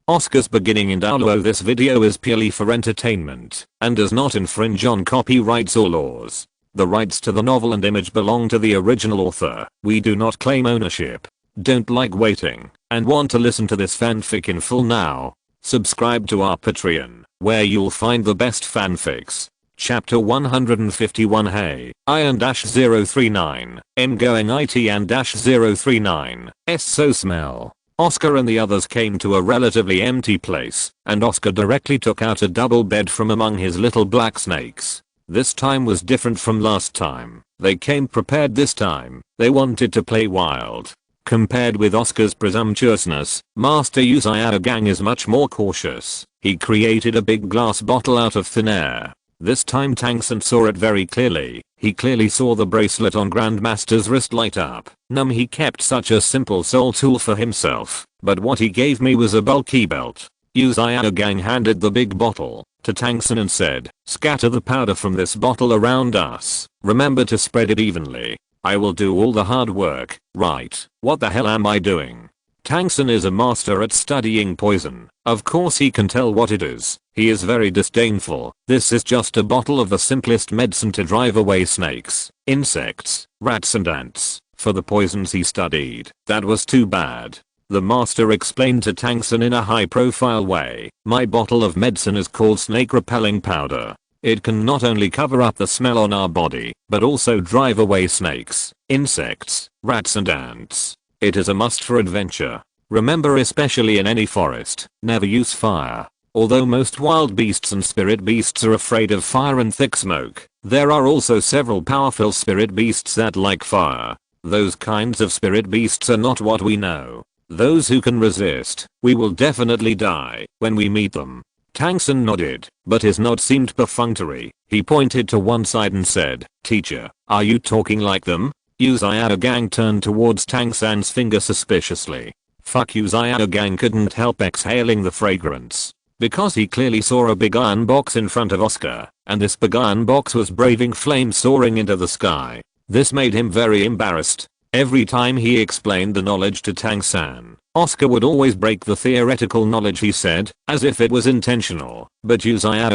Oscar's beginning in Douluo. This video is purely for entertainment and does not infringe on copyrights or laws. The rights to the novel and image belong to the original author. We do not claim ownership. Don't like waiting and want to listen to this fanfic in full now? Subscribe to our Patreon, where you'll find the best fanfics. Chapter 151. Hey, Iron-039, M going IT and -039, S so smell. Oscar and the others came to a relatively empty place, and Oscar directly took out a double bed from among his little black snakes. This time was different from last time. They came prepared this time. They wanted to play wild. Compared with Oscar's presumptuousness, Master Gang is much more cautious. He created a big glass bottle out of thin air. This time Tangsen saw it very clearly. He clearly saw the bracelet on Grandmaster's wrist light up. He kept such a simple soul tool for himself, but what he gave me was a bulky belt. Gang handed the big bottle to Tangsen and said, "Scatter the powder from this bottle around us. Remember to spread it evenly. I will do all the hard work." Right. What the hell am I doing? Tangsen is a master at studying poison. Of course he can tell what it is. He is very disdainful. This is just a bottle of the simplest medicine to drive away snakes, insects, rats and ants. For the poisons he studied, that was too bad. The master explained to Tangsen in a high profile way, "My bottle of medicine is called snake repelling powder. It can not only cover up the smell on our body, but also drive away snakes, insects, rats and ants. It is a must for adventure. Remember, especially in any forest, never use fire. Although most wild beasts and spirit beasts are afraid of fire and thick smoke, there are also several powerful spirit beasts that like fire. Those kinds of spirit beasts are not what we know. Those who can resist, we will definitely die when we meet them." Tangsen nodded, but his nod seemed perfunctory. He pointed to one side and said, "Teacher, are you talking like them?" Gang turned towards Tangsen's finger suspiciously. Fuck you. Gang couldn't help exhaling the fragrance, because he clearly saw a big iron box in front of Oscar, and this big iron box was braving flames soaring into the sky. This made him very embarrassed. Every time he explained the knowledge to Tangsen, Oscar would always break the theoretical knowledge he said, as if it was intentional. But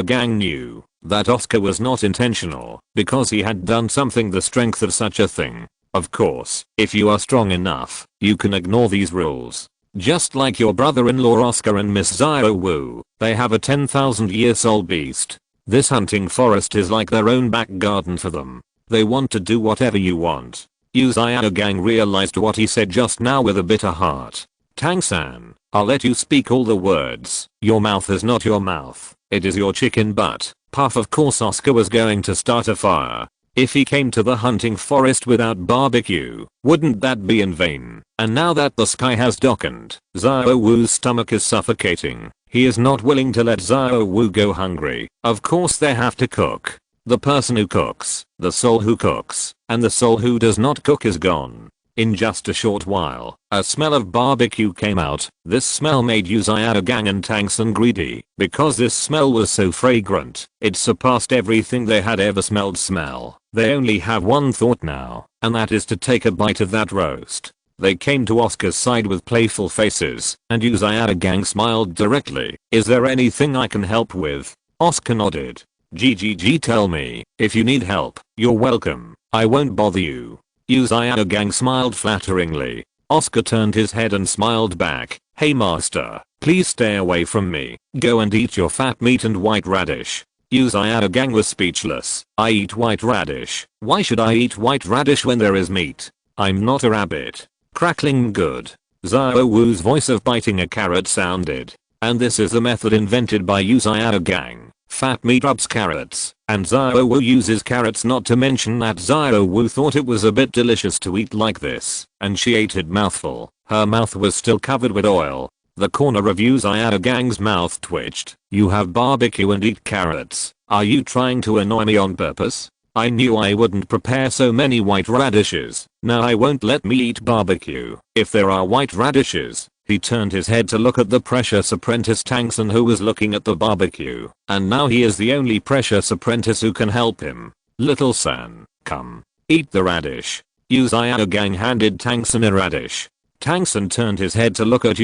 Gang knew that Oscar was not intentional, because he had done something the strength of such a thing. Of course, if you are strong enough, you can ignore these rules. Just like your brother-in-law Oscar and Miss Wu, they have a 10,000-year soul beast. This hunting forest is like their own back garden for them. They want to do whatever you want. Gang realized what he said just now with a bitter heart. "Tangsen, I'll let you speak all the words. Your mouth is not your mouth. It is your chicken butt." Puff. Of course Oscar was going to start a fire. If he came to the hunting forest without barbecue, wouldn't that be in vain? And now that the sky has darkened, Wu's stomach is suffocating. He is not willing to let Wu go hungry. Of course they have to cook. The person who cooks, the soul who cooks, and the soul who does not cook is gone. In just a short while, a smell of barbecue came out. This smell made Gang and Tangsen greedy, because this smell was so fragrant. It surpassed everything they had ever smelled. They only have one thought now, and that is to take a bite of that roast. They came to Oscar's side with playful faces, and Gang smiled directly. "Is there anything I can help with?" Oscar nodded. "GGG, tell me, if you need help, you're welcome. I won't bother you." Gang smiled flatteringly. Oscar turned his head and smiled back. "Hey master, please stay away from me. Go and eat your fat meat and white radish." Gang was speechless. "I eat white radish? Why should I eat white radish when there is meat? I'm not a rabbit." Crackling good. Wu's voice of biting a carrot sounded. And this is the method invented by Gang. Fat meat rubs carrots, and Wu uses carrots. Not to mention that Wu thought it was a bit delicious to eat like this, and she ate it mouthful. Her mouth was still covered with oil. The corner of Gang's mouth twitched. "You have barbecue and eat carrots. Are you trying to annoy me on purpose? I knew I wouldn't prepare so many white radishes. Now I won't let me eat barbecue if there are white radishes." He turned his head to look at the precious apprentice Tangsen, who was looking at the barbecue, and now he is the only precious apprentice who can help him. "Little San, come, eat the radish." Gang handed Tangsen a radish. Tangsen turned his head to look at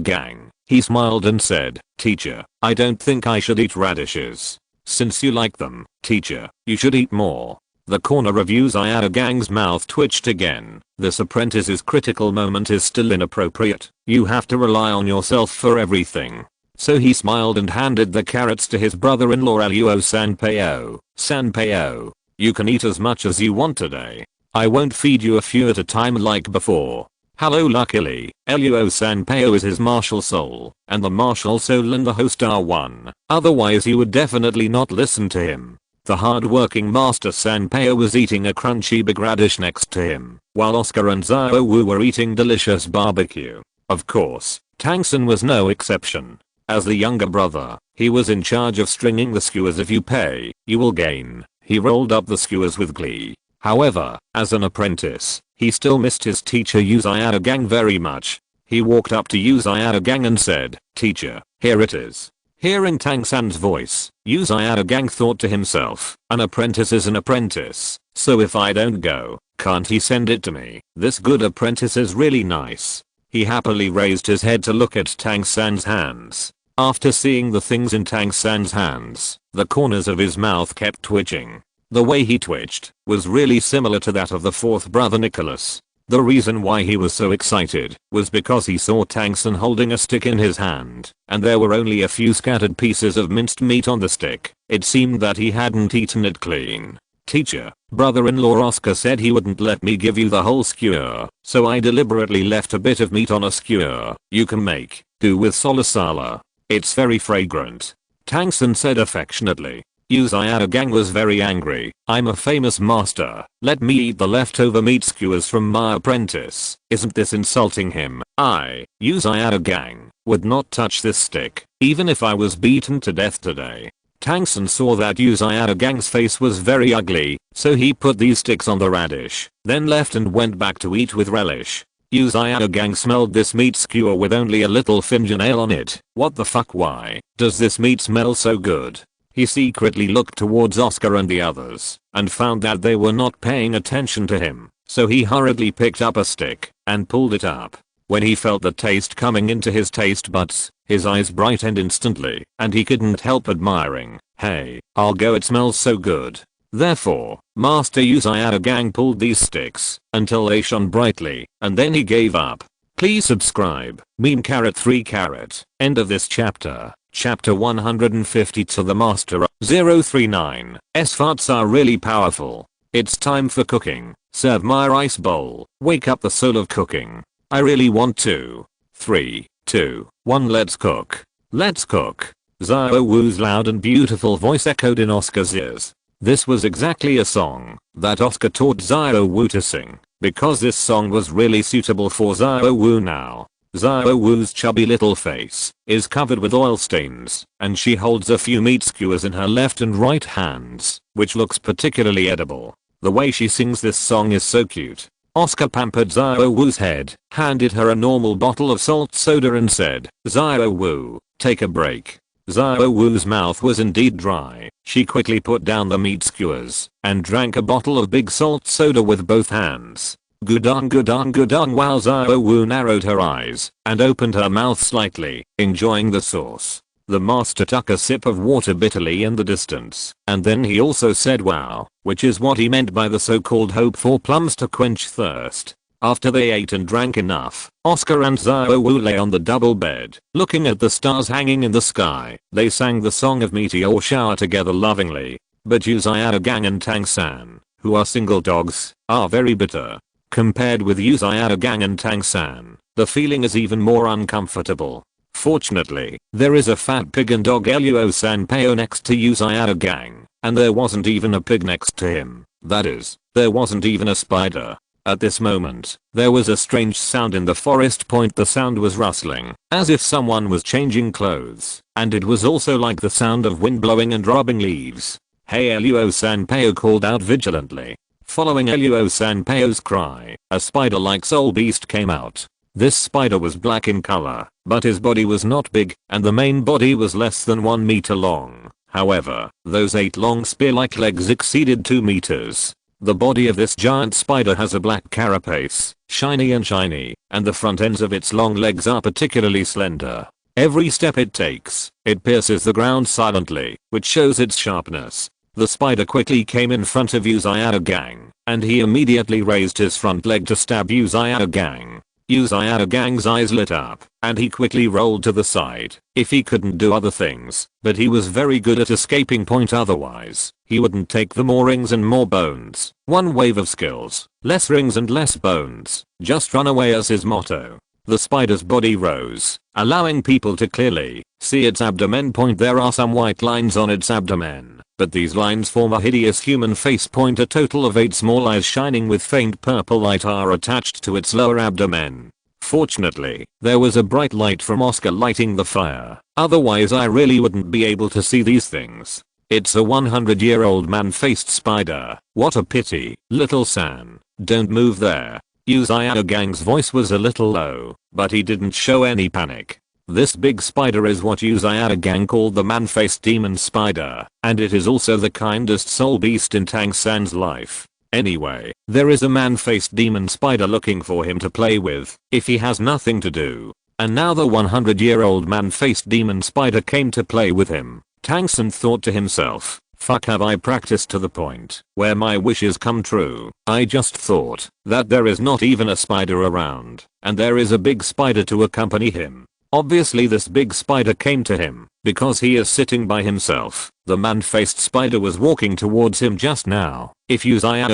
Gang. He smiled and said, "Teacher, I don't think I should eat radishes. Since you like them, teacher, you should eat more." The corner of Uzayada Gang's mouth twitched again. This apprentice's critical moment is still inappropriate. You have to rely on yourself for everything. So he smiled and handed the carrots to his brother-in-law Luo Sanpao. "Sanpao, you can eat as much as you want today. I won't feed you a few at a time like before." Hello. Luckily, Luo Sanpao is his martial soul, and the martial soul and the host are one. Otherwise he would definitely not listen to him. The hard-working Master Sanpao was eating a crunchy big radish next to him, while Oscar and Xiao Wu were eating delicious barbecue. Of course, Tangsun was no exception. As the younger brother, he was in charge of stringing the skewers. "If you pay, you will gain." He rolled up the skewers with glee. However, as an apprentice, he still missed his teacher Uzayada Gang very much. He walked up to Uzayada Gang and said, "Teacher, here it is." Hearing Tangsun's voice, Uzayada Gang thought to himself, "An apprentice is an apprentice, so if I don't go, can't he send it to me? This good apprentice is really nice." He happily raised his head to look at Tangsun's hands. After seeing the things in Tangsun's hands, the corners of his mouth kept twitching. The way he twitched was really similar to that of the fourth brother Nicholas. The reason why he was so excited was because he saw Tangsun holding a stick in his hand, and there were only a few scattered pieces of minced meat on the stick. It seemed that he hadn't eaten it clean. "Teacher, brother-in-law Oscar said he wouldn't let me give you the whole skewer, so I deliberately left a bit of meat on a skewer. You can make do with solasala. It's very fragrant," Tangsun said affectionately. Uzayada Gang was very angry. "I'm a famous master. Let me eat the leftover meat skewers from my apprentice. Isn't this insulting him? I, Uzayada Gang, would not touch this stick, even if I was beaten to death today." Tangsun saw that Uzayada Gang's face was very ugly, so he put these sticks on the radish, then left and went back to eat with relish. Uzayada Gang smelled this meat skewer with only a little fingernail on it. "What the fuck, why does this meat smell so good?" He secretly looked towards Oscar and the others, and found that they were not paying attention to him, so he hurriedly picked up a stick, and pulled it up. When he felt the taste coming into his taste buds, his eyes brightened instantly, and he couldn't help admiring. "Hey, I'll go, it smells so good." Therefore, Master Uzayada Gang pulled these sticks, until they shone brightly, and then he gave up. Please subscribe. Meme carrot 3 carrot. End of this chapter. Chapter 150 to the Master 039. Farts are really powerful. It's time for cooking. Serve my rice bowl. Wake up the soul of cooking. I really want to. 3, 2, 1, let's cook. Let's cook. Xiao Wu's loud and beautiful voice echoed in Oscar's ears. This was exactly a song that Oscar taught Xiao Wu to sing, because this song was really suitable for Xiao Wu now. Xiao Wu's chubby little face is covered with oil stains, and she holds a few meat skewers in her left and right hands, which looks particularly edible. The way she sings this song is so cute. Oscar pampered Xiao Wu's head, handed her a normal bottle of salt soda and said, "Xiao Wu, take a break." Xiao Wu's mouth was indeed dry. She quickly put down the meat skewers, and drank a bottle of big salt soda with both hands. Gudong gudong gudong, while Xiao Wu narrowed her eyes and opened her mouth slightly, enjoying the sauce. The master took a sip of water bitterly in the distance, and then he also said wow, which is what he meant by the so-called hope for plums to quench thirst. After they ate and drank enough, Oscar and Xiao Wu lay on the double bed, looking at the stars hanging in the sky. They sang the song of meteor shower together lovingly. But Uzayada Gang and Tangsun, who are single dogs, are very bitter. Compared with Uzayada Gang and Tangsun, the feeling is even more uncomfortable. Fortunately, there is a fat pig and dog Luo Sanpao next to Uzayada Gang, and there wasn't even a pig next to him. That is, there wasn't even a spider. At this moment, there was a strange sound in the forest. The sound was rustling, as if someone was changing clothes, and it was also like the sound of wind blowing and rubbing leaves. "Hey!" Luo Sanpao called out vigilantly. Following Luo Sanpao's cry, a spider-like soul beast came out. This spider was black in color, but his body was not big, and the main body was less than 1 meter long. However, those 8 long spear-like legs exceeded 2 meters. The body of this giant spider has a black carapace, shiny, and the front ends of its long legs are particularly slender. Every step it takes, it pierces the ground silently, which shows its sharpness. The spider quickly came in front of Gang, and he immediately raised his front leg to stab Gang. Gang's eyes lit up, and he quickly rolled to the side. If he couldn't do other things, but he was very good at escaping point otherwise, he wouldn't take the more rings and more bones. One wave of skills, less rings and less bones, just run away as his motto. The spider's body rose, allowing people to clearly see its abdomen point. There are some white lines on its abdomen, but these lines form a hideous human face point. A total of 8 small eyes shining with faint purple light are attached to its lower abdomen. Fortunately, there was a bright light from Oscar lighting the fire, otherwise I really wouldn't be able to see these things. It's a 100-year-old man-faced spider. What a pity, little San. Don't move there. Gang's voice was a little low, but he didn't show any panic. This big spider is what Gang called the man-faced demon spider, and it is also the kindest soul beast in Tang San's life. Anyway, there is a man-faced demon spider looking for him to play with, if he has nothing to do. And now the 100-year-old man-faced demon spider came to play with him. Tang San thought to himself, fuck, have I practiced to the point where my wishes come true? I just thought that there is not even a spider around, and there is a big spider to accompany him. Obviously this big spider came to him, because he is sitting by himself. The man-faced spider was walking towards him just now. If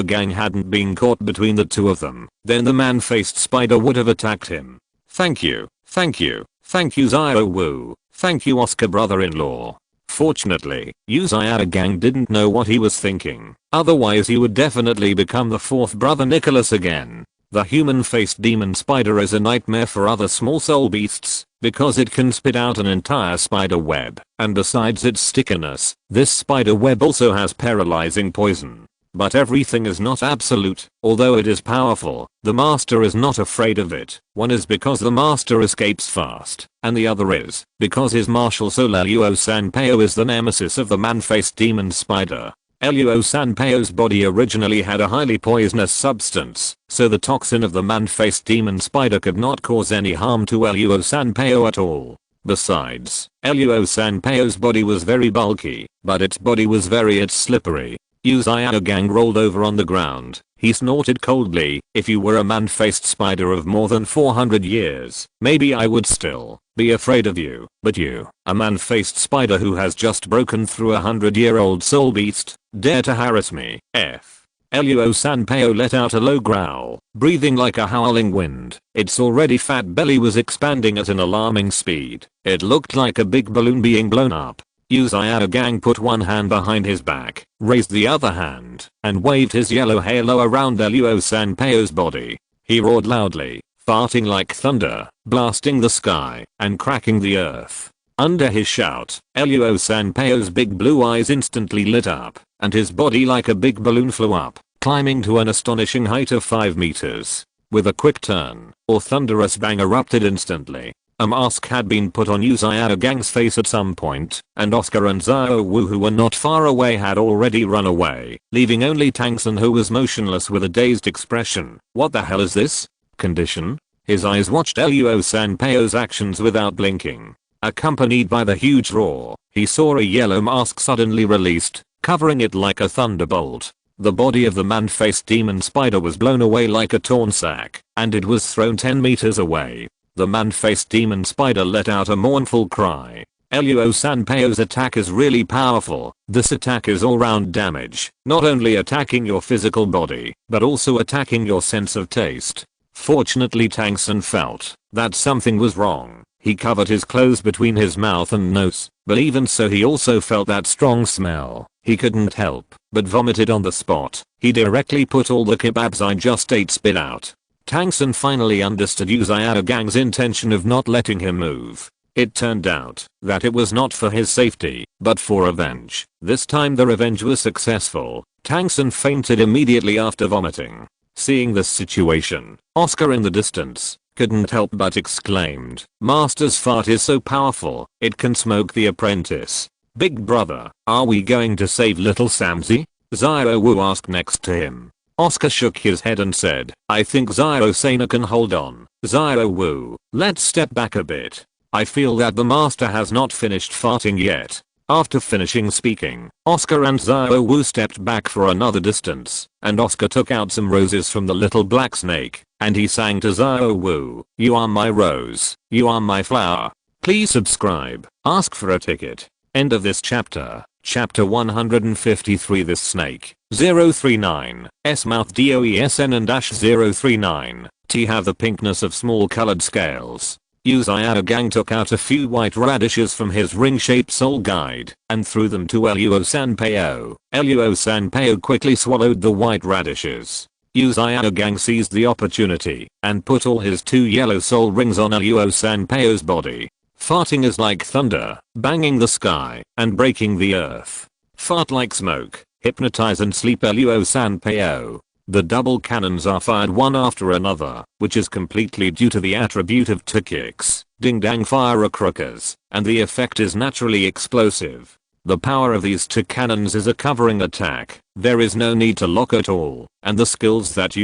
Gang hadn't been caught between the two of them, then the man-faced spider would have attacked him. Thank you, thank you, thank you Xiao Wu, thank you Oscar brother-in-law. Fortunately, Gang didn't know what he was thinking, otherwise he would definitely become the fourth brother Nicholas again. The human-faced demon spider is a nightmare for other small soul beasts, because it can spit out an entire spider web, and besides its stickiness, this spider web also has paralyzing poison. But everything is not absolute, although it is powerful, the master is not afraid of it. One is because the master escapes fast, and the other is because his martial soul Luo Sanpao is the nemesis of the man-faced demon spider. Luo Sanpao's body originally had a highly poisonous substance, so the toxin of the man-faced demon spider could not cause any harm to Luo Sanpao at all. Besides, Luo Sanpao's body was very bulky, but its body was very slippery. Gang rolled over on the ground. He snorted coldly. If you were a man-faced spider of more than 400 years, maybe I would still be afraid of you. But you, a man-faced spider who has just broken through a 100-year-old soul beast, dare to harass me? Luo Sanpao let out a low growl, breathing like a howling wind. Its already fat belly was expanding at an alarming speed. It looked like a big balloon being blown up. Gang put one hand behind his back, raised the other hand, and waved his yellow halo around Luo Sanpao's body. He roared loudly, farting like thunder, blasting the sky, and cracking the earth. Under his shout, Luo Sanpao's big blue eyes instantly lit up, and his body like a big balloon flew up, climbing to an astonishing height of 5 meters. With a quick turn, a thunderous bang erupted instantly. A mask had been put on Gang's face at some point, and Oscar and Xiao Wu who were not far away had already run away, leaving only Tang San who was motionless with a dazed expression. What the hell is this condition? His eyes watched Luo Sanpao's actions without blinking. Accompanied by the huge roar, he saw a yellow mask suddenly released, covering it like a thunderbolt. The body of the man-faced demon spider was blown away like a torn sack, and it was thrown 10 meters away. The man-faced demon spider let out a mournful cry. Luo Sanpao's attack is really powerful. This attack is all-round damage, not only attacking your physical body, but also attacking your sense of taste. Fortunately Tang San felt that something was wrong. He covered his clothes between his mouth and nose, but even so he also felt that strong smell. He couldn't help but vomited on the spot. He directly put all the kebabs I just ate spit out. Tang San finally understood Gang's intention of not letting him move. It turned out that it was not for his safety, but for revenge. This time the revenge was successful. Tang San fainted immediately after vomiting. Seeing this situation, Oscar in the distance couldn't help but exclaimed, "Master's fart is so powerful, it can smoke the apprentice." "Big brother, are we going to save little Samzy?" Xiao Wu asked next to him. Oscar shook his head and said, "I think Xiao Sana can hold on." "Xiao Wu, let's step back a bit. I feel that the master has not finished farting yet. After finishing speaking, Oscar and Xiaowu stepped back for another distance, and Oscar took out some roses from the little black snake, and he sang to Xiaowu, "You are my rose, you are my flower. Please subscribe, ask for a ticket." End of this chapter. Chapter 153. This snake, 039, S mouth DOESN and -039, T have the pinkness of small colored scales. Gang took out a few white radishes from his ring-shaped soul guide and threw them to Luo Sanpao. Luo Sanpao quickly swallowed the white radishes. Gang seized the opportunity and put all his 2 yellow soul rings on Luo Sanpao's body. Farting is like thunder, banging the sky and breaking the earth. Fart like smoke, hypnotize and sleep Luo Sanpao. The double cannons are fired one after another, which is completely due to the attribute of Tukix, ding dang firecrackers, and the effect is naturally explosive. The power of these 2 cannons is a covering attack, there is no need to lock at all, and the skills that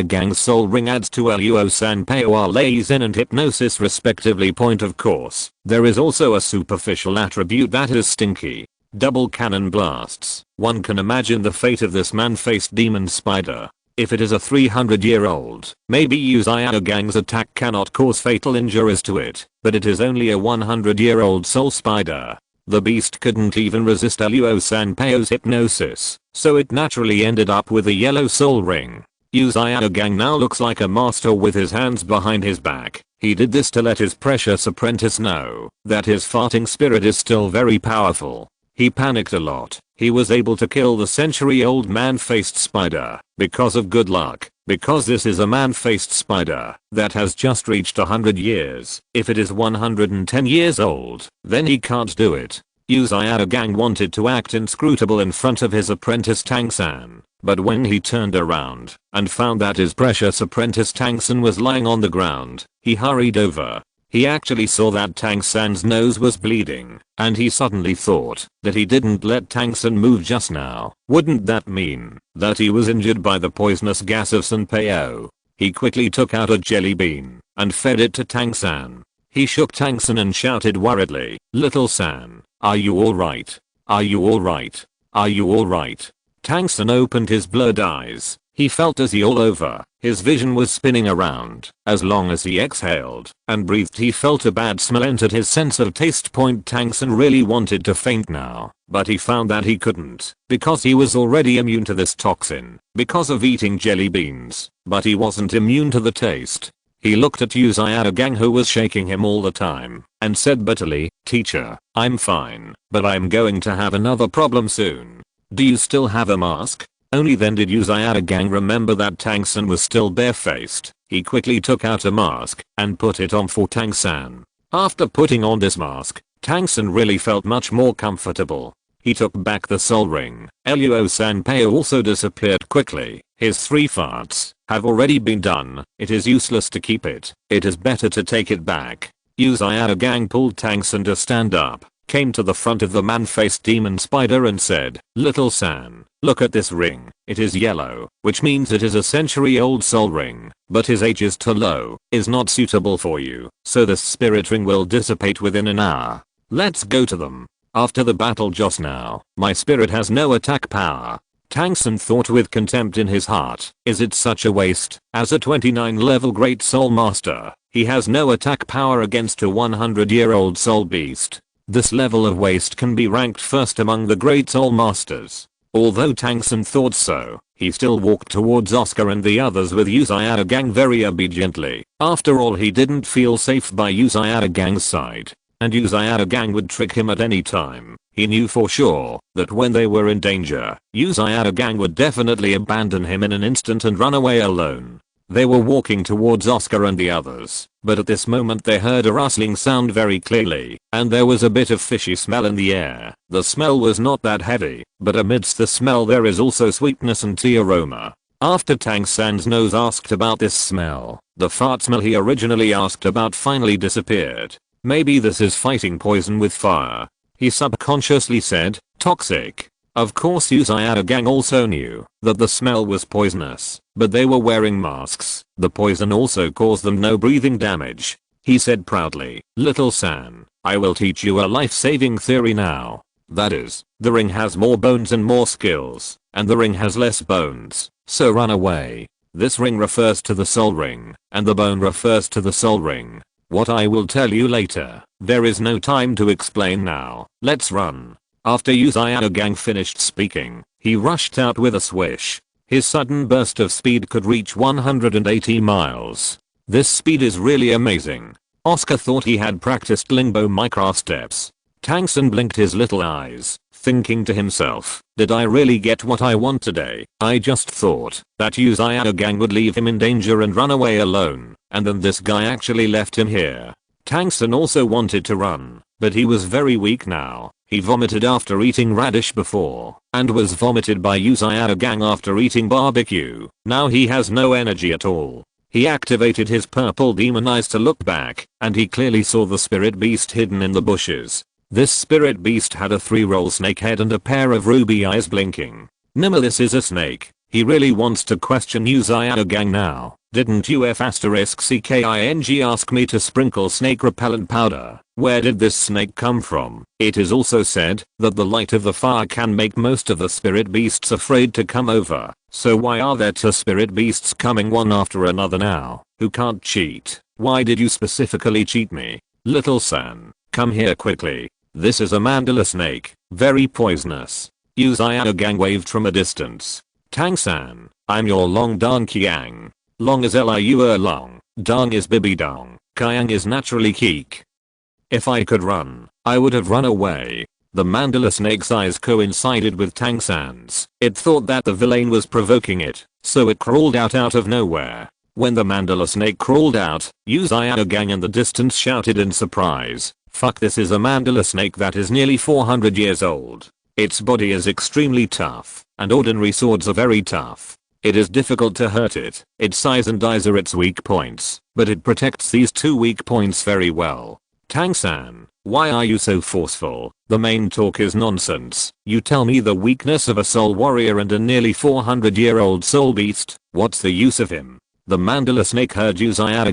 Gang's soul ring adds to Luo Sanpao are Lei Zen and Hypnosis respectively. Point of course, there is also a superficial attribute that is stinky. Double cannon blasts. One can imagine the fate of this man-faced demon spider. If it is a 300-year-old, maybe Gang's attack cannot cause fatal injuries to it, but it is only a 100-year-old soul spider. The beast couldn't even resist Luo Sanpao's hypnosis, so it naturally ended up with a yellow soul ring. Gang now looks like a master with his hands behind his back. He did this to let his precious apprentice know that his farting spirit is still very powerful. He panicked a lot. He was able to kill the century-old man-faced spider because of good luck, because this is a man-faced spider that has just reached 100 years. If it is 110 years old, then he can't do it. Gang wanted to act inscrutable in front of his apprentice Tang-san, but when he turned around and found that his precious apprentice Tang-san was lying on the ground, he hurried over. He actually saw that Tang-san's nose was bleeding, and he suddenly thought that he didn't let Tang-san move just now. Wouldn't that mean that he was injured by the poisonous gas of Sanpao? He quickly took out a jelly bean and fed it to Tang-san. He shook Tang-san and shouted worriedly, "Little San, are you alright? Are you alright? Are you alright?" Tang-san opened his blurred eyes. He felt dizzy all over. His vision was spinning around. As long as he exhaled and breathed, he felt a bad smell entered his sense of taste. Tang-san really wanted to faint now, but he found that he couldn't because he was already immune to this toxin because of eating jelly beans, but he wasn't immune to the taste. He looked at Gang, who was shaking him all the time, and said bitterly, "Teacher, I'm fine, but I'm going to have another problem soon. Do you still have a mask?" Only then did Gang remember that Tang-san was still barefaced. He quickly took out a mask and put it on for Tang-san. After putting on this mask, Tang-san really felt much more comfortable. He took back the soul ring. Luo Sanpao also disappeared quickly. His 3 farts have already been done. It is useless to keep it. It is better to take it back. Gang pulled Tang-san to stand up, came to the front of the man-faced demon spider and said, "Little San, look at this ring. It is yellow, which means it is a century-old soul ring, but his age is too low, is not suitable for you, so this spirit ring will dissipate within an hour. Let's go to them. After the battle just now, my spirit has no attack power." Tang-san thought with contempt in his heart, is it such a waste? As a 29 level great soul master, he has no attack power against a 100-year-old soul beast. This level of waste can be ranked first among the great soul masters. Although Tang-san thought so, he still walked towards Oscar and the others with Gang very obediently. After all, he didn't feel safe by Gang's side, and Gang would trick him at any time. He knew for sure that when they were in danger, Gang would definitely abandon him in an instant and run away alone. They were walking towards Oscar and the others, but at this moment they heard a rustling sound very clearly, and there was a bit of fishy smell in the air. The smell was not that heavy, but amidst the smell there is also sweetness and tea aroma. After Tang-san's nose asked about this smell, the fart smell he originally asked about finally disappeared. Maybe this is fighting poison with fire. He subconsciously said, "Toxic." Of course Gang also knew that the smell was poisonous, but they were wearing masks. The poison also caused them no breathing damage. He said proudly, "Little San, I will teach you a life-saving theory now. That is, the ring has more bones and more skills, and the ring has less bones, so run away. This ring refers to the soul ring, and the bone refers to the soul ring. What I will tell you later. There is no time to explain now. Let's run." After Gang finished speaking, he rushed out with a swish. His sudden burst of speed could reach 180 miles. This speed is really amazing. Oscar thought he had practiced Lingbo micro steps. Tangsen blinked his little eyes, thinking to himself, did I really get what I want today? I just thought that Gang would leave him in danger and run away alone, and then this guy actually left him here. Tangsen also wanted to run, but he was very weak now. He vomited after eating radish before, and was vomited by Gang after eating barbecue. Now he has no energy at all. He activated his purple demon eyes to look back, and he clearly saw the spirit beast hidden in the bushes. This spirit beast had a 3-roll snake head and a pair of ruby eyes blinking. Nimilis is a snake. He really wants to question Gang now. Didn't UF*CKING ask me to sprinkle snake repellent powder? Where did this snake come from? It is also said that the light of the fire can make most of the spirit beasts afraid to come over. So why are there 2 spirit beasts coming one after another now? Who can't cheat? Why did you specifically cheat me? Little San, come here quickly. This is a mandala snake, very poisonous. Gang waved from a distance. Tang-san, I'm your Long Dong Kiang. Long is Liu Long, Dong is Bibi Dong, Kiang is naturally Keek. If I could run, I would have run away. The mandala snake's eyes coincided with Tang-san's. It thought that the villain was provoking it, so it crawled out of nowhere. When the mandala snake crawled out, Gang in the distance shouted in surprise, "Fuck, this is a mandala snake that is nearly 400 years old. Its body is extremely tough, and ordinary swords are very tough. It is difficult to hurt it. Its size and eyes are its weak points, but it protects these 2 weak points very well." Tang-san, why are you so forceful? The main talk is nonsense. You tell me the weakness of a soul warrior and a nearly 400-year-old soul beast. What's the use of him? The mandala snake heard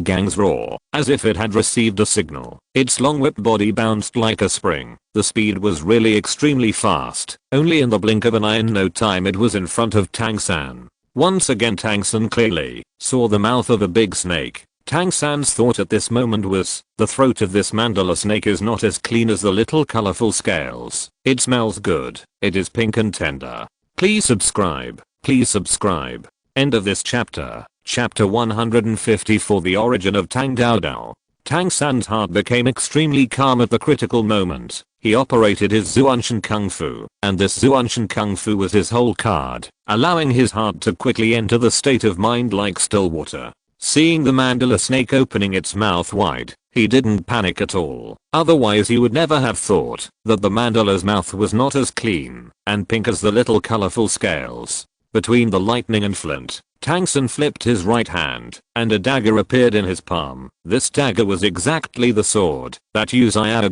Gang's roar, as if it had received a signal. Its long whip body bounced like a spring. The speed was really extremely fast. Only in the blink of an eye in no time it was in front of Tang-san. Once again Tang-san clearly saw the mouth of a big snake. Tang-san's thought at this moment was, the throat of this mandala snake is not as clean as the little colorful scales. It smells good. It is pink and tender. Please subscribe. Please subscribe. End of this chapter. Chapter 154 The Origin of Tang Dao Dao. Tang-san's heart became extremely calm at the critical moment. He operated his Zuanshan Kung Fu, and this Zuanshan Kung Fu was his whole card, allowing his heart to quickly enter the state of mind like still water. Seeing the mandala snake opening its mouth wide, he didn't panic at all. Otherwise he would never have thought that the mandala's mouth was not as clean and pink as the little colorful scales. Between the lightning and flint, Tang-san flipped his right hand, and a dagger appeared in his palm. This dagger was exactly the sword that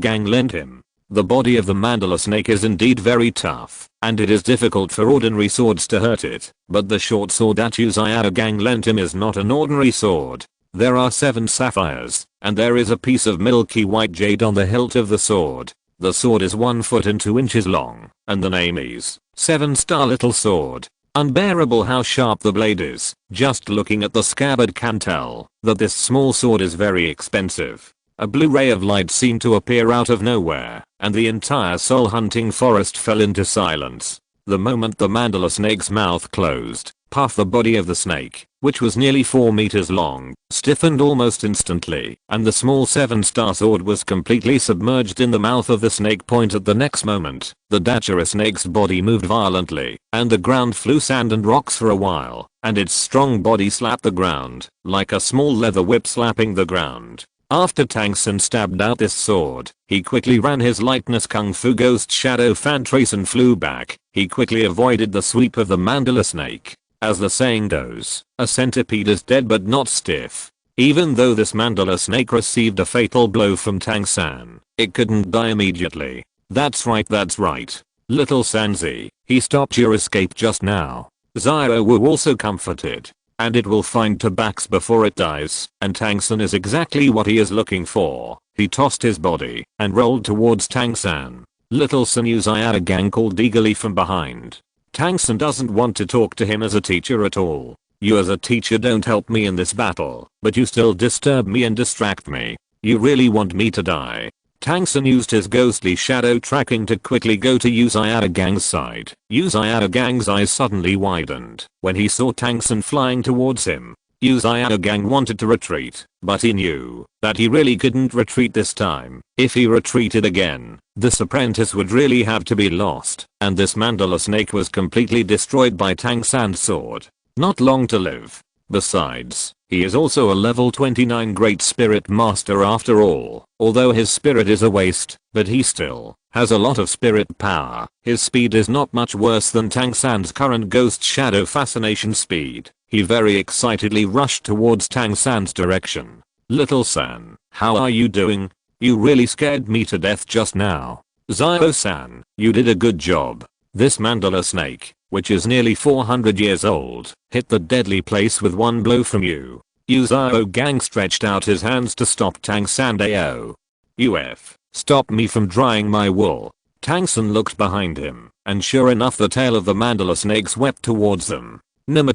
Gang lent him. The body of the mandala snake is indeed very tough, and it is difficult for ordinary swords to hurt it, but the short sword that Gang lent him is not an ordinary sword. There are 7 sapphires, and there is a piece of milky white jade on the hilt of the sword. The sword is 1 foot and 2 inches long, and the name is 7-star little sword. Unbearable how sharp the blade is. Just looking at the scabbard can tell that this small sword is very expensive. A blue ray of light seemed to appear out of nowhere, and the entire soul hunting forest fell into silence. The moment the mandala snake's mouth closed, the body of the snake, which was nearly 4 meters long, stiffened almost instantly, and the small 7-star sword was completely submerged in the mouth of the snake. At the next moment, the Dachara snake's body moved violently, and the ground flew sand and rocks for a while, and its strong body slapped the ground, like a small leather whip slapping the ground. After Tang-san stabbed out this sword, he quickly ran his lightness kung fu ghost shadow fan trace and flew back. He quickly avoided the sweep of the mandala snake. As the saying goes, a centipede is dead but not stiff. Even though this mandala snake received a fatal blow from Tang-san, it couldn't die immediately. That's right. Little Sanzi, he stopped your escape just now. Xiao Wu also comforted and it will find Tabax before it dies, and Tang San is exactly what he is looking for. He tossed his body and rolled towards Tang San. Little San used Gang called eagerly from behind. Tang San doesn't want to talk to him as a teacher at all. You as a teacher don't help me in this battle, but you still disturb me and distract me. You really want me to die. Tang San used his ghostly shadow tracking to quickly go to Gang's side. Gang's eyes suddenly widened when he saw Tang San flying towards him. Gang wanted to retreat, but he knew that he really couldn't retreat this time. If he retreated again, this apprentice would really have to be lost, and this mandala snake was completely destroyed by Tang San's sword. Not long to live. Besides, he is also a level 29 Great Spirit Master after all. Although his spirit is a waste, but he still has a lot of spirit power. His speed is not much worse than Tang San's current Ghost Shadow Fascination speed. He very excitedly rushed towards Tang San's direction. Little San, how are you doing? You really scared me to death just now. Zio-san, you did a good job. This mandala snake, which is nearly 400 years old, hit the deadly place with one blow from you. Gang stretched out his hands to stop Tang San. Stop me from drying my wool. Tang San looked behind him, and sure enough the tail of the mandala snake swept towards them.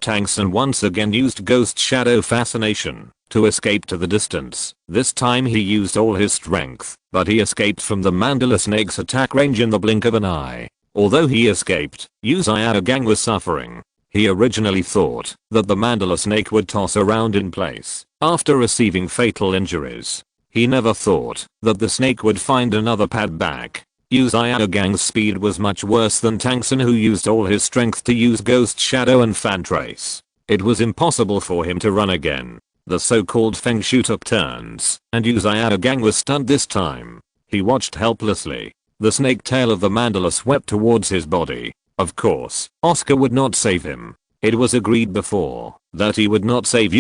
Tang San once again used Ghost Shadow Fascination to escape to the distance. This time he used all his strength, but he escaped from the mandala snake's attack range in the blink of an eye. Although he escaped, Gang was suffering. He originally thought that the mandala snake would toss around in place after receiving fatal injuries. He never thought that the snake would find another pad back. Gang's speed was much worse than Tang San, who used all his strength to use Ghost Shadow and Fan Trace. It was impossible for him to run again. The so-called Feng Shu took turns, and Gang was stunned this time. He watched helplessly. The snake tail of the mandala swept towards his body. Of course, Oscar would not save him. It was agreed before that he would not save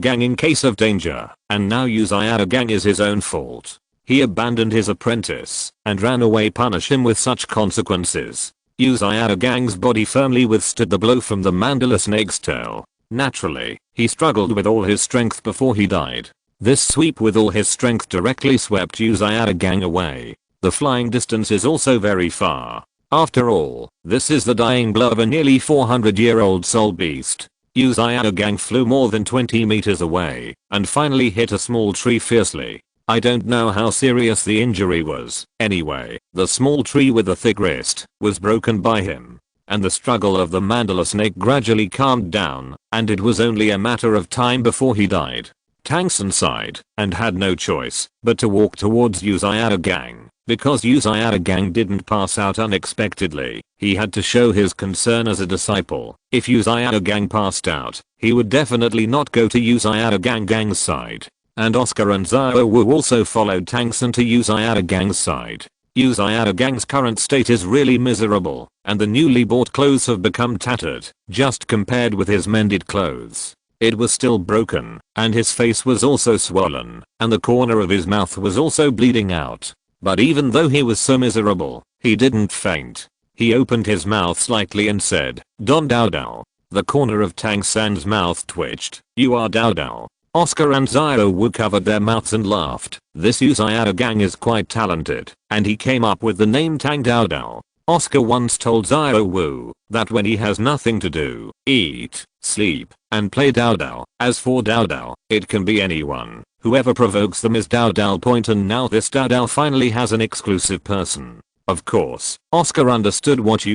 Gang in case of danger, and now Gang is his own fault. He abandoned his apprentice and ran away. Punish him with such consequences. Gang's body firmly withstood the blow from the mandala snake's tail. Naturally, he struggled with all his strength before he died. This sweep with all his strength directly swept Gang away. The flying distance is also very far. After all, this is the dying blow of a nearly 400-year-old soul beast. Gang flew more than 20 meters away and finally hit a small tree fiercely. I don't know how serious the injury was. Anyway, the small tree with the thick wrist was broken by him, and the struggle of the mandala snake gradually calmed down, and it was only a matter of time before he died. Tang San sighed and had no choice but to walk towards Gang. Because Gang didn't pass out unexpectedly, he had to show his concern as a disciple. If Gang passed out, he would definitely not go to Gang's side. And Oscar and Zhao Wu also followed Tang San to Gang's side. Gang's current state is really miserable, and the newly bought clothes have become tattered, just compared with his mended clothes. It was still broken, and his face was also swollen, and the corner of his mouth was also bleeding out. But even though he was so miserable, he didn't faint. He opened his mouth slightly and said, Don Dao Dao. The corner of Tang San's mouth twitched. You are Dao Dao. Oscar and Zhao Wu covered their mouths and laughed. This Gang is quite talented, and he came up with the name Tang Dao Dao. Oscar once told Zhao Wu that when he has nothing to do, eat, sleep, and play Dao Dao. As for Dao Dao, it can be anyone. Whoever provokes them is Dao Dao point, and now this Dao Dao finally has an exclusive person. Of course, Oscar understood what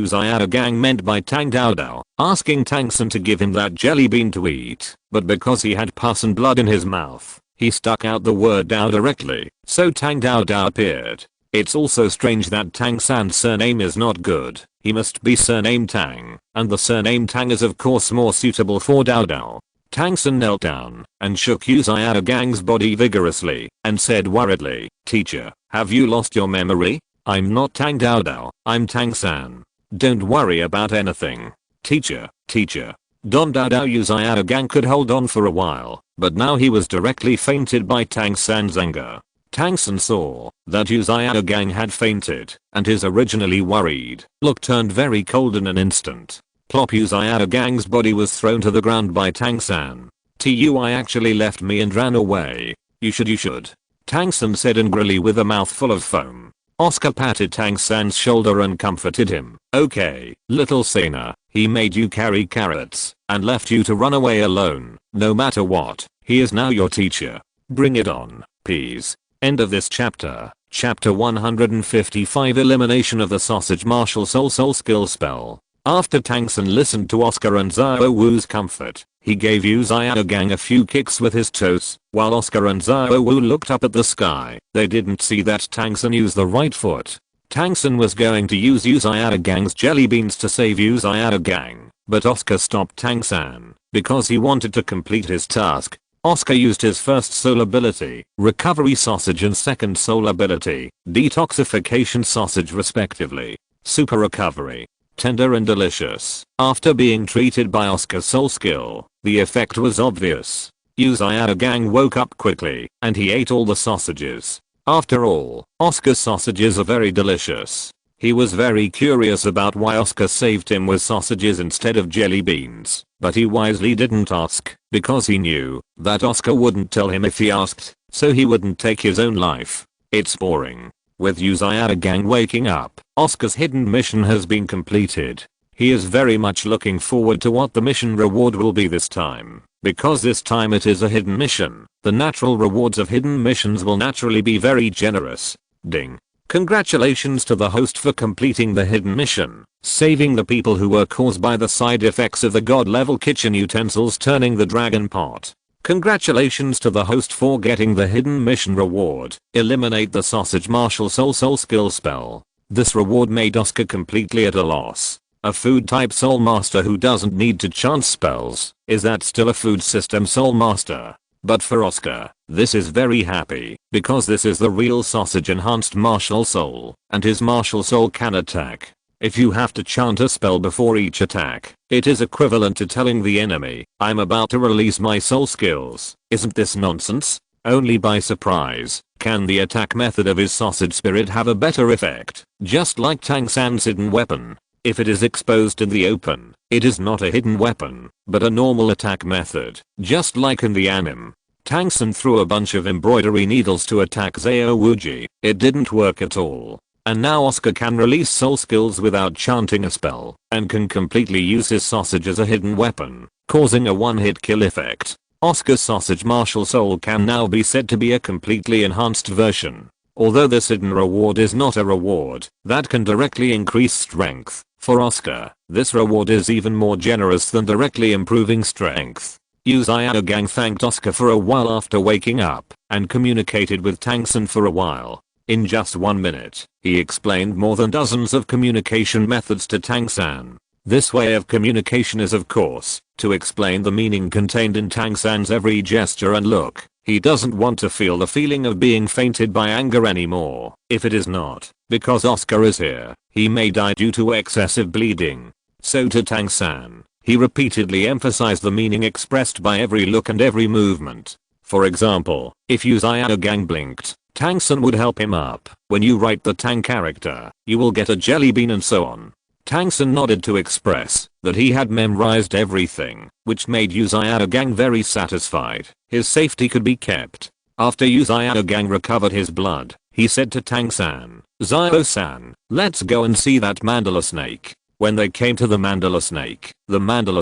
Gang meant by Tang Dao Dao, asking Tang San to give him that jelly bean to eat, but because he had pus and blood in his mouth, he stuck out the word Dao directly, so Tang Dao Dao appeared. It's also strange that Tang San's surname is not good. He must be surnamed Tang, and the surname Tang is of course more suitable for Dao Dao. Tang San knelt down and shook Gang's body vigorously and said worriedly, Teacher, have you lost your memory? I'm not Tang Dao Dao, I'm Tang San. Don't worry about anything. Teacher. Don Dao Dao Gang could hold on for a while, but now he was directly fainted by Tang San's anger. Tang San saw that Gang had fainted, and his originally worried look turned very cold in an instant. Plop. Uzayao Gang's body was thrown to the ground by Tang-san. Tui actually left me and ran away. You should. Tang-san said angrily with a mouthful of foam. Oscar patted Tang-san's shoulder and comforted him. Okay, little Sana, he made you carry carrots and left you to run away alone. No matter what, he is now your teacher. Bring it on, please. End of this chapter. Chapter 155. Elimination of the sausage martial soul skill spell. After Tang-san listened to Oscar and Xiao Wu's comfort, he gave Uzayao Gang a few kicks with his toes, while Oscar and Xiao Wu looked up at the sky. They didn't see that Tang-san used the right foot. Tang-san was going to use Uzayao Gang's jelly beans to save Uzayao Gang, but Oscar stopped Tang-san because he wanted to complete his task. Oscar used his first soul ability, Recovery Sausage, and second soul ability, Detoxification Sausage respectively. Super Recovery. Tender and delicious. After being treated by Oscar's soul skill, the effect was obvious. Uzayao Gang woke up quickly, and he ate all the sausages. After all, Oscar's sausages are very delicious. He was very curious about why Oscar saved him with sausages instead of jelly beans, but he wisely didn't ask, because he knew that Oscar wouldn't tell him if he asked, so he wouldn't take his own life. It's boring. With Uzayao Gang waking up, Oscar's hidden mission has been completed. He is very much looking forward to what the mission reward will be this time. Because this time it is a hidden mission, the natural rewards of hidden missions will naturally be very generous. Ding. Congratulations to the host for completing the hidden mission, saving the people who were caused by the side effects of the god level kitchen utensils turning the dragon pot. Congratulations to the host for getting the hidden mission reward, eliminate the sausage martial soul skill spell. This reward made Oscar completely at a loss. A food type soul master who doesn't need to chant spells, is that still a food system soul master? But for Oscar, this is very happy, because this is the real sausage enhanced martial soul, and his martial soul can attack. If you have to chant a spell before each attack, it is equivalent to telling the enemy, I'm about to release my soul skills. Isn't this nonsense? Only by surprise can the attack method of his sausage spirit have a better effect, just like Tang-san's hidden weapon. If it is exposed in the open, it is not a hidden weapon, but a normal attack method, just like in the anime. Tang-san threw a bunch of embroidery needles to attack Xiao Wuji. It didn't work at all. And now Oscar can release soul skills without chanting a spell, and can completely use his sausage as a hidden weapon, causing a one-hit kill effect. Oscar's sausage martial soul can now be said to be a completely enhanced version. Although this hidden reward is not a reward that can directly increase strength, for Oscar, this reward is even more generous than directly improving strength. Uzayao Gang thanked Oscar for a while after waking up, and communicated with Tang-san for a while. In just 1 minute, he explained more than dozens of communication methods to Tang-san. This way of communication is of course, to explain the meaning contained in Tang-san's every gesture and look. He doesn't want to feel the feeling of being fainted by anger anymore. If it is not because Oscar is here, he may die due to excessive bleeding. So to Tang-san, he repeatedly emphasized the meaning expressed by every look and every movement. For example, if Uzayao Gang blinked, Tang-san would help him up. When you write the Tang character, you will get a jelly bean and so on. Tang-san nodded to express that he had memorized everything, which made Uzayao Gang very satisfied. His safety could be kept. After Uzayao Gang recovered his blood, he said to Tang-san, Xiao-san, let's go and see that mandala snake. When they came to the mandala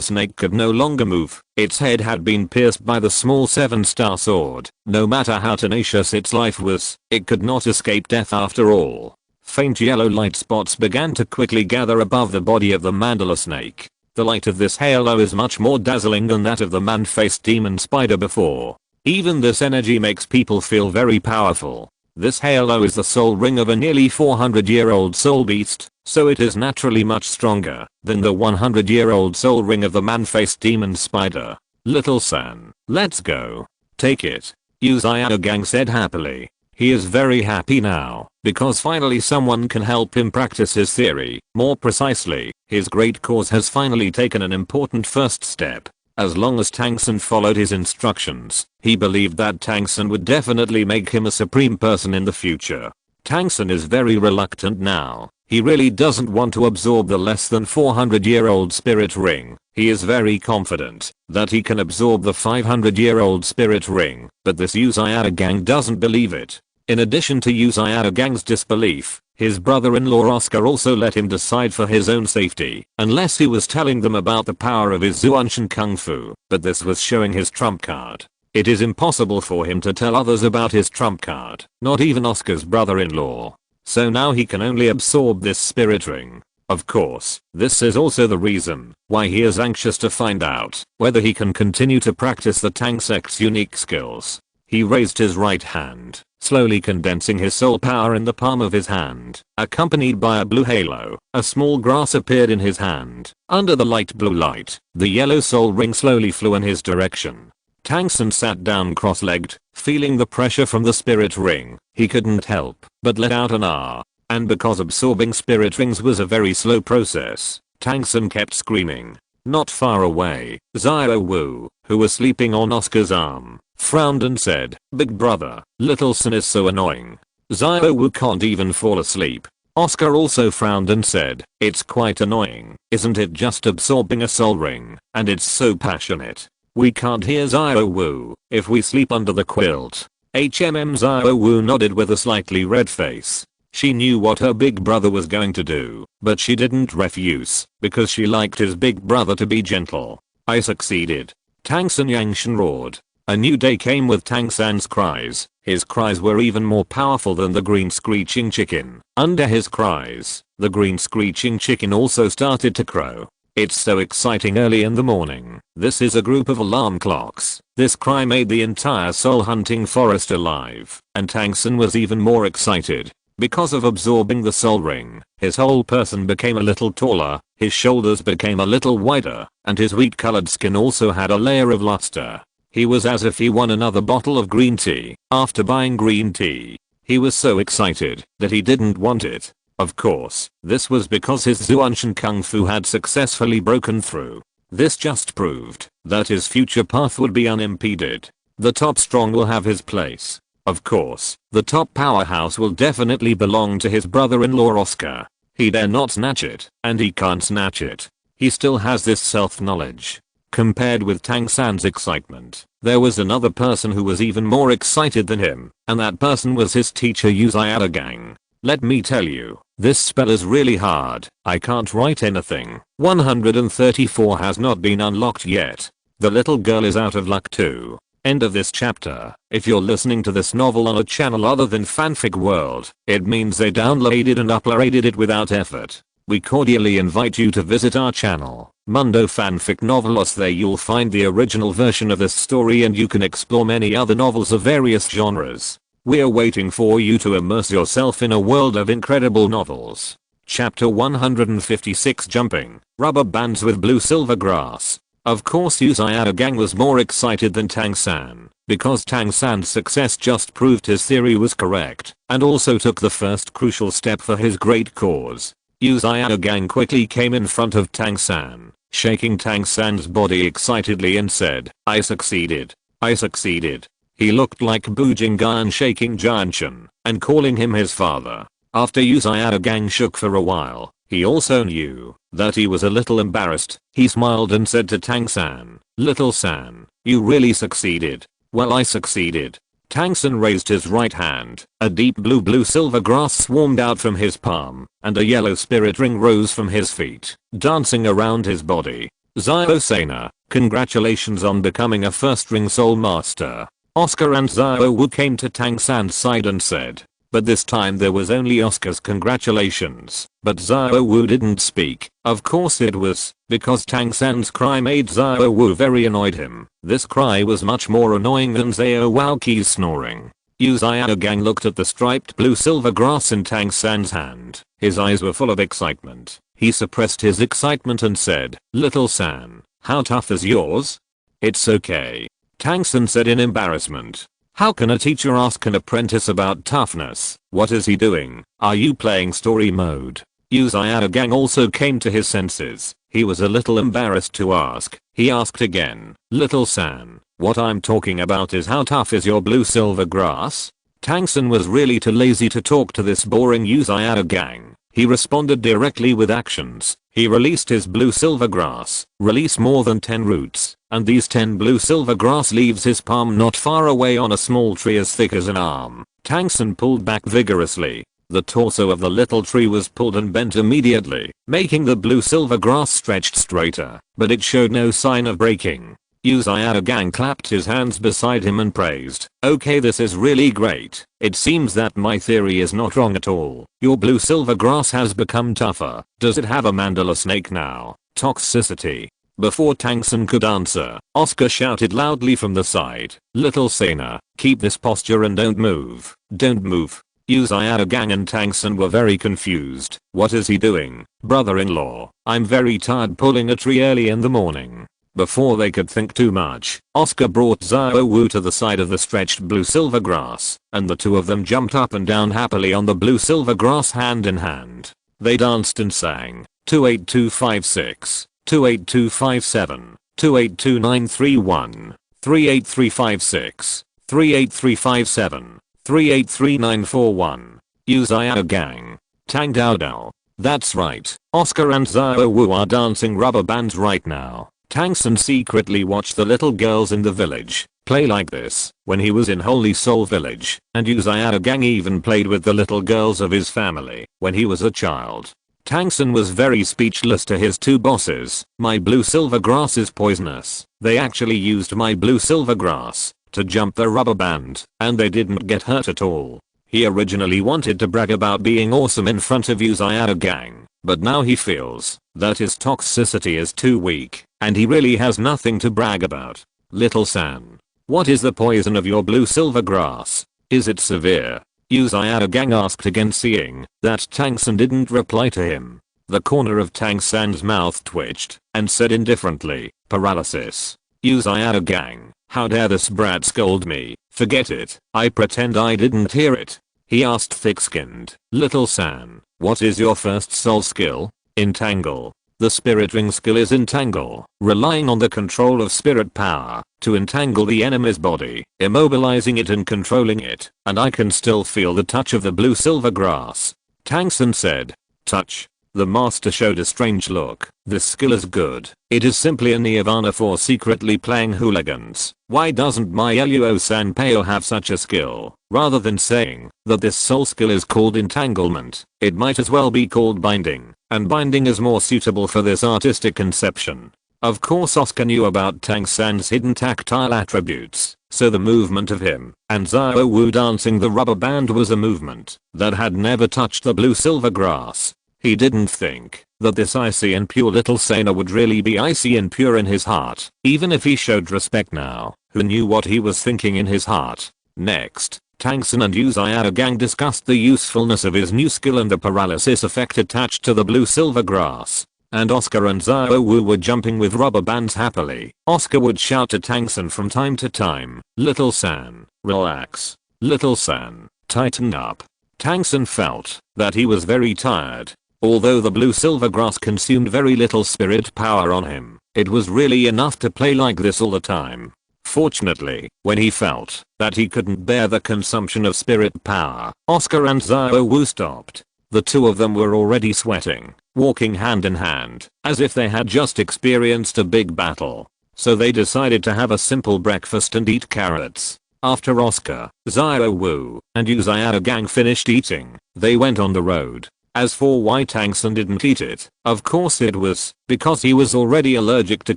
snake could no longer move. Its head had been pierced by the small 7-star sword. No matter how tenacious its life was, it could not escape death after all. Faint yellow light spots began to quickly gather above the body of the mandala snake. The light of this halo is much more dazzling than that of the man-faced demon spider before. Even this energy makes people feel very powerful. This halo is the soul ring of a nearly 400-year-old soul beast, so it is naturally much stronger than the 100-year-old soul ring of the man-faced demon spider. Little San, let's go. Take it. Uzayao Gang said happily. He is very happy now, because finally someone can help him practice his theory. More precisely, his great cause has finally taken an important first step. As long as Tang-san followed his instructions, he believed that Tang-san would definitely make him a supreme person in the future. Tang-san is very reluctant now, He really doesn't want to absorb the less than 400-year-old spirit ring. He is very confident that he can absorb the 500-year-old spirit ring, but this Uzayada gang doesn't believe it. In addition to Uzayada gang's disbelief, his brother-in-law Oscar also let him decide for his own safety, unless he was telling them about the power of his Zuanshan Kung Fu, but this was showing his trump card. It is impossible for him to tell others about his trump card, not even Oscar's brother-in-law. So now he can only absorb this spirit ring. Of course, this is also the reason why he is anxious to find out whether he can continue to practice the Tang sect's unique skills. He raised his right hand, slowly condensing his soul power in the palm of his hand, accompanied by a blue halo. A small grass appeared in his hand. Under the light blue light, the yellow soul ring slowly flew in his direction. Tang San sat down cross-legged, feeling the pressure from the spirit ring. He couldn't help but let out an ah. And because absorbing spirit rings was a very slow process, Tang San kept screaming. Not far away, Xiao Wu, who was sleeping on Oscar's arm, frowned and said, "Big brother, little San is so annoying. Xiao Wu can't even fall asleep." Oscar also frowned and said, "It's quite annoying, isn't it, just absorbing a soul ring, and it's so passionate. We can't hear Xiao Wu if we sleep under the quilt." Xiao Wu nodded with a slightly red face. She knew what her big brother was going to do, but she didn't refuse, because she liked his big brother to be gentle. "I succeeded." Tang San Yangshan roared. A new day came with Tang San's cries. His cries were even more powerful than the green screeching chicken. Under his cries, the green screeching chicken also started to crow. It's so exciting early in the morning. This is a group of alarm clocks. This cry made the entire soul hunting forest alive, and Tang San was even more excited. Because of absorbing the soul ring, his whole person became a little taller, his shoulders became a little wider, and his wheat-colored skin also had a layer of luster. He was as if he won another bottle of green tea after buying green tea. He was so excited that he didn't want it. Of course, this was because his Zuanshan Kung Fu had successfully broken through. This just proved that his future path would be unimpeded. The top strong will have his place. Of course, the top powerhouse will definitely belong to his brother-in-law Oscar. He dare not snatch it, and he can't snatch it. He still has this self-knowledge. Compared with Tang San's excitement, there was another person who was even more excited than him, and that person was his teacher Uzayada gang. Let me tell you, this spell is really hard. I can't write anything. 134 has not been unlocked yet. The little girl is out of luck too. End of this chapter. If you're listening to this novel on a channel other than Fanfic World, it means they downloaded and uploaded it without effort. We cordially invite you to visit our channel, Mundo Fanfic Novelos. There you'll find the original version of this story and you can explore many other novels of various genres. We're waiting for you to immerse yourself in a world of incredible novels. Chapter 156, Jumping Rubber Bands with Blue Silver Grass. Of course Uzayada gang was more excited than Tang San, because Tang San's success just proved his theory was correct, and also took the first crucial step for his great cause. Uzayada gang quickly came in front of Tang San, shaking Tang San's body excitedly and said, "I succeeded. I succeeded." He looked like Bujingan shaking Jianshan, and calling him his father. After Uzayada gang shook for a while, he also knew that he was a little embarrassed. He smiled and said to Tang San, "Little San, you really succeeded." "Well, I succeeded." Tang San raised his right hand. A deep blue silver grass swarmed out from his palm, and a yellow spirit ring rose from his feet, dancing around his body. "Xiao Sana, congratulations on becoming a first ring soul master." Oscar and Xiao Wu came to Tang San's side and said. But this time there was only Oscar's congratulations, but Xiao Wu didn't speak. Of course it was because Tang San's cry made Xiao Wu very annoyed him. This cry was much more annoying than Xiao Waoqi's snoring. Uzayada gang looked at the striped blue silver grass in Tang San's hand. His eyes were full of excitement. He suppressed his excitement and said, "Little San, how tough is yours?" "It's okay," Tang San said in embarrassment. How can a teacher ask an apprentice about toughness? What is he doing? Are you playing story mode? Uzayada gang also came to his senses. He was a little embarrassed to ask. He asked again, "Little San, what I'm talking about is how tough is your blue silver grass?" Tang San was really too lazy to talk to this boring Uzayada gang. He responded directly with actions. He released his blue silver grass, released more than 10 roots, and these 10 blue silver grass leaves his palm not far away on a small tree as thick as an arm. Tangsun pulled back vigorously. The torso of the little tree was pulled and bent immediately, making the blue silver grass stretched straighter, but it showed no sign of breaking. Uzayadagang clapped his hands beside him and praised. Okay, this is really great. It seems that my theory is not wrong at all. Your blue silver grass has become tougher. Does it have a mandala snake now? Toxicity. Before Tangsun could answer, Oscar shouted loudly from the side. Little Sena, keep this posture and don't move. Don't move. Uzayadagang and Tangsun were very confused. What is he doing? Brother-in-law, I'm very tired pulling a tree early in the morning. Before they could think too much, Oscar brought Aozhou to the side of the stretched blue silver grass, and the two of them jumped up and down happily on the blue silver grass hand in hand. They danced and sang, 28256, 28257, 282931, 38356, 38357, 383941. Uzayadagang. Tang Dao Dao. That's right, Oscar and Aozhou are dancing rubber bands right now. Tangsun secretly watched the little girls in the village play like this when he was in Holy Soul Village, and Uzayadagang even played with the little girls of his family when he was a child. Tangsun was very speechless to his two bosses. My blue silver grass is poisonous. They actually used my blue silver grass to jump the rubber band, and they didn't get hurt at all. He originally wanted to brag about being awesome in front of Uzayadagang, but now he feels that his toxicity is too weak, and he really has nothing to brag about. Little San, what is the poison of your blue silver grass? Is it severe? Uzayadagang asked again, seeing that Tangsun didn't reply to him. The corner of Tangsun's mouth twitched and said indifferently, paralysis. Uzayadagang, how dare this brat scold me? Forget it, I pretend I didn't hear it. He asked thick-skinned. Little San, what is your first soul skill? Entangle. The spirit ring skill is entangle, relying on the control of spirit power to entangle the enemy's body, immobilizing it and controlling it, and I can still feel the touch of the blue silver grass. Tangsun said. Touch. The master showed a strange look. This skill is good. It is simply a nirvana for secretly playing hooligans. Why doesn't my Luo Sanpao have such a skill? Rather than saying that this soul skill is called entanglement, it might as well be called binding, and binding is more suitable for this artistic conception. Of course Oscar knew about Tangsun's hidden tactile attributes, so the movement of him and Aozhou dancing the rubber band was a movement that had never touched the blue silver grass. He didn't think that this icy and pure little Sena would really be icy and pure in his heart, even if he showed respect now. Who knew what he was thinking in his heart? Next, Tangsun and Uzayadagang discussed the usefulness of his new skill and the paralysis effect attached to the blue silver grass. And Oscar and Aozhou were jumping with rubber bands happily. Oscar would shout to Tangsun from time to time, Little San, relax. Little San, tighten up. Tangsun felt that he was very tired. Although the blue silver grass consumed very little spirit power on him, it was really enough to play like this all the time. Fortunately, when he felt that he couldn't bear the consumption of spirit power, Oscar and Aozhou stopped. The two of them were already sweating, walking hand in hand, as if they had just experienced a big battle. So they decided to have a simple breakfast and eat carrots. After Oscar, Aozhou, and Uzayadagang finished eating, they went on the road. As for why Tangsun didn't eat it, of course it was because he was already allergic to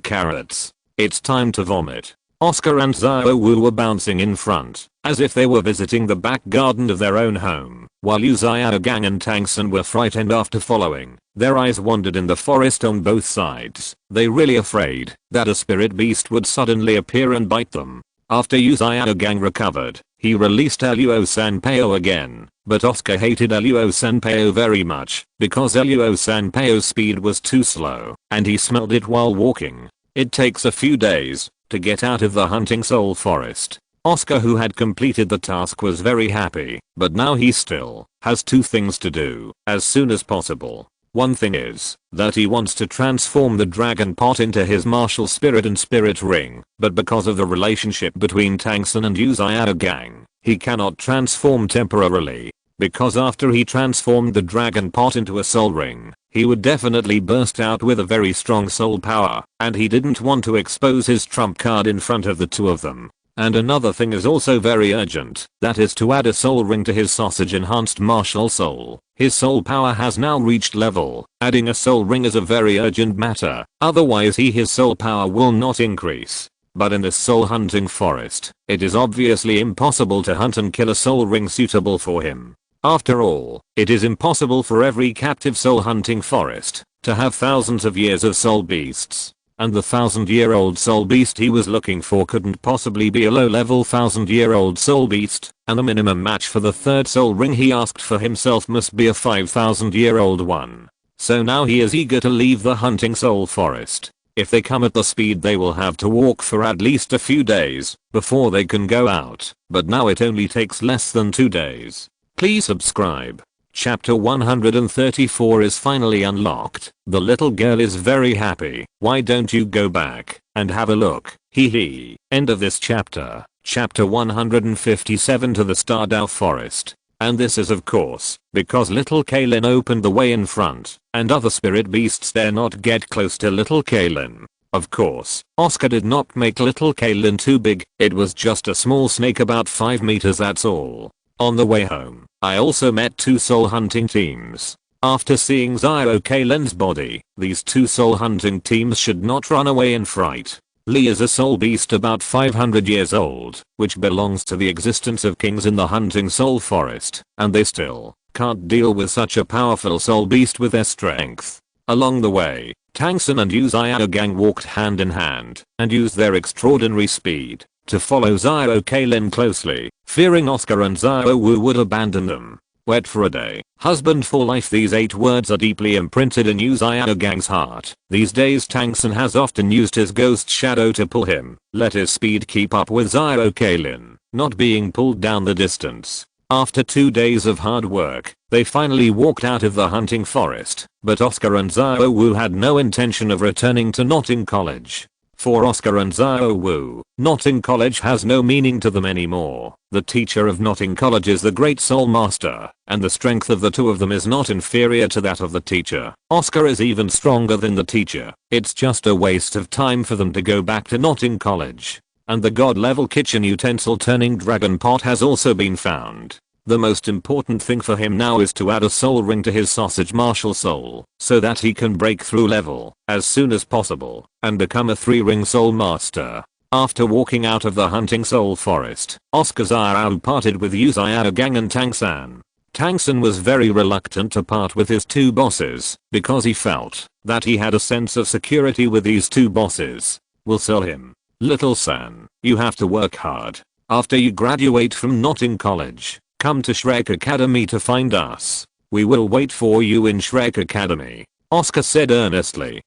carrots. It's time to vomit. Oscar and Aozhou were bouncing in front, as if they were visiting the back garden of their own home, while Uzayadagang and Tangsun were frightened after following. Their eyes wandered in the forest on both sides. They really afraid that a spirit beast would suddenly appear and bite them. After Uzayadagang recovered, he released Luo Sanpao again, but Oscar hated Luo Sanpao very much because Luo Sanpao's speed was too slow, and he smelled it while walking. It takes a few days to get out of the hunting soul forest. Oscar, who had completed the task, was very happy, but now he still has two things to do as soon as possible. One thing is that he wants to transform the dragon pot into his martial spirit and spirit ring, but because of the relationship between Tangsun and Uzayadagang, he cannot transform temporarily. because after he transformed the dragon pot into a soul ring, he would definitely burst out with a very strong soul power, and he didn't want to expose his trump card in front of the two of them. And another thing is also very urgent, that is to add a soul ring to his sausage enhanced martial soul. His soul power has now reached level, adding a soul ring is a very urgent matter, otherwise his soul power will not increase. But in this soul hunting forest, it is obviously impossible to hunt and kill a soul ring suitable for him. After all, it is impossible for every captive soul hunting forest to have thousands of years of soul beasts. And the 1000-year-old soul beast he was looking for couldn't possibly be a low-level 1000-year-old soul beast, and the minimum match for the third soul ring he asked for himself must be a 5000-year-old one. So now he is eager to leave the hunting soul forest. If they come at the speed they will have to walk for at least a few days before they can go out, but now it only takes less than 2 days. Please subscribe. Chapter 134 is finally unlocked. The little girl is very happy. Why don't you go back and have a look? Hee. End of this chapter. Chapter 157 to the Stardew Forest. And this is of course because little Kaylin opened the way in front, and other spirit beasts dare not get close to little Kaylin. Of course, Oscar did not make little Kaylin too big, it was just a small snake about 5 meters, that's all. On the way home, I also met 2 soul hunting teams. After seeing Zyro Kaylin's body, these 2 soul hunting teams should not run away in fright. Lee is a soul beast about 500 years old, which belongs to the existence of kings in the hunting soul forest, and they still can't deal with such a powerful soul beast with their strength. Along the way, Tangsun and Uzziah Gang walked hand in hand and used their extraordinary speed to follow Zyro Kaylin closely, fearing Oscar and Zyro Wu would abandon them. Wed for a day, husband for life, these 8 words are deeply imprinted in Uzziah Gang's heart. These days Tangsun has often used his ghost shadow to pull him, let his speed keep up with Zyro Kaylin, not being pulled down the distance. After 2 days of hard work, they finally walked out of the hunting forest, but Oscar and Zyro Wu had no intention of returning to Notting College. For Oscar and Zyro Wu, Notting College has no meaning to them anymore. The teacher of Notting College is the Great Soul Master, and the strength of the two of them is not inferior to that of the teacher. Oscar is even stronger than the teacher. It's just a waste of time for them to go back to Notting College. And the god-level kitchen utensil turning dragon pot has also been found. The most important thing for him now is to add a soul ring to his sausage martial soul, so that he can break through level as soon as possible and become a 3-ring soul master. After walking out of the hunting soul forest, Oscar Zyro parted with Uzziah Gang and Tangsun. Tangsun was very reluctant to part with his 2 bosses because he felt that he had a sense of security with these 2 bosses. We'll sell him. Little San, you have to work hard. After you graduate from Notting College, come to Shrek Academy to find us. We will wait for you in Shrek Academy, Oscar said earnestly.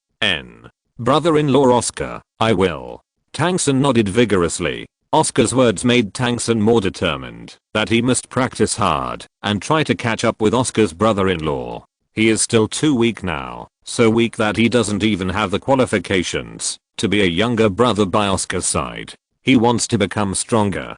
Brother-in-law Oscar, I will. Tangsun nodded vigorously. Oscar's words made Tangsun more determined that he must practice hard and try to catch up with Oscar's brother-in-law. He is still too weak now, so weak that he doesn't even have the qualifications to be a younger brother by Oscar's side. He wants to become stronger,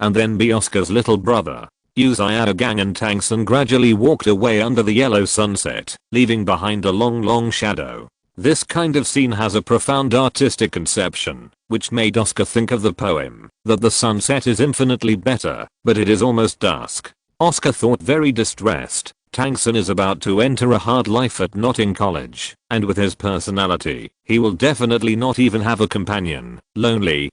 and then be Oscar's little brother. Uzziah Gang and Tangsun gradually walked away under the yellow sunset, leaving behind a long shadow. This kind of scene has a profound artistic conception, which made Oscar think of the poem, that the sunset is infinitely better, but it is almost dusk. Oscar thought very distressed. Tangsun is about to enter a hard life at Notting College, and with his personality, he will definitely not even have a companion. Lonely,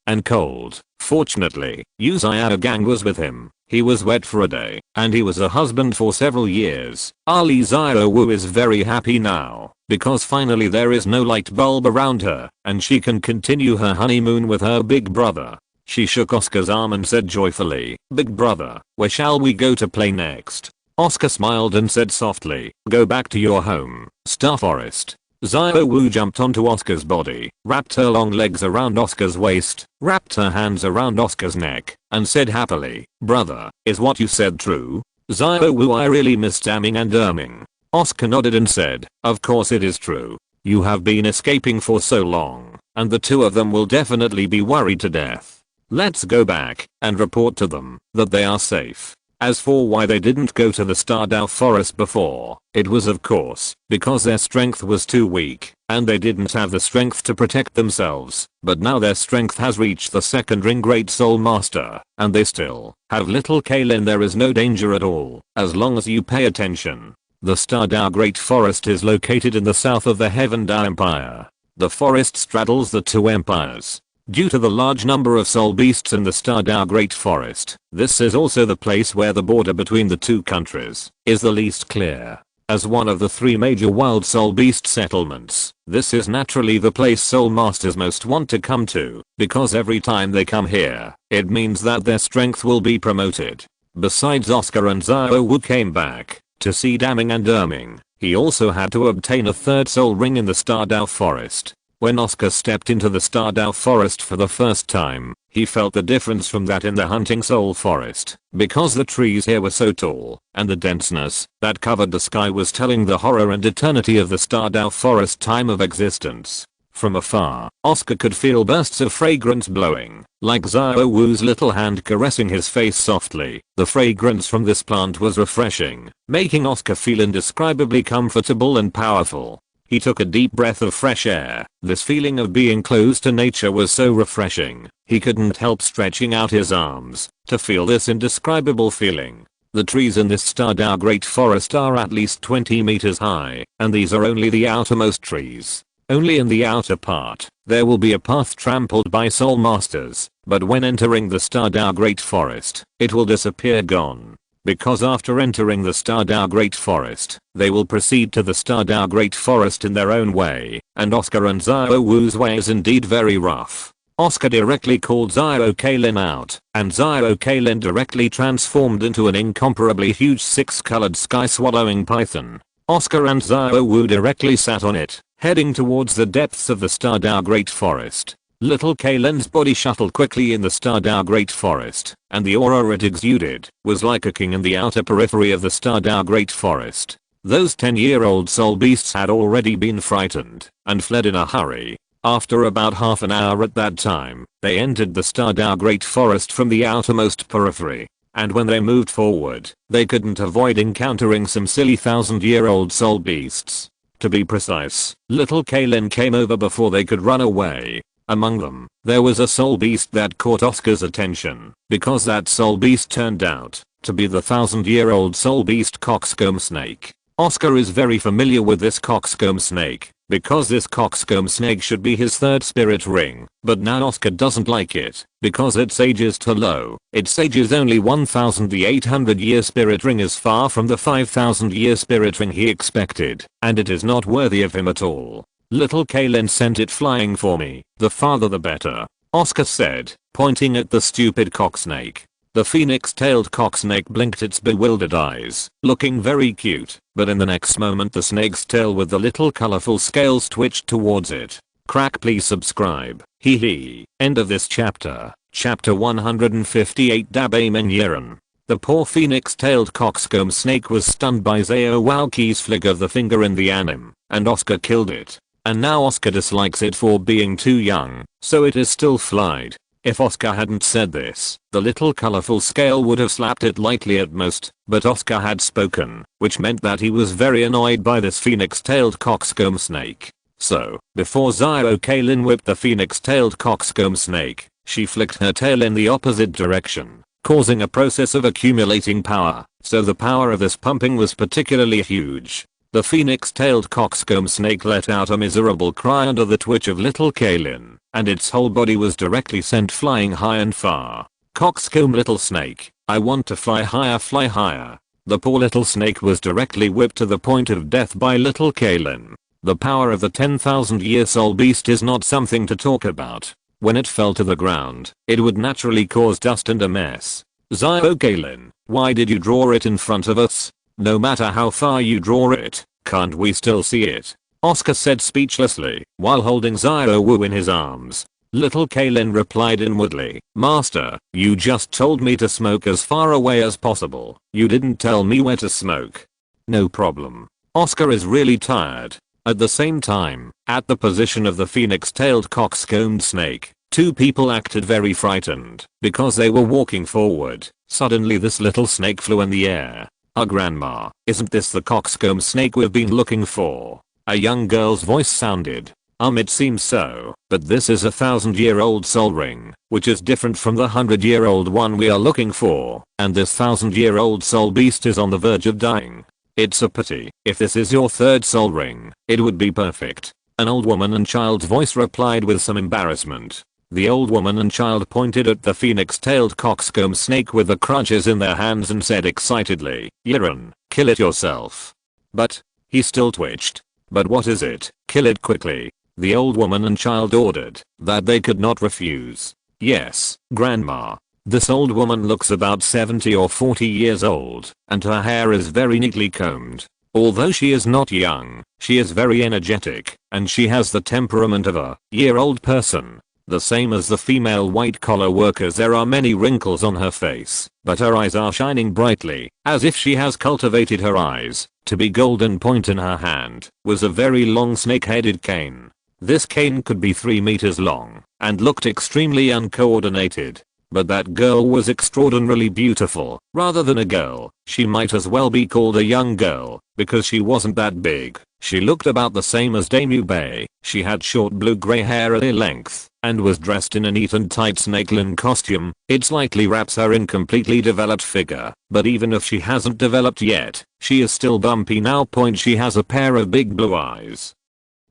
and cold. Fortunately, Uzziah Gang was with him. He was wed for a day, and he was a husband for several years. Ali Zyro Wu is very happy now, because finally there is no light bulb around her, and she can continue her honeymoon with her big brother. She shook Oscar's arm and said joyfully, "Big brother, where shall we go to play next?" Oscar smiled and said softly, "Go back to your home, Star Forest." Zyro Wu jumped onto Oscar's body, wrapped her long legs around Oscar's waist, wrapped her hands around Oscar's neck, and said happily, "Brother, is what you said true?" Zyro Wu, I really missed amming and erming. Oscar nodded and said, "Of course it is true. You have been escaping for so long, and the two of them will definitely be worried to death. Let's go back and report to them that they are safe." As for why they didn't go to the Stardow forest before, it was of course because their strength was too weak and they didn't have the strength to protect themselves. But now their strength has reached the second ring Great Soul Master and they still have little Kaylin. There is no danger at all as long as you pay attention. The Stardow Great Forest is located in the south of the Heavendale Empire. The forest straddles the two empires. Due to the large number of soul beasts in the Stardow Great Forest, this is also the place where the border between the two countries is the least clear. As one of the three major wild soul beast settlements, this is naturally the place soul masters most want to come to, because every time they come here, it means that their strength will be promoted. Besides, Oscar and Xiao came back to see Daming and Erming. He also had to obtain a third soul ring in the Stardow Forest. When Oscar stepped into the Stardow Forest for the first time, he felt the difference from that in the Hunting Soul Forest, because the trees here were so tall, and the denseness that covered the sky was telling the horror and eternity of the Stardow Forest time of existence. From afar, Oscar could feel bursts of fragrance blowing, like Xiaowu's little hand caressing his face softly. The fragrance from this plant was refreshing, making Oscar feel indescribably comfortable and powerful. He took a deep breath of fresh air. This feeling of being close to nature was so refreshing, he couldn't help stretching out his arms to feel this indescribable feeling. The trees in this Stardow Great Forest are at least 20 meters high, and these are only the outermost trees. Only in the outer part, there will be a path trampled by soul masters, but when entering the Stardow Great Forest, it will disappear gone. Because after entering the Stardow Great Forest, they will proceed to the Stardow Great Forest in their own way, and Oscar and Xiaowu's way is indeed very rough. Oscar directly called Xiao Kaylin out, and Xiao Kaylin directly transformed into an incomparably huge six-colored sky-swallowing python. Oscar and Xiao directly sat on it, heading towards the depths of the Stardow Great Forest. Little Kaylin's body shuttled quickly in the Stardow Great Forest, and the aura it exuded was like a king in the outer periphery of the Stardow Great Forest. Those 10-year-old soul beasts had already been frightened and fled in a hurry. After about half an hour at that time, they entered the Stardow Great Forest from the outermost periphery. And when they moved forward, they couldn't avoid encountering some silly 1000-year-old soul beasts. To be precise, little Kaylin came over before they could run away. Among them, there was a soul beast that caught Oscar's attention, because that soul beast turned out to be the 1000-year-old soul beast coxcomb snake. Oscar is very familiar with this coxcomb snake, because this coxcomb snake should be his third spirit ring, but now Oscar doesn't like it, because its age is too low. Its age is only 1000. The 800-year spirit ring is far from the 5000-year spirit ring he expected, and it is not worthy of him at all. Little Kaylin sent it flying for me. The farther the better, Oscar said, pointing at the stupid cocksnake. The phoenix-tailed cocksnake blinked its bewildered eyes, looking very cute, but in the next moment the snake's tail with the little colorful scales twitched towards it. Crack, please subscribe. Hee hee. End of this chapter. Chapter 158. Dabe Menyeran. The poor phoenix-tailed coxcomb snake was stunned by Xiao Waoqi's flick of the finger in the anime, and Oscar killed it. And now Oscar dislikes it for being too young, so it is still flied. If Oscar hadn't said this, the little colorful scale would have slapped it lightly at most, but Oscar had spoken, which meant that he was very annoyed by this phoenix-tailed coxcomb snake. So, before Xiao Kaylin whipped the phoenix-tailed coxcomb snake, she flicked her tail in the opposite direction, causing a process of accumulating power, so the power of this pumping was particularly huge. The phoenix-tailed coxcomb snake let out a miserable cry under the twitch of little Kaylin, and its whole body was directly sent flying high and far. Coxcomb little snake, I want to fly higher, fly higher. The poor little snake was directly whipped to the point of death by little Kaylin. The power of the 10,000-year soul beast is not something to talk about. When it fell to the ground, it would naturally cause dust and a mess. Xiao Kaylin, why did you draw it in front of us? No matter how far you draw it, can't we still see it? Oscar said speechlessly, while holding Xiao in his arms. Little Kaylin replied inwardly, Master, you just told me to smoke as far away as possible. You didn't tell me where to smoke. No problem. Oscar is really tired. At the same time, at the position of the phoenix-tailed coxcombed snake, Two people acted very frightened because they were walking forward. Suddenly this little snake flew in the air. Grandma, isn't this the coxcomb snake we've been looking for? A young girl's voice sounded. It seems so, but this is a 1,000-year-old soul ring, which is different from the 100-year-old one we are looking for, and this 1,000-year-old soul beast is on the verge of dying. It's a pity. If this is your third soul ring, it would be perfect. An old woman and child's voice replied with some embarrassment. The old woman and child pointed at the phoenix-tailed coxcomb snake with the crutches in their hands and said excitedly, "Yiren, kill it yourself." But he still twitched. "But what is it? Kill it quickly," the old woman and child ordered. That they could not refuse. "Yes, Grandma." This old woman looks about 70 or 40 years old, and her hair is very neatly combed. Although she is not young, she is very energetic, and she has the temperament of a year-old person. The same as the female white-collar workers, there are many wrinkles on her face, but her eyes are shining brightly, as if she has cultivated her eyes. To be golden point in her hand was a very long snake-headed cane. This cane could be 3 meters long, and looked extremely uncoordinated. But that girl was extraordinarily beautiful. Rather than a girl, she might as well be called a young girl, because she wasn't that big. She looked about the same as Dame Yubei. She had short blue-gray hair at ear length, and was dressed in a neat and tight snakelin costume. It slightly wraps her incompletely developed figure, but even if she hasn't developed yet, she is still bumpy now. She has a pair of big blue eyes,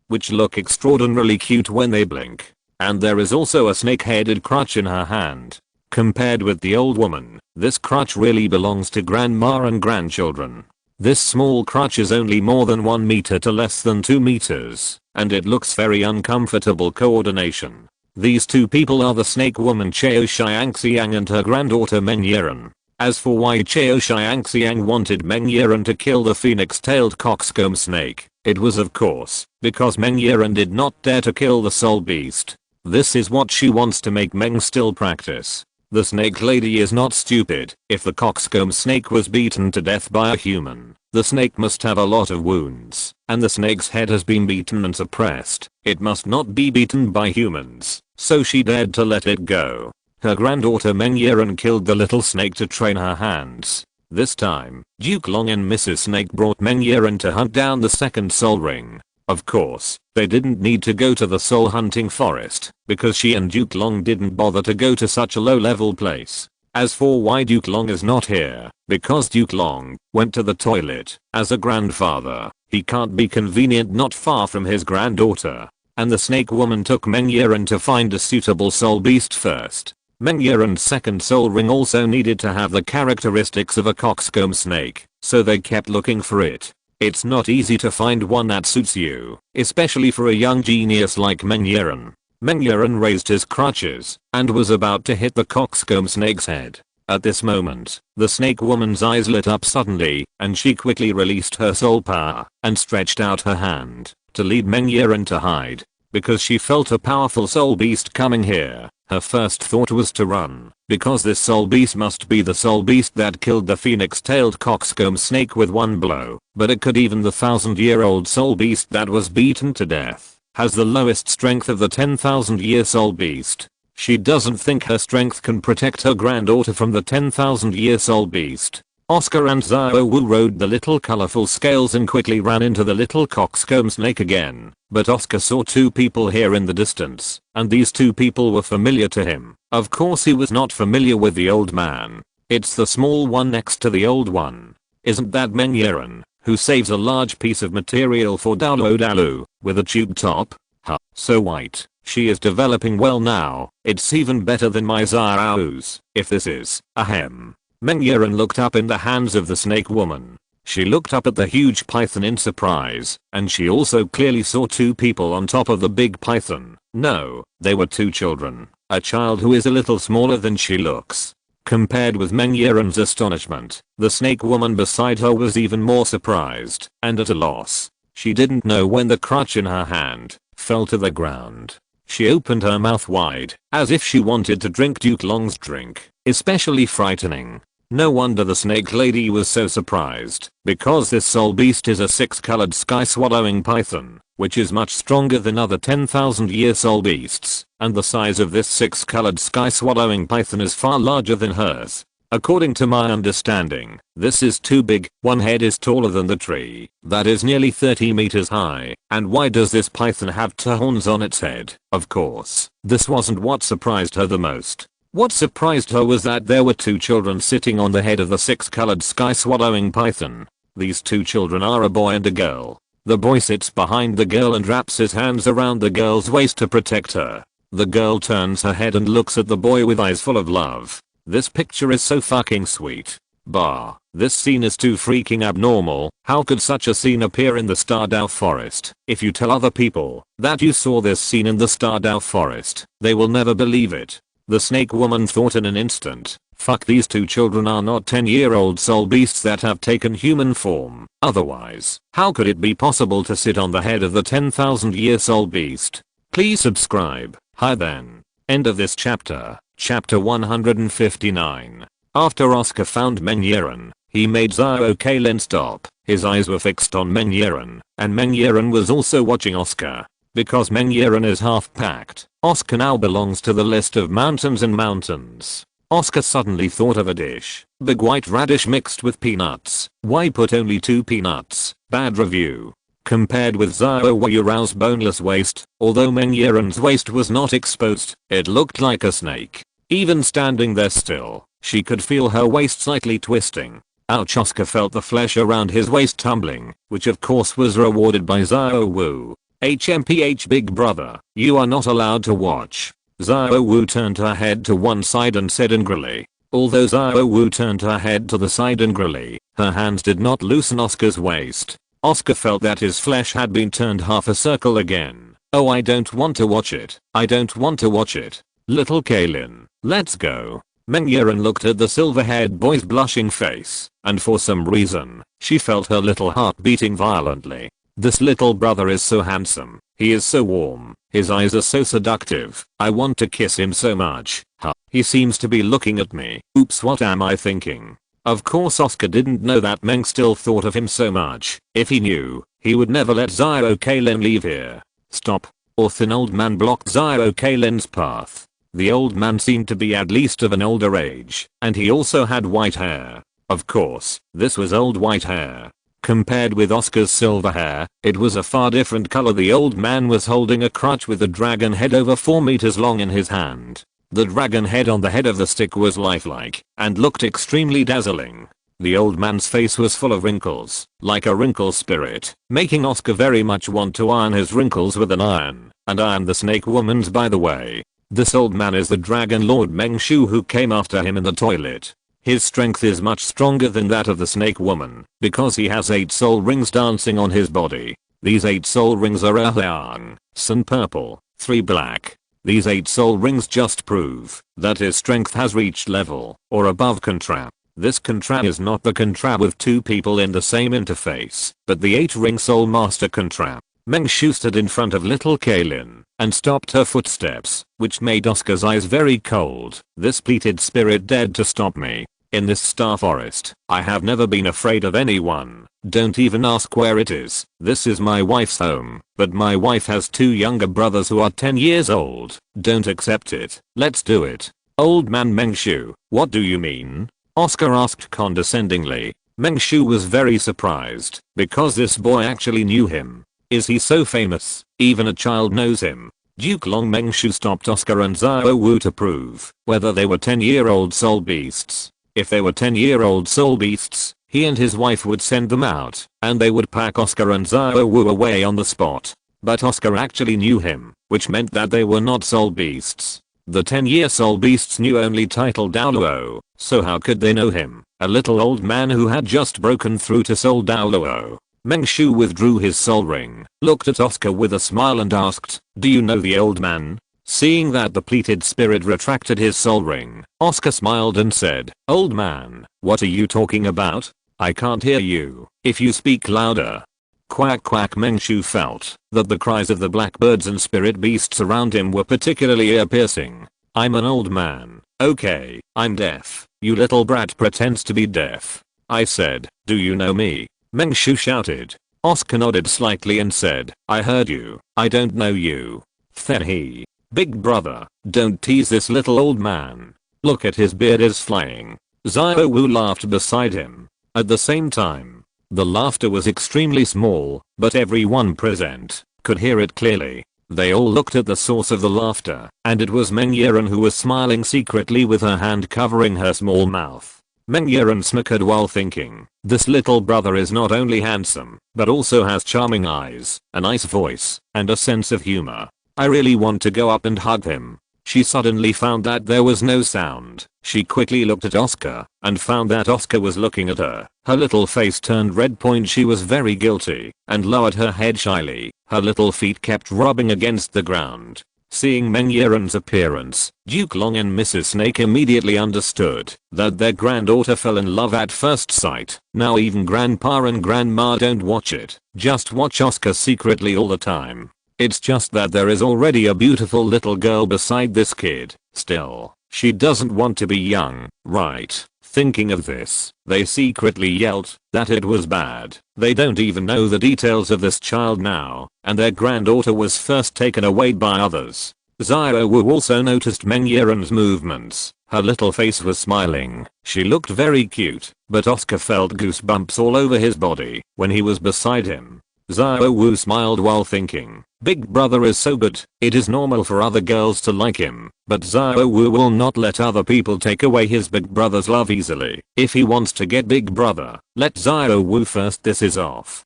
which look extraordinarily cute when they blink. And there is also a snake-headed crutch in her hand. Compared with the old woman, this crutch really belongs to grandma and grandchildren. This small crutch is only more than 1 meter to less than 2 meters, and it looks very uncomfortable coordination. These two people are the snake woman Chao Xiangxiang and her granddaughter Meng Yiren. As for why Chao Xiangxiang wanted Meng Yiren to kill the phoenix-tailed coxcomb snake, it was of course because Meng Yiren did not dare to kill the soul beast. This is what she wants to make Meng still practice. The snake lady is not stupid. If the coxcomb snake was beaten to death by a human, the snake must have a lot of wounds, and the snake's head has been beaten and suppressed. It must not be beaten by humans, so she dared to let it go. Her granddaughter Meng Yiren killed the little snake to train her hands. This time, Duke Long and Mrs. Snake brought Meng Yiren to hunt down the second soul ring. Of course, they didn't need to go to the soul hunting forest, because she and Duke Long didn't bother to go to such a low-level place. As for why Duke Long is not here, because Duke Long went to the toilet. As a grandfather, he can't be convenient not far from his granddaughter. And the snake woman took Meng Yiren to find a suitable soul beast first. Meng Yiren's second soul ring also needed to have the characteristics of a coxcomb snake, so they kept looking for it. It's not easy to find one that suits you, especially for a young genius like Meng Yiren. Meng Yiren raised his crutches and was about to hit the coxcomb snake's head. At this moment, the snake woman's eyes lit up suddenly, and she quickly released her soul power and stretched out her hand to lead Meng Yiren to hide. Because she felt a powerful soul beast coming here, her first thought was to run, because this soul beast must be the soul beast that killed the phoenix-tailed coxcomb snake with one blow. But it could even the 1,000-year-old soul beast that was beaten to death has the lowest strength of the 10,000-year soul beast. She doesn't think her strength can protect her granddaughter from the 10,000-year soul beast. Oscar and Xiao Wu rode the little colorful scales and quickly ran into the little coxcomb snake again. But Oscar saw two people here in the distance, and these two people were familiar to him. Of course he was not familiar with the old man. It's the small one next to the old one. Isn't that Meng Yiren, who saves a large piece of material for Douluo Dalu, with a tube top? Huh, so white. She is developing well now. It's even better than my Xiao's. If this is, ahem. Meng Yiren looked up in the hands of the snake woman. She looked up at the huge python in surprise, and she also clearly saw two people on top of the big python. No, they were two children. A child who is a little smaller than she looks. Compared with Meng Yiren's astonishment, the snake woman beside her was even more surprised and at a loss. She didn't know when the crutch in her hand fell to the ground. She opened her mouth wide, as if she wanted to drink Duke Long's drink. Especially frightening. No wonder the snake lady was so surprised, because this soul beast is a 6-colored sky-swallowing python, which is much stronger than other 10,000-year soul beasts, and the size of this 6-colored sky-swallowing python is far larger than hers. According to my understanding, this is too big. One head is taller than the tree, that is nearly 30 meters high. And why does this python have 2 horns on its head? Of course, this wasn't what surprised her the most. What surprised her was that there were 2 children sitting on the head of the 6-colored sky-swallowing python. These 2 children are a boy and a girl. The boy sits behind the girl and wraps his hands around the girl's waist to protect her. The girl turns her head and looks at the boy with eyes full of love. This picture is so fucking sweet. Bah, this scene is too freaking abnormal. How could such a scene appear in the Stardow forest? If you tell other people that you saw this scene in the Stardow forest, they will never believe it. The snake woman thought in an instant, fuck, these 2 children are not 10-year-old soul beasts that have taken human form. Otherwise, how could it be possible to sit on the head of the 10,000-year soul beast? Please subscribe. Hi then. End of this chapter. Chapter 159. After Oscar found Meng-Yiren, he made Zhao Kalen stop. His eyes were fixed on Meng-Yiren, and Meng-Yiren was also watching Oscar. Because Meng-Yiren is half-packed, Oscar now belongs to the list of mountains and mountains. Oscar suddenly thought of a dish. Big white radish mixed with peanuts. Why put only 2 peanuts? Bad review. Compared with Zhao Weirao's boneless waist, although Meng-Yiren's waist was not exposed, it looked like a snake. Even standing there still, she could feel her waist slightly twisting. Ouch! Oscar felt the flesh around his waist tumbling, which of course was rewarded by Zhao Wu. HMPH big brother, you are not allowed to watch. Zhao Wu turned her head to one side and said angrily. Although Zhao Wu turned her head to the side angrily, her hands did not loosen Oscar's waist. Oscar felt that his flesh had been turned half a circle again. Oh, I don't want to watch it. I don't want to watch it. Little Kaylin, let's go. Meng-Yiren looked at the silver-haired boy's blushing face, and for some reason, she felt her little heart beating violently. This little brother is so handsome. He is so warm. His eyes are so seductive. I want to kiss him so much. Huh. He seems to be looking at me. Oops, what am I thinking? Of course Oscar didn't know that Meng still thought of him so much. If he knew, he would never let Zhao Kalen leave here. Stop. Or thin old man blocked Zhao Kalen's path. The old man seemed to be at least of an older age, and he also had white hair. Of course, this was old white hair. Compared with Oscar's silver hair, it was a far different color. The old man was holding a crutch with a dragon head over 4 meters long in his hand. The dragon head on the head of the stick was lifelike and looked extremely dazzling. The old man's face was full of wrinkles, like a wrinkle spirit, making Oscar very much want to iron his wrinkles with an iron, and iron the snake woman's by the way. This old man is the Dragon Lord Meng Shu who came after him in the toilet. His strength is much stronger than that of the snake woman, because he has 8 soul rings dancing on his body. These 8 soul rings are Aozhou, sun purple, 3 black. These 8 soul rings just prove that his strength has reached level or above Contrap. This Contrap is not the Contrap with 2 people in the same interface, but the 8-ring soul master Contrap. Meng Shu stood in front of little Kaylin and stopped her footsteps, which made Oscar's eyes very cold. This pleated spirit dared to stop me. In this star forest, I have never been afraid of anyone. Don't even ask where it is. This is my wife's home, but my wife has 2 younger brothers who are 10 years old. Don't accept it. Let's do it. Old man Meng Shu, what do you mean? Oscar asked condescendingly. Meng Shu was very surprised, because this boy actually knew him. Is he so famous? Even a child knows him. Duke Long Meng Shu stopped Oscar and Zhao Wu to prove whether they were 10-year-old soul beasts. If they were 10-year-old soul beasts, he and his wife would send them out, and they would pack Oscar and Zhao Wu away on the spot. But Oscar actually knew him, which meant that they were not soul beasts. The 10-year soul beasts knew only title Douluo, so how could they know him, a little old man who had just broken through to soul Douluo? Meng Shu withdrew his soul ring, looked at Oscar with a smile and asked, do you know the old man? Seeing that the pleated spirit retracted his soul ring, Oscar smiled and said, old man, what are you talking about? I can't hear you. If you speak louder. Quack quack. Meng Shu felt that the cries of the blackbirds and spirit beasts around him were particularly ear-piercing. I'm an old man. Okay, I'm deaf. You little brat pretends to be deaf. I said, do you know me? Mengshu shouted. Oscar nodded slightly and said, I heard you. I don't know you. He. Big brother, don't tease this little old man. Look at his beard is flying. Xiao Wu laughed beside him. At the same time, the laughter was extremely small, but everyone present could hear it clearly. They all looked at the source of the laughter, and it was Meng Yiren who was smiling secretly with her hand covering her small mouth. Meng Yiren snickered while thinking, this little brother is not only handsome, but also has charming eyes, a nice voice, and a sense of humor. I really want to go up and hug him. She suddenly found that there was no sound. She quickly looked at Oscar, and found that Oscar was looking at her. Her little face turned red. She was very guilty, and lowered her head shyly. Her little feet kept rubbing against the ground. Seeing Meng Yiren's appearance, Duke Long and Mrs. Snake immediately understood that their granddaughter fell in love at first sight. Now even grandpa and grandma don't watch it, just watch Oscar secretly all the time. It's just that there is already a beautiful little girl beside this kid. Still, she doesn't want to be young, right? Thinking of this, they secretly yelled that it was bad. They don't even know the details of this child now, and their granddaughter was first taken away by others. Xiao Wu also noticed Meng Yiren's movements. Her little face was smiling. She looked very cute, but Oscar felt goosebumps all over his body when he was beside him. Xiao Wu smiled while thinking, Big brother is so good, it is normal for other girls to like him, but Xiao Wu will not let other people take away his big brother's love easily. If he wants to get big brother, let Xiao Wu first. This is off.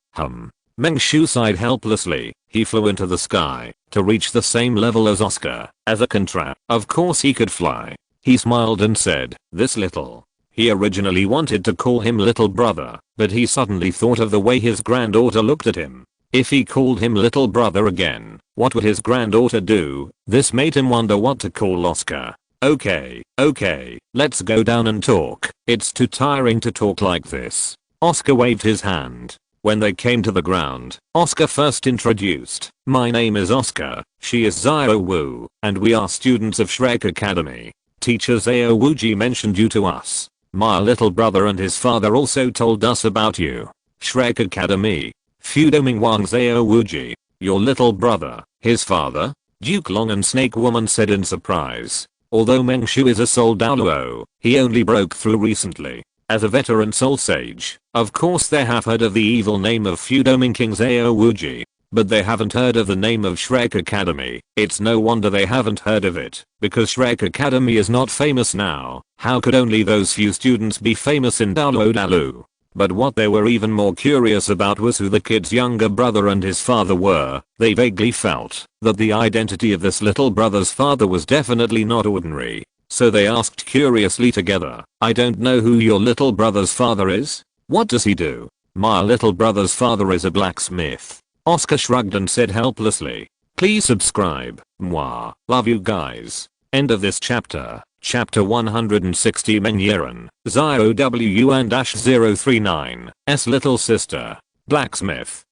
Meng Shu sighed helplessly. He flew into the sky to reach the same level as Oscar. As a contrast, of course he could fly. He smiled and said, this little. He originally wanted to call him little brother, but he suddenly thought of the way his granddaughter looked at him. If he called him little brother again, what would his granddaughter do? This made him wonder what to call Oscar. Okay, let's go down and talk. It's too tiring to talk like this. Oscar waved his hand. When they came to the ground, Oscar first introduced, my name is Oscar, she is Xiao Wu, and we are students of Shrek Academy. Teacher Xiao Wuji mentioned you to us. My little brother and his father also told us about you. Shrek Academy. Fudoming Wang Xiao Wuji. Your little brother, his father? Duke Long and Snake Woman said in surprise. Although Meng Shu is a soul Douluo, he only broke through recently. As a veteran soul sage, of course they have heard of the evil name of Fudoming King Xiao Wuji. But they haven't heard of the name of Shrek Academy. It's no wonder they haven't heard of it, because Shrek Academy is not famous now. How could only those few students be famous in Douluo Dalu? But what they were even more curious about was who the kid's younger brother and his father were. They vaguely felt that the identity of this little brother's father was definitely not ordinary. So they asked curiously together, I don't know who your little brother's father is? What does he do? My little brother's father is a blacksmith. Oscar shrugged and said helplessly, please subscribe. Mwah. Love you guys. End of this chapter. Chapter 160. Meng Yiren, Xiao Wu and -039, S little sister. Blacksmith.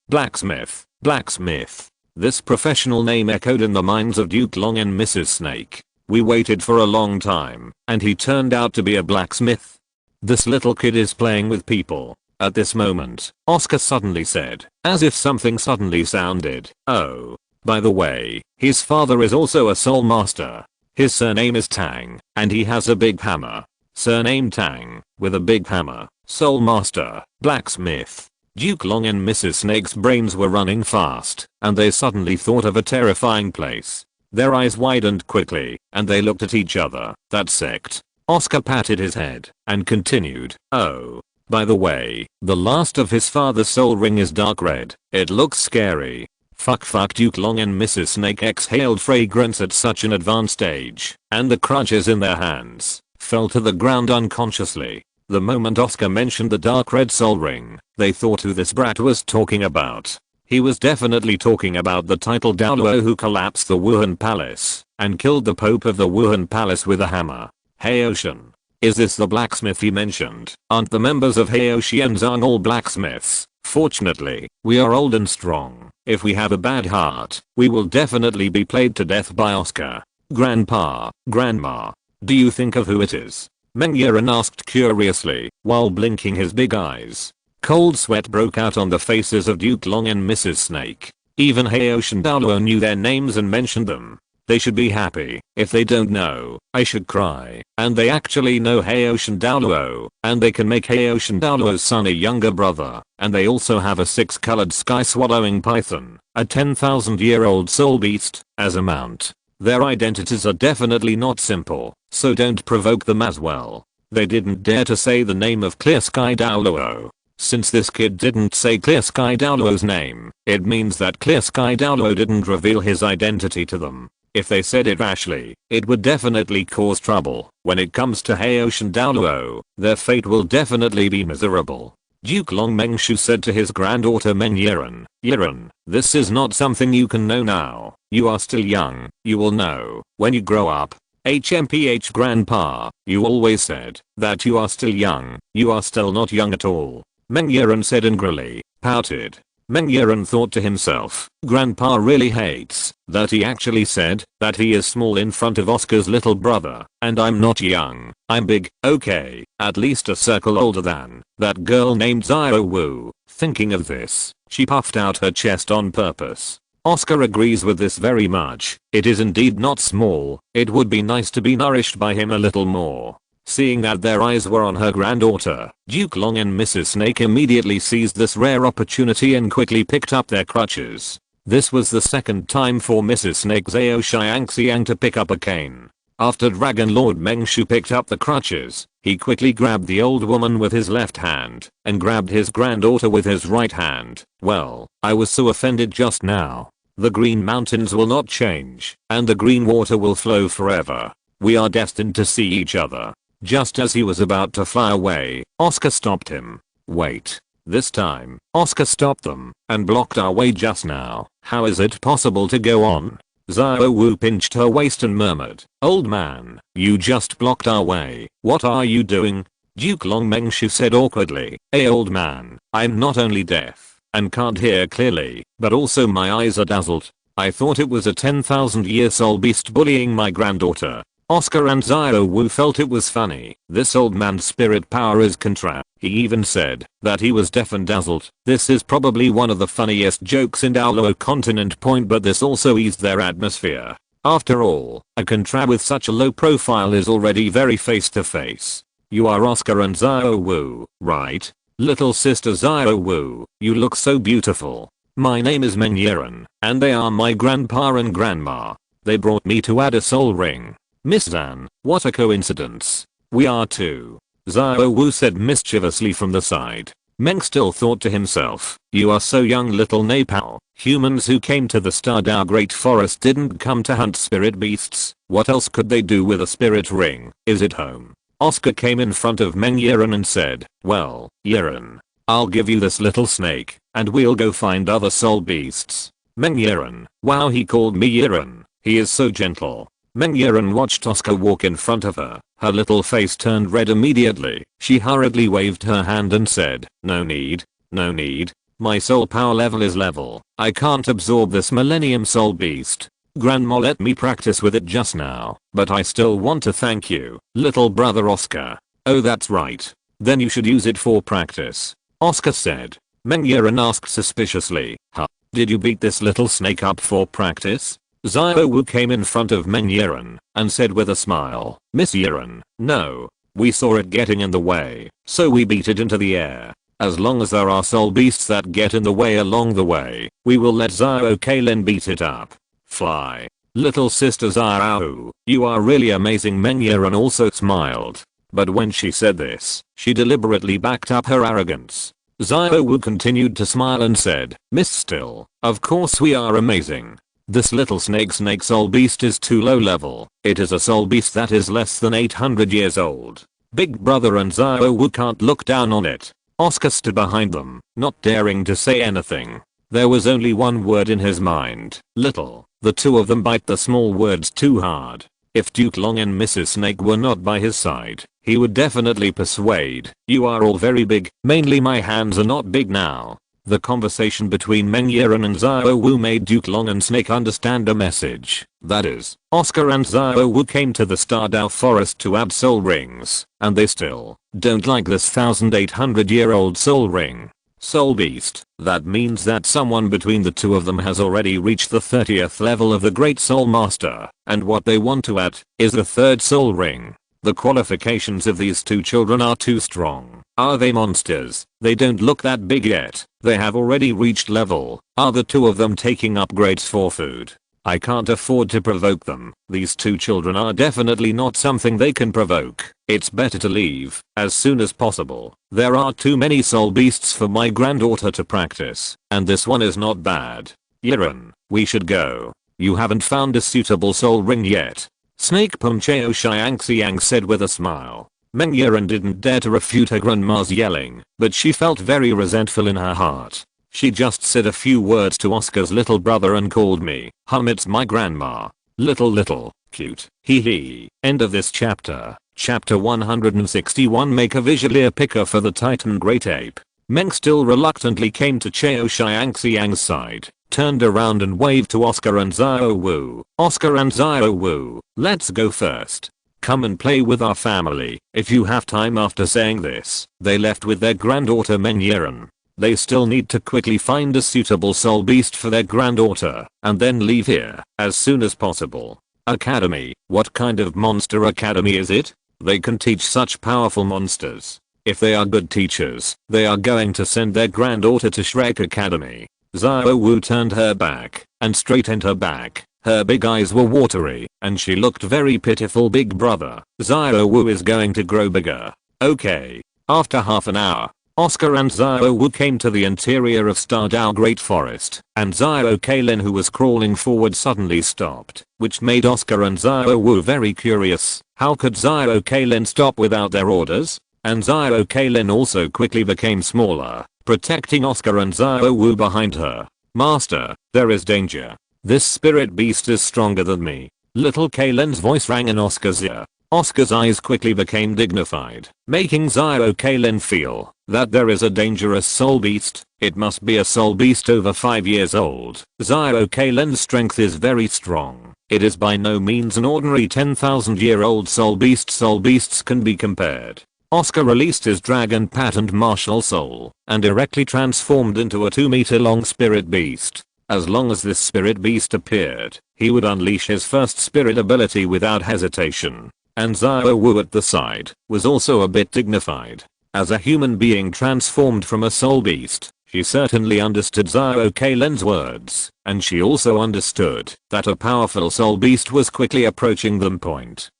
This professional name echoed in the minds of Duke Long and Mrs. Snake. We waited for a long time, and he turned out to be a blacksmith. This little kid is playing with people. At this moment, Oscar suddenly said, as if something suddenly sounded, oh, by the way, his father is also a soul master. His surname is Tang, and he has a big hammer. Surname Tang, with a big hammer, soul master, blacksmith. Duke Long and Mrs. Snake's brains were running fast, and they suddenly thought of a terrifying place. Their eyes widened quickly, and they looked at each other. That sect. Oscar patted his head, and continued, oh. By the way, the last of his father's soul ring is dark red. It looks scary. Fuck. Duke Long and Mrs. Snake exhaled fragrance at such an advanced age, and the crutches in their hands fell to the ground unconsciously. The moment Oscar mentioned the dark red soul ring, they thought who this brat was talking about. He was definitely talking about the titled Douluo who collapsed the Wuhan Palace and killed the Pope of the Wuhan Palace with a hammer. Hey Ocean. Is this the blacksmith he mentioned? Aren't the members of Heoxianzang all blacksmiths? Fortunately, we are old and strong. If we have a bad heart, we will definitely be played to death by Oscar. Grandpa, Grandma, do you think of who it is? Meng Yiren asked curiously, while blinking his big eyes. Cold sweat broke out on the faces of Duke Long and Mrs. Snake. Even Aozhou Daluo knew their names and mentioned them. They should be happy. If they don't know, I should cry. And they actually know Aozhou Daluo, and they can make Aozhou Daluo's son a younger brother. And they also have a 6-colored sky-swallowing python, a 10,000-year-old soul beast, as a mount. Their identities are definitely not simple, so don't provoke them as well. They didn't dare to say the name of Clear Sky Daluo. Since this kid didn't say Clear Sky Daluo's name, it means that Clear Sky Daluo didn't reveal his identity to them. If they said it rashly, it would definitely cause trouble. When it comes to Aozhou Daluo, their fate will definitely be miserable. Duke Long Mengshu said to his granddaughter Meng Yiren, "Yiren, this is not something you can know now. You are still young. You will know when you grow up." HMPH grandpa, you always said that you are still young. You are still not young at all. Meng Yiren said angrily, pouted. Meng Yiren thought to himself, grandpa really hates that he actually said that he is small in front of Oscar's little brother, and I'm not young, I'm big, okay, at least a circle older than that girl named Xiao Wu. Thinking of this, she puffed out her chest on purpose. Oscar agrees with this very much. It is indeed not small. It would be nice to be nourished by him a little more. Seeing that their eyes were on her granddaughter, Duke Long and Mrs. Snake immediately seized this rare opportunity and quickly picked up their crutches. This was the second time for Mrs. Snake Zhao Xiangxiang to pick up a cane. After Dragon Lord Mengshu picked up the crutches, he quickly grabbed the old woman with his left hand and grabbed his granddaughter with his right hand. Well, I was so offended just now. The green mountains will not change, and the green water will flow forever. We are destined to see each other. Just as he was about to fly away, Oscar stopped him. Wait. This time, Oscar stopped them and blocked our way just now. How is it possible to go on? Xiao Wu pinched her waist and murmured, "Old man, you just blocked our way. What are you doing?" Duke Long Mengshu said awkwardly, "Hey old man, I'm not only deaf and can't hear clearly, but also my eyes are dazzled. I thought it was a 10,000-year soul beast bullying my granddaughter." Oscar and Xiao Wu felt it was funny. This old man's spirit power is contra. He even said that he was deaf and dazzled. This is probably one of the funniest jokes in Douluo continent point, but this also eased their atmosphere. After all, a contra with such a low profile is already very face to face. You are Oscar and Xiao Wu, right? Little sister Xiao Wu, you look so beautiful. My name is Meng Yiren, and they are my grandpa and grandma. They brought me to add a soul ring. Miss Zan, what a coincidence. We are too. Xiao Wu said mischievously from the side. Meng still thought to himself, you are so young little Nepal. Humans who came to the Stardao Great Forest didn't come to hunt spirit beasts. What else could they do with a spirit ring? Is it home? Oscar came in front of Meng Yiren and said, well, Yiren, I'll give you this little snake, and we'll go find other soul beasts. Meng Yiren, wow, he called me Yiren. He is so gentle. Meng Yiren watched Oscar walk in front of her. Her little face turned red immediately. She hurriedly waved her hand and said, no need, no need. My soul power level is level. I can't absorb this millennium soul beast. Grandma let me practice with it just now, but I still want to thank you, little brother Oscar. Oh, that's right. Then you should use it for practice, Oscar said. Meng Yiren asked suspiciously, huh? Did you beat this little snake up for practice? Xiao Wu came in front of Meng Yiren and said with a smile, Miss Yiren, no. We saw it getting in the way, so we beat it into the air. As long as there are soul beasts that get in the way along the way, we will let Xiao Kalin beat it up. Fly. Little sister Xiao, you are really amazing. Meng Yiren also smiled. But when she said this, she deliberately backed up her arrogance. Xiao Wu continued to smile and said, Miss Still, of course we are amazing. This little snake soul beast is too low level. It is a soul beast that is less than 800 years old. Big brother and Xiao Wu can't look down on it. Oscar stood behind them, not daring to say anything. There was only one word in his mind, little. The two of them bite the small words too hard. If Duke Long and Mrs. Snake were not by his side, he would definitely persuade. You are all very big, mainly my hands are not big now. The conversation between Meng Yiren and Xiao Wu made Duke Long and Snake understand a message. That is, Oscar and Xiao Wu came to the Stardow Forest to add soul rings, and they still don't like this 1800-year-old soul ring. Soul Beast. That means that someone between the two of them has already reached the 30th level of the Great Soul Master, and what they want to add is the third soul ring. The qualifications of these two children are too strong. Are they monsters? They don't look that big yet. They have already reached level. Are the two of them taking upgrades for food? I can't afford to provoke them. These two children are definitely not something they can provoke. It's better to leave as soon as possible. There are too many soul beasts for my granddaughter to practice, and this one is not bad. Yiren, we should go. You haven't found a suitable soul ring yet. Snake Pumcheo Xiangxiang said with a smile. Meng Yiren didn't dare to refute her grandma's yelling, but she felt very resentful in her heart. She just said a few words to Oscar's little brother and called me. It's my grandma. Little, cute. Hee hee. End of this chapter. Chapter 161. Make a visual picker for the Titan Great Ape. Meng still reluctantly came to Cheo Xiangxiang's side, turned around and waved to Oscar and Xiao Wu. Oscar and Xiao Wu, let's go first. Come and play with our family if you have time. After saying this, they left with their granddaughter Meng Yiren. They still need to quickly find a suitable soul beast for their granddaughter and then leave here as soon as possible. Academy. What kind of monster academy is it? They can teach such powerful monsters. If they are good teachers, they are going to send their granddaughter to Shrek Academy. Xiao Wu turned her back and straightened her back. Her big eyes were watery and she looked very pitiful. Big brother, Xiao Wu is going to grow bigger. Okay. After half an hour, Oscar and Xiao Wu came to the interior of Stardow Great Forest, and Xiao Kalen, who was crawling forward, suddenly stopped, which made Oscar and Xiao Wu very curious. How could Xiao Kalen stop without their orders? And Xiao Kalen also quickly became smaller, protecting Oscar and Xiao Wu behind her. Master, there is danger. This spirit beast is stronger than me. Little Kalen's voice rang in Oscar's ear. Oscar's eyes quickly became dignified, making Xiao Kalen feel that there is a dangerous soul beast. It must be a soul beast over 5 years old. Xiao Kalen's strength is very strong. It is by no means an ordinary 10,000-year-old soul beast. Soul beasts can be compared. Oscar released his dragon patterned martial soul and directly transformed into a 2-meter-long spirit beast. As long as this spirit beast appeared, he would unleash his first spirit ability without hesitation. And Xiao Wu at the side was also a bit dignified. As a human being transformed from a soul beast, she certainly understood Xiao Kalen's words, and she also understood that a powerful soul beast was quickly approaching them.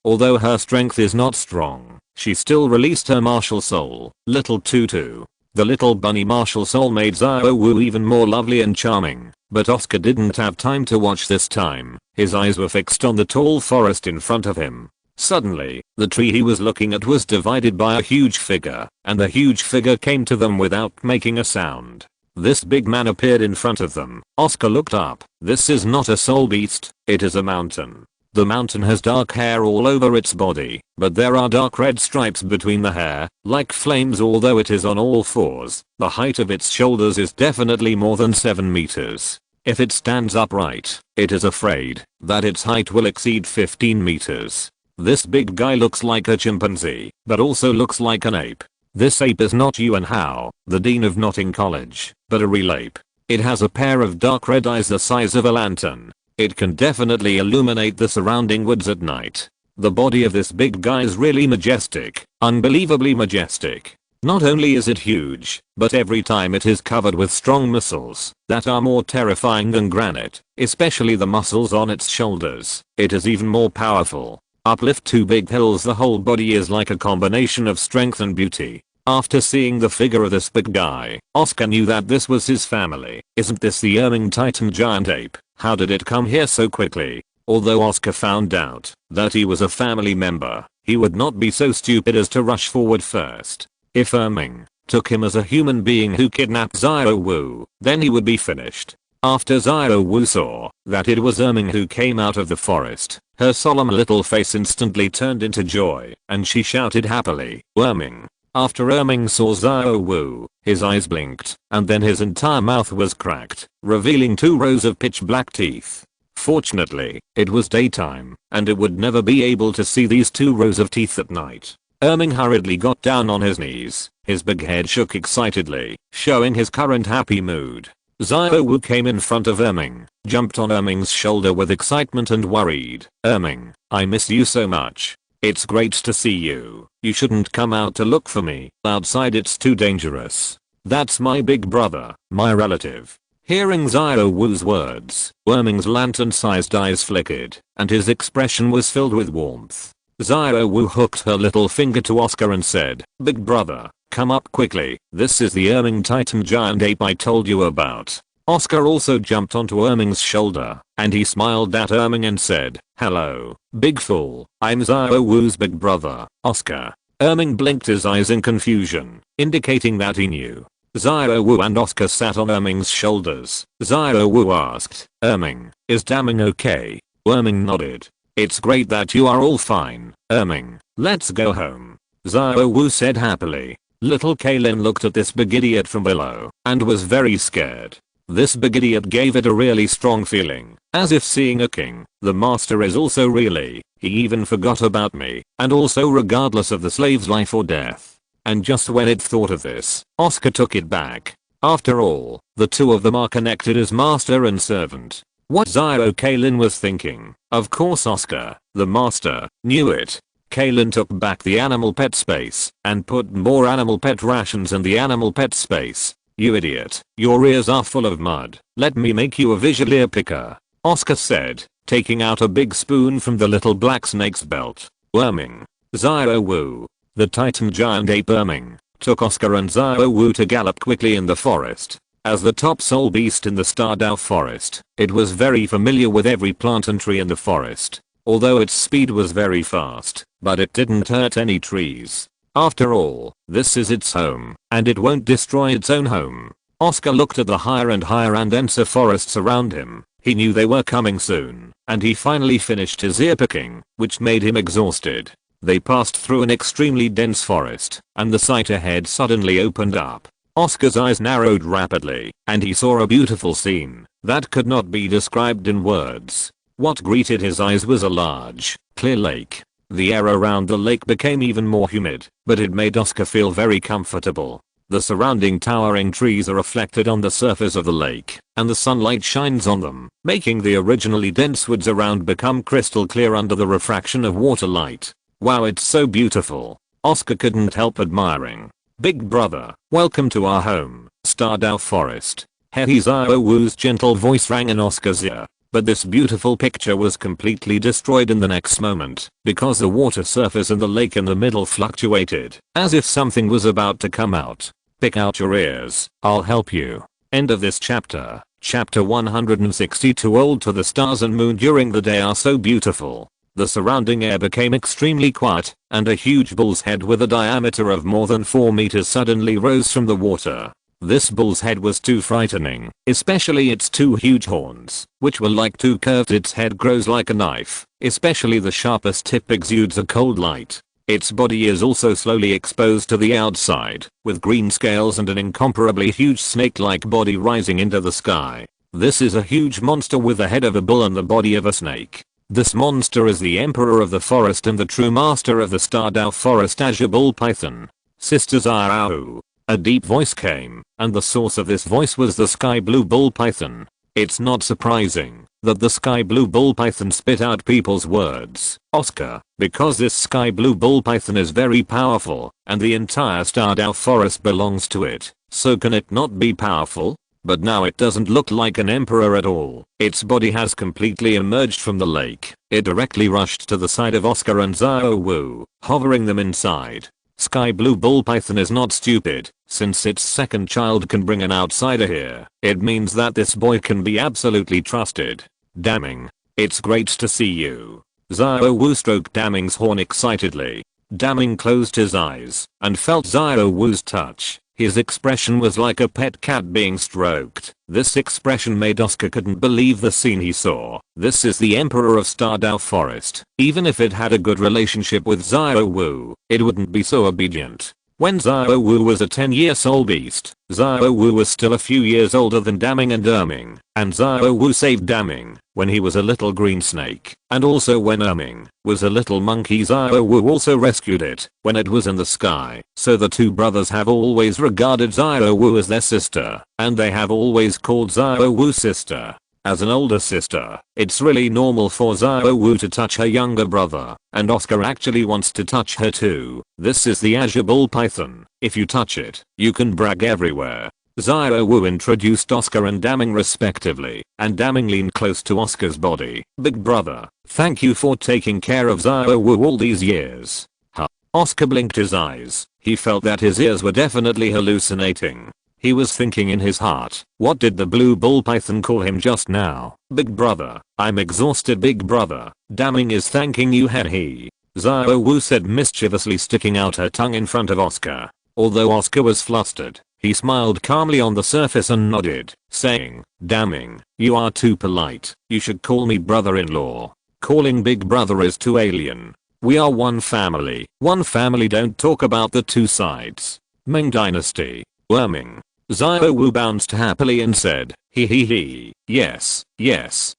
Although her strength is not strong, she still released her martial soul. Little Tutu. The little bunny martial soul made Xiao Wu even more lovely and charming, but Oscar didn't have time to watch this time. His eyes were fixed on the tall forest in front of him. Suddenly, the tree he was looking at was divided by a huge figure, and the huge figure came to them without making a sound. This big man appeared in front of them. Oscar looked up. This is not a soul beast, it is a mountain. The mountain has dark hair all over its body, but there are dark red stripes between the hair, like flames. Although it is on all fours, the height of its shoulders is definitely more than 7 meters. If it stands upright, it is afraid that its height will exceed 15 meters. This big guy looks like a chimpanzee, but also looks like an ape. This ape is not Yuan Hao, the dean of Notting College, but a real ape. It has a pair of dark red eyes the size of a lantern. It can definitely illuminate the surrounding woods at night. The body of this big guy is really majestic, unbelievably majestic. Not only is it huge, but every time it is covered with strong muscles that are more terrifying than granite, especially the muscles on its shoulders. It is even more powerful. Uplift 2 big hills. The whole body is like a combination of strength and beauty. After seeing the figure of this big guy, Oscar knew that this was his family. Isn't this the Erming Titan giant ape? How did it come here so quickly? Although Oscar found out that he was a family member, he would not be so stupid as to rush forward first. If Erming took him as a human being who kidnapped Xiao Wu, then he would be finished. After Xiao Wu saw that it was Erming who came out of the forest, her solemn little face instantly turned into joy, and she shouted happily, "Erming!" After Erming saw Xiao Wu, His eyes blinked, and then his entire mouth was cracked, revealing 2 rows of pitch black teeth. Fortunately, it was daytime, and it would never be able to see these 2 rows of teeth at night. Erming hurriedly got down on his knees. His big head shook excitedly, showing his current happy mood. Xiaowu came in front of Erming, jumped on Erming's shoulder with excitement and worried. "Erming, I miss you so much. It's great to see you. You shouldn't come out to look for me. Outside it's too dangerous. That's my big brother, my relative." Hearing Xiaowu's words, Erming's lantern-sized eyes flickered, and his expression was filled with warmth. Xiaowu hooked her little finger to Oscar and said, "Big brother, come up quickly. This is the Erming Titan giant ape I told you about." Oscar also jumped onto Erming's shoulder, and he smiled at Erming and said, "Hello, big fool. I'm Xiaowu's big brother, Oscar." Erming blinked his eyes in confusion, indicating that he knew. Xiaowu and Oscar sat on Erming's shoulders. Xiaowu asked, "Erming, is Daming okay?" Erming nodded. "It's great that you are all fine, Erming. Let's go home," Xiaowu said happily. Little Kaylin looked at this big idiot from below, and was very scared. This big idiot gave it a really strong feeling, as if seeing a king. The master is also really, he even forgot about me, and also regardless of the slave's life or death. And just when it thought of this, Oscar took it back. After all, the 2 of them are connected as master and servant. What Kaylin was thinking. Of course Oscar, the master, knew it. Kaylin took back the animal pet space and put more animal pet rations in the animal pet space. "You idiot, your ears are full of mud. Let me make you a visual ear picker," Oscar said, taking out a big spoon from the little black snake's belt. Erming, Xiaowu, the Titan giant ape Erming, took Oscar and Xiaowu to gallop quickly in the forest. As the top soul beast in the Stardow forest, it was very familiar with every plant and tree in the forest. Although its speed was very fast, but it didn't hurt any trees. After all, this is its home, and it won't destroy its own home. Oscar looked at the higher and higher and denser forests around him. He knew they were coming soon, and he finally finished his ear picking, which made him exhausted. They passed through an extremely dense forest, and the sight ahead suddenly opened up. Oscar's eyes narrowed rapidly, and he saw a beautiful scene that could not be described in words. What greeted his eyes was a large, clear lake. The air around the lake became even more humid, but it made Oscar feel very comfortable. The surrounding towering trees are reflected on the surface of the lake, and the sunlight shines on them, making the originally dense woods around become crystal clear under the refraction of water light. Wow, it's so beautiful. Oscar couldn't help admiring. "Big brother, welcome to our home, Stardow Forest." Xiaowu's gentle voice rang in Oscar's ear. But this beautiful picture was completely destroyed in the next moment, because the water surface in the lake in the middle fluctuated, as if something was about to come out. "Pick out your ears, I'll help you." End of this chapter. Chapter 162. Old to the stars and moon during the day are so beautiful. The surrounding air became extremely quiet, and a huge bull's head with a diameter of more than 4 meters suddenly rose from the water. This bull's head was too frightening, especially its 2 huge horns, which were like 2 curved. Its head grows like a knife, especially the sharpest tip exudes a cold light. Its body is also slowly exposed to the outside, with green scales and an incomparably huge snake-like body rising into the sky. This is a huge monster with the head of a bull and the body of a snake. This monster is the emperor of the forest and the true master of the Stardow forest, Azure Bull Python. Sisters Aozhou. A deep voice came, and the source of this voice was the Sky Blue Bull Python. It's not surprising that the Sky Blue Bull Python spit out people's words, Oscar, because this Sky Blue Bull Python is very powerful, and the entire Stardow forest belongs to it. So can it not be powerful? But now it doesn't look like an emperor at all. Its body has completely emerged from the lake. It directly rushed to the side of Oscar and Xiaowu, hovering them inside. Sky Blue Bull Python is not stupid. Since its second child can bring an outsider here, it means that this boy can be absolutely trusted. Daming. It's great to see you. Xiaowu stroked Daming's horn excitedly. Daming closed his eyes and felt Xiaowu's touch. His expression was like a pet cat being stroked. This expression made Oscar couldn't believe the scene he saw. This is the emperor of Stardow Forest. Even if it had a good relationship with Xiaowu, it wouldn't be so obedient. When Xiaowu was a 10-year soul beast, Xiaowu was still a few years older than Daming and Erming, and Xiaowu saved Daming when he was a little green snake, and also when Erming was a little monkey Xiaowu also rescued it when it was in the sky. So the two brothers have always regarded Xiaowu as their sister, and they have always called Xiaowu sister. As an older sister, it's really normal for Xiaowu to touch her younger brother, and Oscar actually wants to touch her too. This is the Azure ball python. If you touch it, you can brag everywhere. Xiaowu introduced Oscar and Daming respectively, and Daming leaned close to Oscar's body. Big brother, thank you for taking care of Xiaowu all these years. Huh. Oscar blinked his eyes. He felt that his ears were definitely hallucinating. He was thinking in his heart, what did the blue ball python call him just now? Big brother, I'm exhausted big brother. Daming is thanking you he. Xiaowu said mischievously sticking out her tongue in front of Oscar. Although Oscar was flustered, he smiled calmly on the surface and nodded, saying, Daming, you are too polite. You should call me brother-in-law. Calling big brother is too alien. We are one family. One family, don't talk about the two sides. Ming Dynasty. Erming. Xiaowu bounced happily and said, he, yes,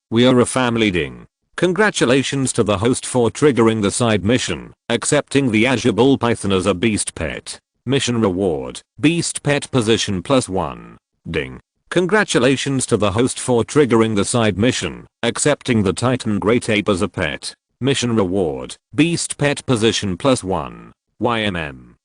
we are a family ding. Congratulations to the host for triggering the side mission, accepting the Azure ball python as a beast pet. Mission reward, beast pet position +1. Ding. Congratulations to the host for triggering the side mission, accepting the Titan Great Ape as a pet. Mission reward, beast pet position +1.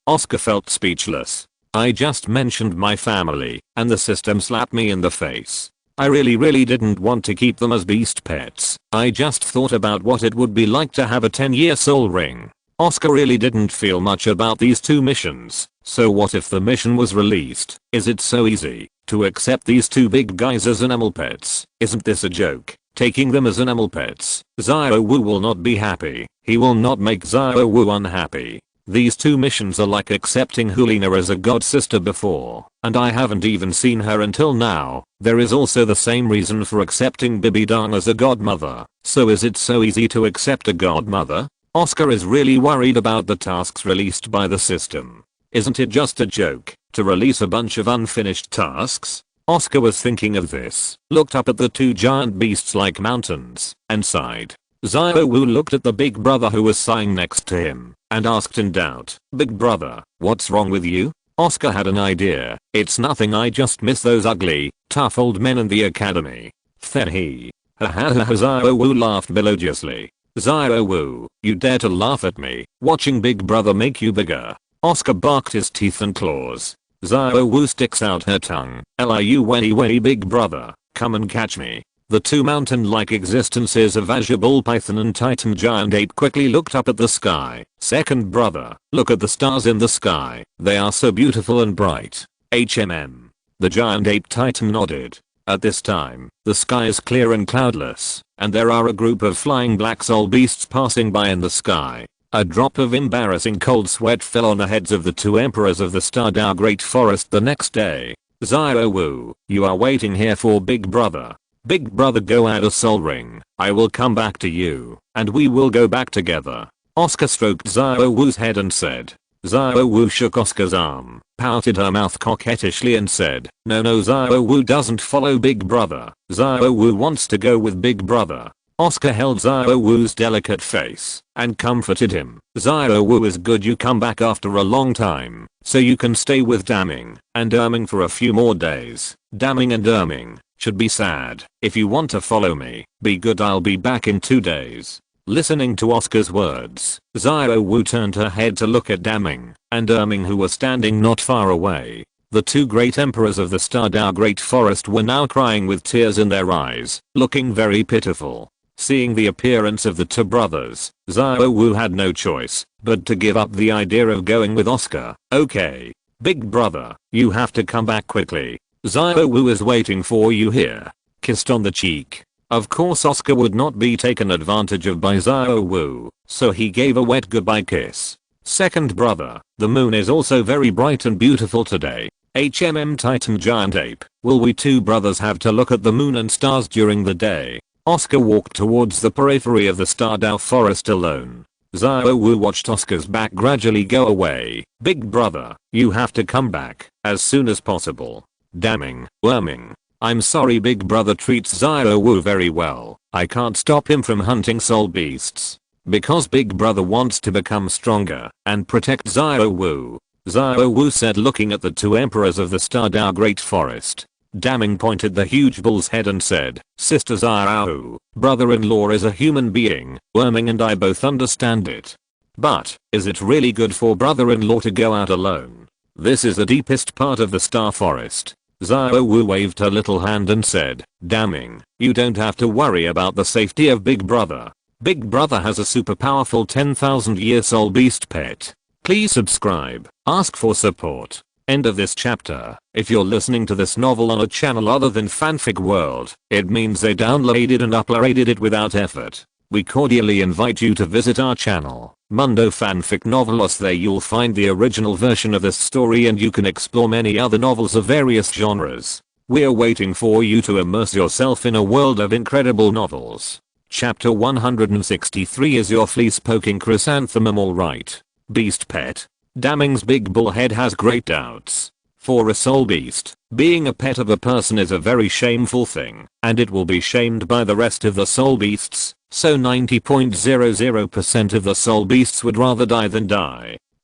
Oscar felt speechless. I just mentioned my family, and the system slapped me in the face. I really didn't want to keep them as beast pets. I just thought about what it would be like to have a 10-year soul ring. Oscar really didn't feel much about these two missions, so what if the mission was released? Is it so easy to accept these two big guys as animal pets? Isn't this a joke? Taking them as animal pets? Xiaowu will not be happy. He will not make Xiaowu unhappy. These two missions are like accepting Hulina as a god sister before, and I haven't even seen her until now. There is also the same reason for accepting Bibidang as a godmother. So is it so easy to accept a godmother? Oscar is really worried about the tasks released by the system. Isn't it just a joke to release a bunch of unfinished tasks? Oscar was thinking of this, looked up at the two giant beasts like mountains, and sighed. Xiaowu looked at the big brother who was sighing next to him, and asked in doubt, Big brother, what's wrong with you? Oscar had an idea. It's nothing, I just miss those ugly, tough old men in the academy. Said he. Xiaowu laughed melodiously. Xiaowu, you dare to laugh at me, watching big brother make you bigger. Oscar barked his teeth and claws. Xiaowu sticks out her tongue. Liu big brother, come and catch me. The two mountain-like existences of Azure ball python and Titan giant ape quickly looked up at the sky. Second brother, look at the stars in the sky. They are so beautiful and bright. The giant ape Titan nodded. At this time, the sky is clear and cloudless, and there are a group of flying black soul beasts passing by in the sky. A drop of embarrassing cold sweat fell on the heads of the two emperors of the Stardow Great Forest the next day. Xiaowu, you are waiting here for big brother. Big brother, go add a soul ring. I will come back to you, and we will go back together. Oscar stroked Xiaowu's head and said. Xiaowu shook Oscar's arm, pouted her mouth coquettishly and said, no Xiaowu doesn't follow big brother. Xiaowu wants to go with big brother. Oscar held Xiaowu's delicate face and comforted him. Xiaowu is good you come back after a long time, so you can stay with Daming and Erming for a few more days. Daming and Erming should be sad. If you want to follow me, be good, I'll be back in 2 days. Listening to Oscar's words, Xiaowu turned her head to look at Daming and Erming who were standing not far away. The two great emperors of the Stardow Great Forest were now crying with tears in their eyes, looking very pitiful. Seeing the appearance of the two brothers, Xiaowu had no choice but to give up the idea of going with Oscar. Okay, big brother, you have to come back quickly. Xiaowu is waiting for you here. Kissed on the cheek. Of course Oscar would not be taken advantage of by Xiaowu, so he gave a wet goodbye kiss. Second brother, the moon is also very bright and beautiful today. Titan giant ape, will we two brothers have to look at the moon and stars during the day? Oscar walked towards the periphery of the Stardow Forest alone. Xiaowu watched Oscar's back gradually go away. Big brother, you have to come back as soon as possible. Damning, worming. I'm sorry, big brother treats Xiaowu very well. I can't stop him from hunting soul beasts. Because big brother wants to become stronger and protect Xiaowu. Xiaowu said, looking at the two emperors of the Stardow Great Forest. Damning pointed the huge bull's head and said, Sister Xiaowu, brother-in-law is a human being, worming and I both understand it. But, is it really good for brother-in-law to go out alone? This is the deepest part of the Star Forest. Xiaowu waved her little hand and said, Damning, you don't have to worry about the safety of big brother. Big brother has a super powerful 10,000-year soul beast pet. Please subscribe, ask for support. End of this chapter. If you're listening to this novel on a channel other than Fanfic World, it means they downloaded and uploaded it without effort. We cordially invite you to visit our channel, Mundo Fanfic Novelos. There you'll find the original version of this story and you can explore many other novels of various genres. We're waiting for you to immerse yourself in a world of incredible novels. Chapter 163 is your fleece-poking chrysanthemum alright? Beast pet? Damning's big bullhead has great doubts. For a soul beast, being a pet of a person is a very shameful thing, and it will be shamed by the rest of the soul beasts, so 90.00% of the soul beasts would rather die than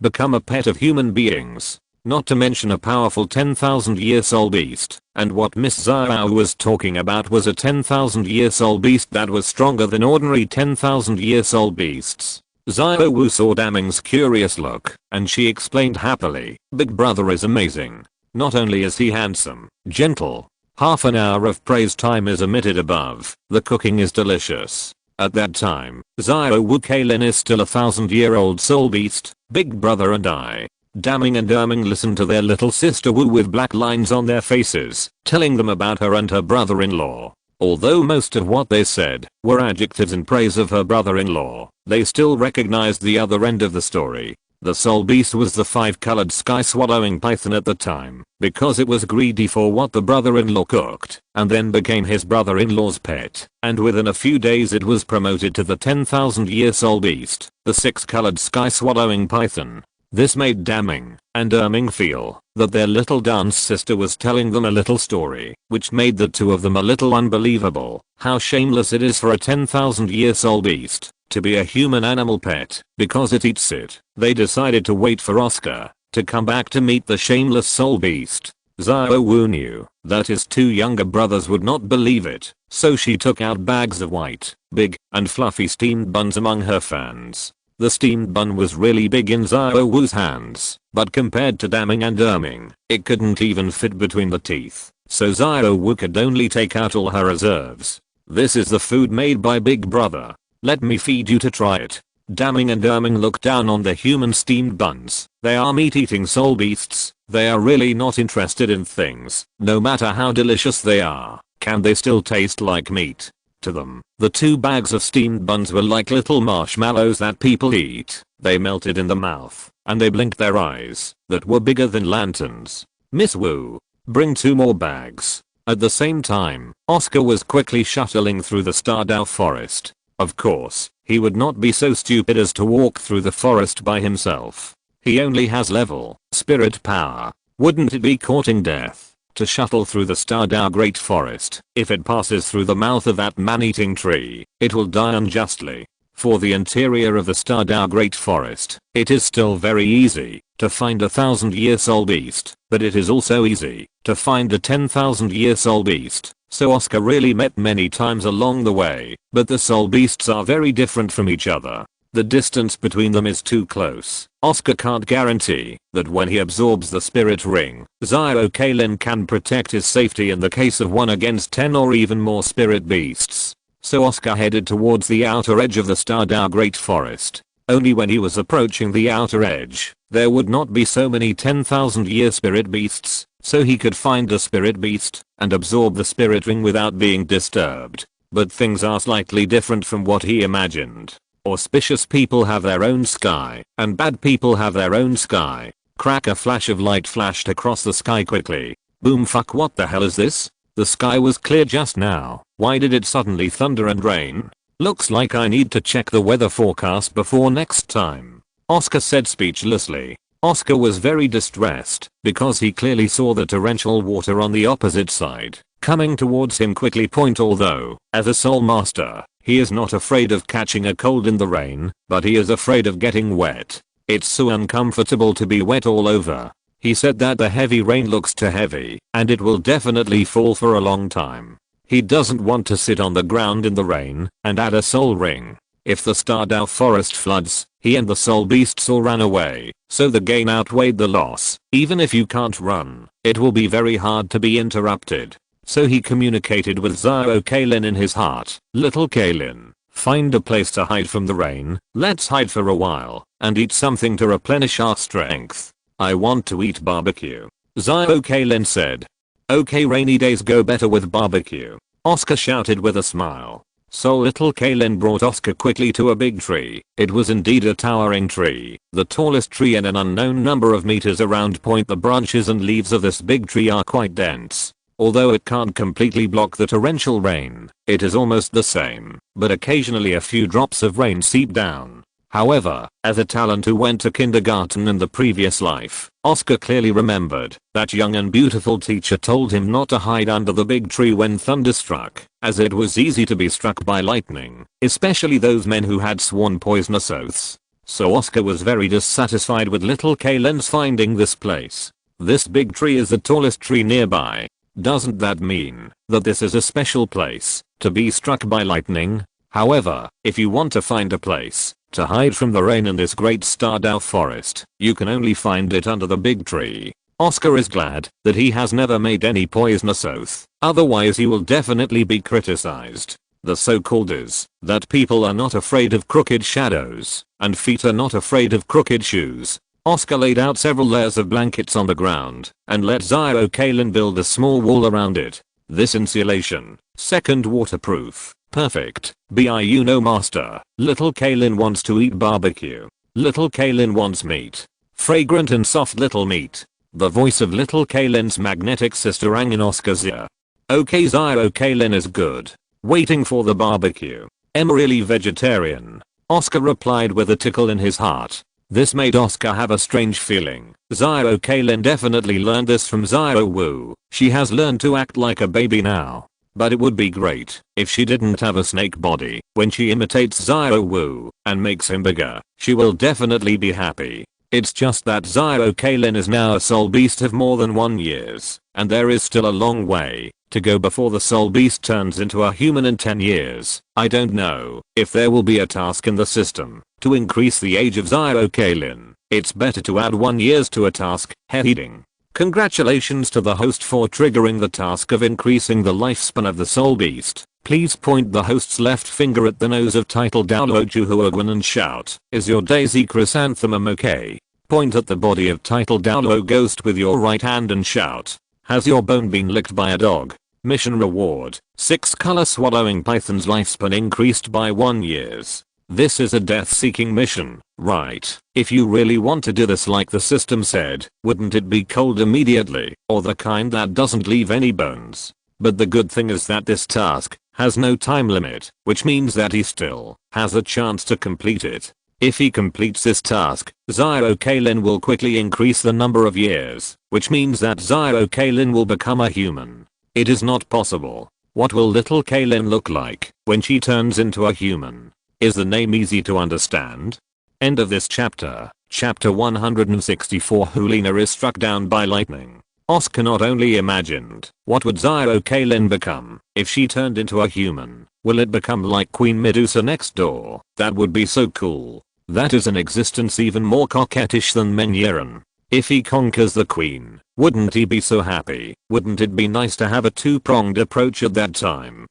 become a pet of human beings. Not to mention a powerful 10,000-year soul beast, and what Miss Xiao was talking about was a 10,000-year soul beast that was stronger than ordinary 10,000-year soul beasts. Xiaowu saw Damning's curious look, and she explained happily, Big brother is amazing. Not only is he handsome, gentle. Half an hour of praise time is omitted above. The cooking is delicious. At that time, Xiaowu Kailin is still a 1,000-year-old soul beast. Big brother and I. Damning and Erming listened to their little sister Wu with black lines on their faces, telling them about her and her brother-in-law. Although most of what they said were adjectives in praise of her brother-in-law, they still recognized the other end of the story. The soul beast was the 5-colored sky-swallowing python at the time, because it was greedy for what the brother-in-law cooked, and then became his brother-in-law's pet, and within a few days it was promoted to the 10,000-year soul beast, the 6-colored sky-swallowing python. This made Damning and Erming feel that their little dance sister was telling them a little story, which made the two of them a little unbelievable. How shameless it is for a 10,000-year soul beast to be a human animal pet because it eats it. They decided to wait for Oscar to come back to meet the shameless soul beast. Xiaowu knew that his two younger brothers would not believe it, so she took out bags of white, big, and fluffy steamed buns among her fans. The steamed bun was really big in Xiaowu's hands, but compared to Damning and Erming, it couldn't even fit between the teeth, so Xiaowu could only take out all her reserves. This is the food made by Big Brother. Let me feed you to try it. Damning and Erming looked down on the human steamed buns. They are meat-eating soul beasts. They are really not interested in things. No matter how delicious they are, can they still taste like meat? To them, the two bags of steamed buns were like little marshmallows that people eat. They melted in the mouth, and they blinked their eyes, that were bigger than lanterns. Miss Wu, bring 2 more bags. At the same time, Oscar was quickly shuttling through the Stardow forest. Of course, he would not be so stupid as to walk through the forest by himself. He only has level spirit power. Wouldn't it be courting death to shuttle through the Stardow Great Forest? If it passes through the mouth of that man-eating tree, it will die unjustly. For the interior of the Stardow Great Forest, it is still very easy to find a 1,000-year soul beast, but it is also easy to find a 10,000-year soul beast. So Oscar really met many times along the way, but the soul beasts are very different from each other. The distance between them is too close. Oscar can't guarantee that when he absorbs the spirit ring, Xiao Kailin can protect his safety in the case of 1 against 10 or even more spirit beasts. So Oscar headed towards the outer edge of the Stardow Great Forest. Only when he was approaching the outer edge, there would not be so many 10,000-year spirit beasts, so he could find the spirit beast and absorb the spirit ring without being disturbed. But things are slightly different from what he imagined. Auspicious people have their own sky, and bad people have their own sky. Crack! A flash of light flashed across the sky quickly. Boom! Fuck, what the hell is this? The sky was clear just now. Why did it suddenly thunder and rain? Looks like I need to check the weather forecast before next time, Oscar said speechlessly. Oscar was very distressed because he clearly saw the torrential water on the opposite side coming towards him quickly. Although, as a soul master, he is not afraid of catching a cold in the rain, but he is afraid of getting wet. It's so uncomfortable to be wet all over. He said that the heavy rain looks too heavy, and it will definitely fall for a long time. He doesn't want to sit on the ground in the rain and add a soul ring. If the Stardew forest floods, he and the soul beasts all ran away, so the gain outweighed the loss. Even if you can't run, it will be very hard to be interrupted. So he communicated with Xiao Kailin in his heart. Little Kailin, find a place to hide from the rain, let's hide for a while, and eat something to replenish our strength. I want to eat barbecue, Xiao Kailin said. Okay, rainy days go better with barbecue, Oscar shouted with a smile. So little Kailin brought Oscar quickly to a big tree. It was indeed a towering tree, the tallest tree in an unknown number of meters around. The branches and leaves of this big tree are quite dense. Although it can't completely block the torrential rain, it is almost the same, but occasionally a few drops of rain seep down. However, as a talent who went to kindergarten in the previous life, Oscar clearly remembered that young and beautiful teacher told him not to hide under the big tree when thunder struck, as it was easy to be struck by lightning, especially those men who had sworn poisonous oaths. So Oscar was very dissatisfied with little Kailin's finding this place. This big tree is the tallest tree nearby. Doesn't that mean that this is a special place to be struck by lightning? However, if you want to find a place to hide from the rain in this great Stardew forest, you can only find it under the big tree. Oscar is glad that he has never made any poisonous oath, otherwise he will definitely be criticized. The so-called is that people are not afraid of crooked shadows, and feet are not afraid of crooked shoes. Oscar laid out several layers of blankets on the ground and let Xiao Kailin build a small wall around it. This insulation, second waterproof, perfect. No master, little Kailin wants to eat barbecue. Little Kailin wants meat. Fragrant and soft little meat. The voice of little Kailin's magnetic sister rang in Oscar's ear. Okay, Xiao Kailin is good. Waiting for the barbecue. Am really vegetarian, Oscar replied with a tickle in his heart. This made Oscar have a strange feeling. Xiao Kailin definitely learned this from Xiao Wu. She has learned to act like a baby now. But it would be great if she didn't have a snake body. When she imitates Xiao Wu and makes him bigger, she will definitely be happy. It's just that Xiao Kailin is now a soul beast of more than 1 year, and there is still a long way to go before the soul beast turns into a human in 10 years. I don't know if there will be a task in the system to increase the age of Xiao Kailin. It's better to add 1 year to a task, heading. Congratulations to the host for triggering the task of increasing the lifespan of the soul beast. Please point the host's left finger at the nose of title Douluo and shout, "Is your Daisy Chrysanthemum okay?" Point at the body of title Douluo Ghost with your right hand and shout, "Has your bone been licked by a dog?" Mission reward, 6 color swallowing python's lifespan increased by 1 year. This is a death-seeking mission, right? If you really want to do this like the system said, wouldn't it be cold immediately, or the kind that doesn't leave any bones? But the good thing is that this task has no time limit, which means that he still has a chance to complete it. If he completes this task, Xiao Kailin will quickly increase the number of years, which means that Xiao Kailin will become a human. It is not possible. What will little Kailin look like when she turns into a human? Is the name easy to understand? End of this chapter. Chapter 164. Hulina is struck down by lightning. Oscar not only imagined what would Xiao Kailin become if she turned into a human. Will it become like Queen Medusa next door? That would be so cool. That is an existence even more coquettish than Menyeran. If he conquers the queen, wouldn't he be so happy? Wouldn't it be nice to have a two-pronged approach at that time?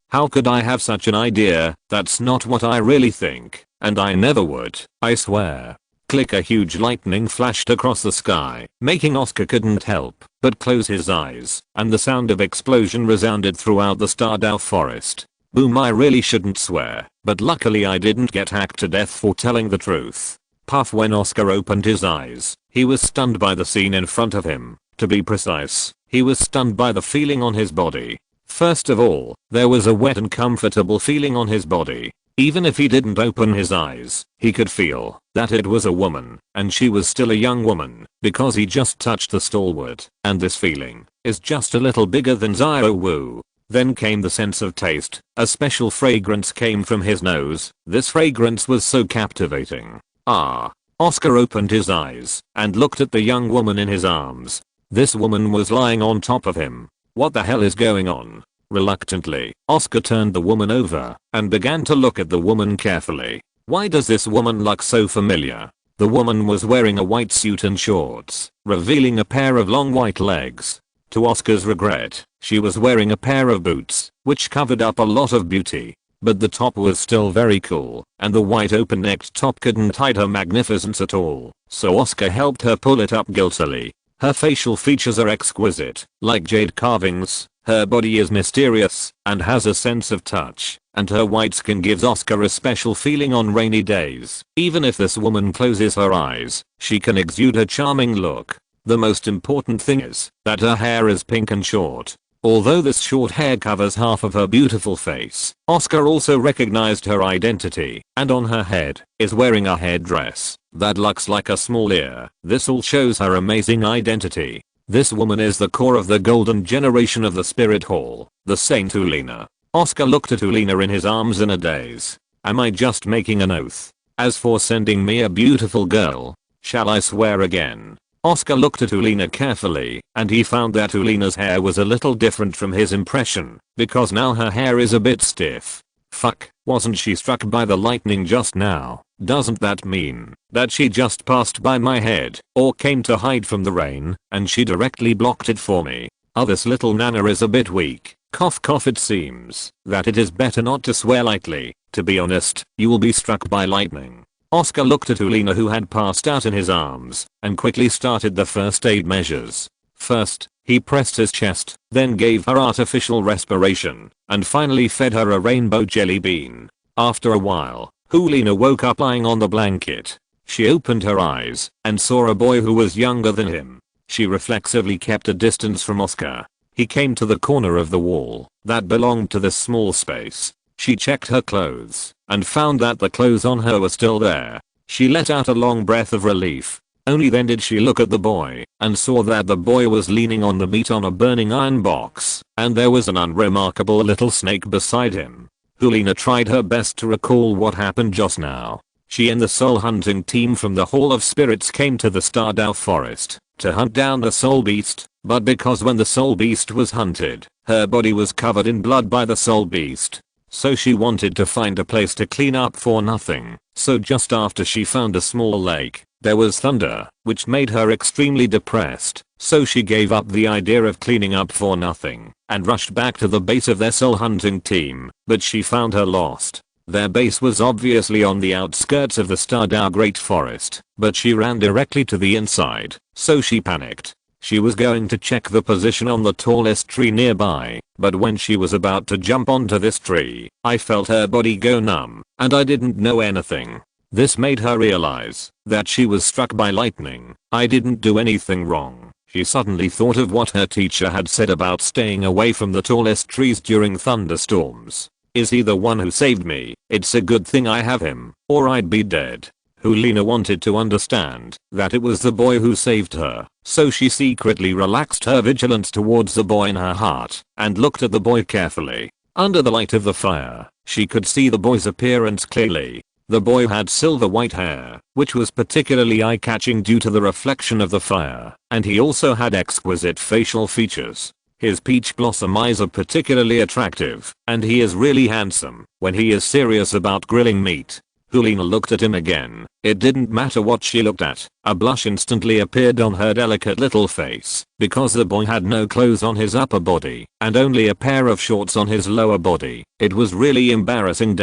How could I have such an idea? That's not what I really think, and I never would, I swear. Click. A huge lightning flashed across the sky, making Oscar couldn't help but close his eyes, and the sound of explosion resounded throughout the Stardew forest. Boom. I really shouldn't swear, but luckily I didn't get hacked to death for telling the truth. Puff. When Oscar opened his eyes, he was stunned by the scene in front of him. To be precise, he was stunned by the feeling on his body. First of all, there was a wet and comfortable feeling on his body. Even if he didn't open his eyes, he could feel that it was a woman, and she was still a young woman, because he just touched the stalwart, and this feeling is just a little bigger than Aozhou. Then came the sense of taste. A special fragrance came from his nose. This fragrance was so captivating. Oscar opened his eyes and looked at the young woman in his arms. This woman was lying on top of him. What the hell is going on? Reluctantly, Oscar turned the woman over and began to look at the woman carefully. Why does this woman look so familiar? The woman was wearing a white suit and shorts, revealing a pair of long white legs. To Oscar's regret, she was wearing a pair of boots, which covered up a lot of beauty. But the top was still very cool, and the white open-necked top couldn't hide her magnificence at all, so Oscar helped her pull it up guiltily. Her facial features are exquisite, like jade carvings. Her body is mysterious and has a sense of touch, and her white skin gives Oscar a special feeling on rainy days. Even if this woman closes her eyes, she can exude a charming look. The most important thing is that her hair is pink and short. Although this short hair covers half of her beautiful face, Oscar also recognized her identity, and on her head is wearing a headdress that looks like a small ear. This all shows her amazing identity. This woman is the core of the golden generation of the Spirit Hall, the Saint Ulina. Oscar looked at Ulina in his arms in a daze. Am I just making an oath? As for sending me a beautiful girl, shall I swear again? Oscar looked at Ulina carefully, and he found that Ulina's hair was a little different from his impression, because now her hair is a bit stiff. Fuck, wasn't she struck by the lightning just now? Doesn't that mean that she just passed by my head, or came to hide from the rain, and she directly blocked it for me? This little nana is a bit weak. Cough cough. It seems that it is better not to swear lightly. To be honest, you will be struck by lightning. Oscar looked at Ulina, who had passed out in his arms, and quickly started the first aid measures. First, he pressed his chest, then gave her artificial respiration, and finally fed her a rainbow jelly bean. After a while, Ulina woke up lying on the blanket. She opened her eyes and saw a boy who was younger than him. She reflexively kept a distance from Oscar. He came to the corner of the wall that belonged to this small space. She checked her clothes and found that the clothes on her were still there. She let out a long breath of relief. Only then did she look at the boy and saw that the boy was leaning on the meat on a burning iron box, and there was an unremarkable little snake beside him. Ulina tried her best to recall what happened just now. She and the soul hunting team from the Hall of Spirits came to the Stardow Forest to hunt down the soul beast, but because when the soul beast was hunted, her body was covered in blood by the soul beast. So she wanted to find a place to clean up for nothing. So just after she found a small lake, there was thunder, which made her extremely depressed. So she gave up the idea of cleaning up for nothing and rushed back to the base of their soul hunting team, but she found her lost. Their base was obviously on the outskirts of the Stardow Great Forest, but she ran directly to the inside, so she panicked. She was going to check the position on the tallest tree nearby, but when she was about to jump onto this tree, I felt her body go numb, and I didn't know anything. This made her realize that she was struck by lightning. I didn't do anything wrong. She suddenly thought of what her teacher had said about staying away from the tallest trees during thunderstorms. Is he the one who saved me? It's a good thing I have him, or I'd be dead. Ulina wanted to understand that it was the boy who saved her, so she secretly relaxed her vigilance towards the boy in her heart and looked at the boy carefully. Under the light of the fire, she could see the boy's appearance clearly. The boy had silver white hair, which was particularly eye-catching due to the reflection of the fire, and he also had exquisite facial features. His peach blossom eyes are particularly attractive, and he is really handsome when he is serious about grilling meat. Ulina looked at him again. It didn't matter what she looked at. A blush instantly appeared on her delicate little face, because the boy had no clothes on his upper body, and only a pair of shorts on his lower body. It was really embarrassing.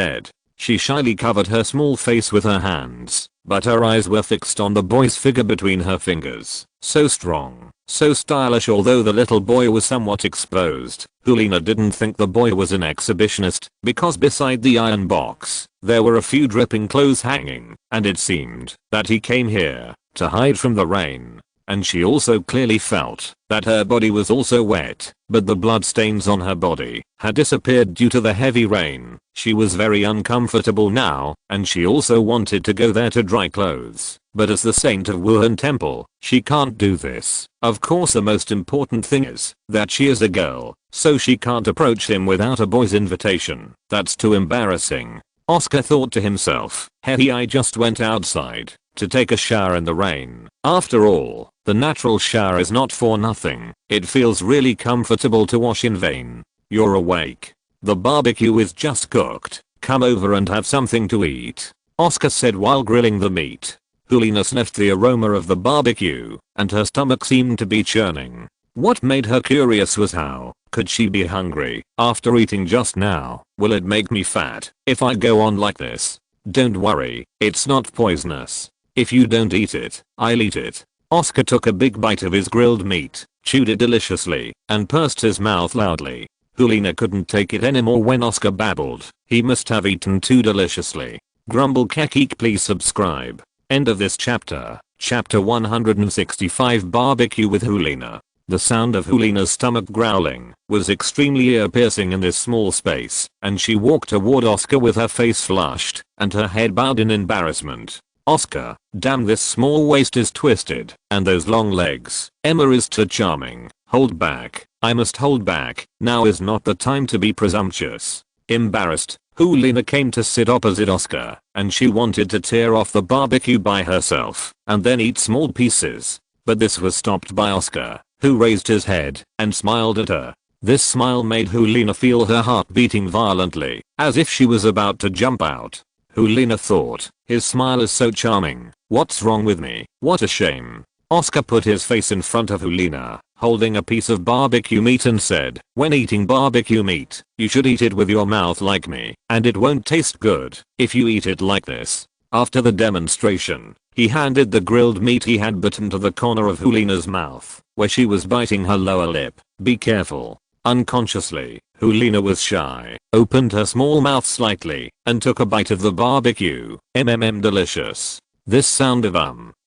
She shyly covered her small face with her hands, but her eyes were fixed on the boy's figure between her fingers. So strong, so stylish. Although the little boy was somewhat exposed, Ulina didn't think the boy was an exhibitionist, because beside the iron box, there were a few dripping clothes hanging, and it seemed that he came here to hide from the rain. and she also clearly felt that her body was also wet, but the bloodstains on her body had disappeared due to the heavy rain. She was very uncomfortable now, and she also wanted to go there to dry clothes. But as the saint of Wuhan temple, she can't do this. Of course, the most important thing is that she is a girl, so she can't approach him without a boy's invitation. That's too embarrassing. Oscar thought to himself, hey, I just went outside to take a shower in the rain. After all, the natural shower is not for nothing. It feels really comfortable to wash in vain. You're awake. The barbecue is just cooked. Come over and have something to eat, Oscar said while grilling the meat. Hulina sniffed the aroma of the barbecue, and her stomach seemed to be churning. What made her curious was how could she be hungry after eating just now? Will it make me fat if I go on like this? Don't worry, it's not poisonous. If you don't eat it, I'll eat it. Oscar took a big bite of his grilled meat, chewed it deliciously, and pursed his mouth loudly. Hulina couldn't take it anymore when Oscar babbled. He must have eaten too deliciously. Grumble Kekik, please subscribe. End of this chapter. Chapter 165, Barbecue with Hulina. The sound of Hulina's stomach growling was extremely ear-piercing in this small space, and she walked toward Oscar with her face flushed and her head bowed in embarrassment. Oscar, damn, this small waist is twisted, and those long legs. Emma is too charming. Hold back. I must hold back. Now is not the time to be presumptuous. Embarrassed, Hulina came to sit opposite Oscar, and she wanted to tear off the barbecue by herself and then eat small pieces. But this was stopped by Oscar, who raised his head and smiled at her. This smile made Hulina feel her heart beating violently, as if she was about to jump out. Hulina thought, his smile is so charming. What's wrong with me? What a shame. Oscar put his face in front of Hulina, holding a piece of barbecue meat, and said, when eating barbecue meat, you should eat it with your mouth like me, and it won't taste good if you eat it like this. After the demonstration, he handed the grilled meat he had bitten to the corner of Hulina's mouth, where she was biting her lower lip. Be careful. Unconsciously, Hulina was shy, opened her small mouth slightly, and took a bite of the barbecue. Delicious. This sound of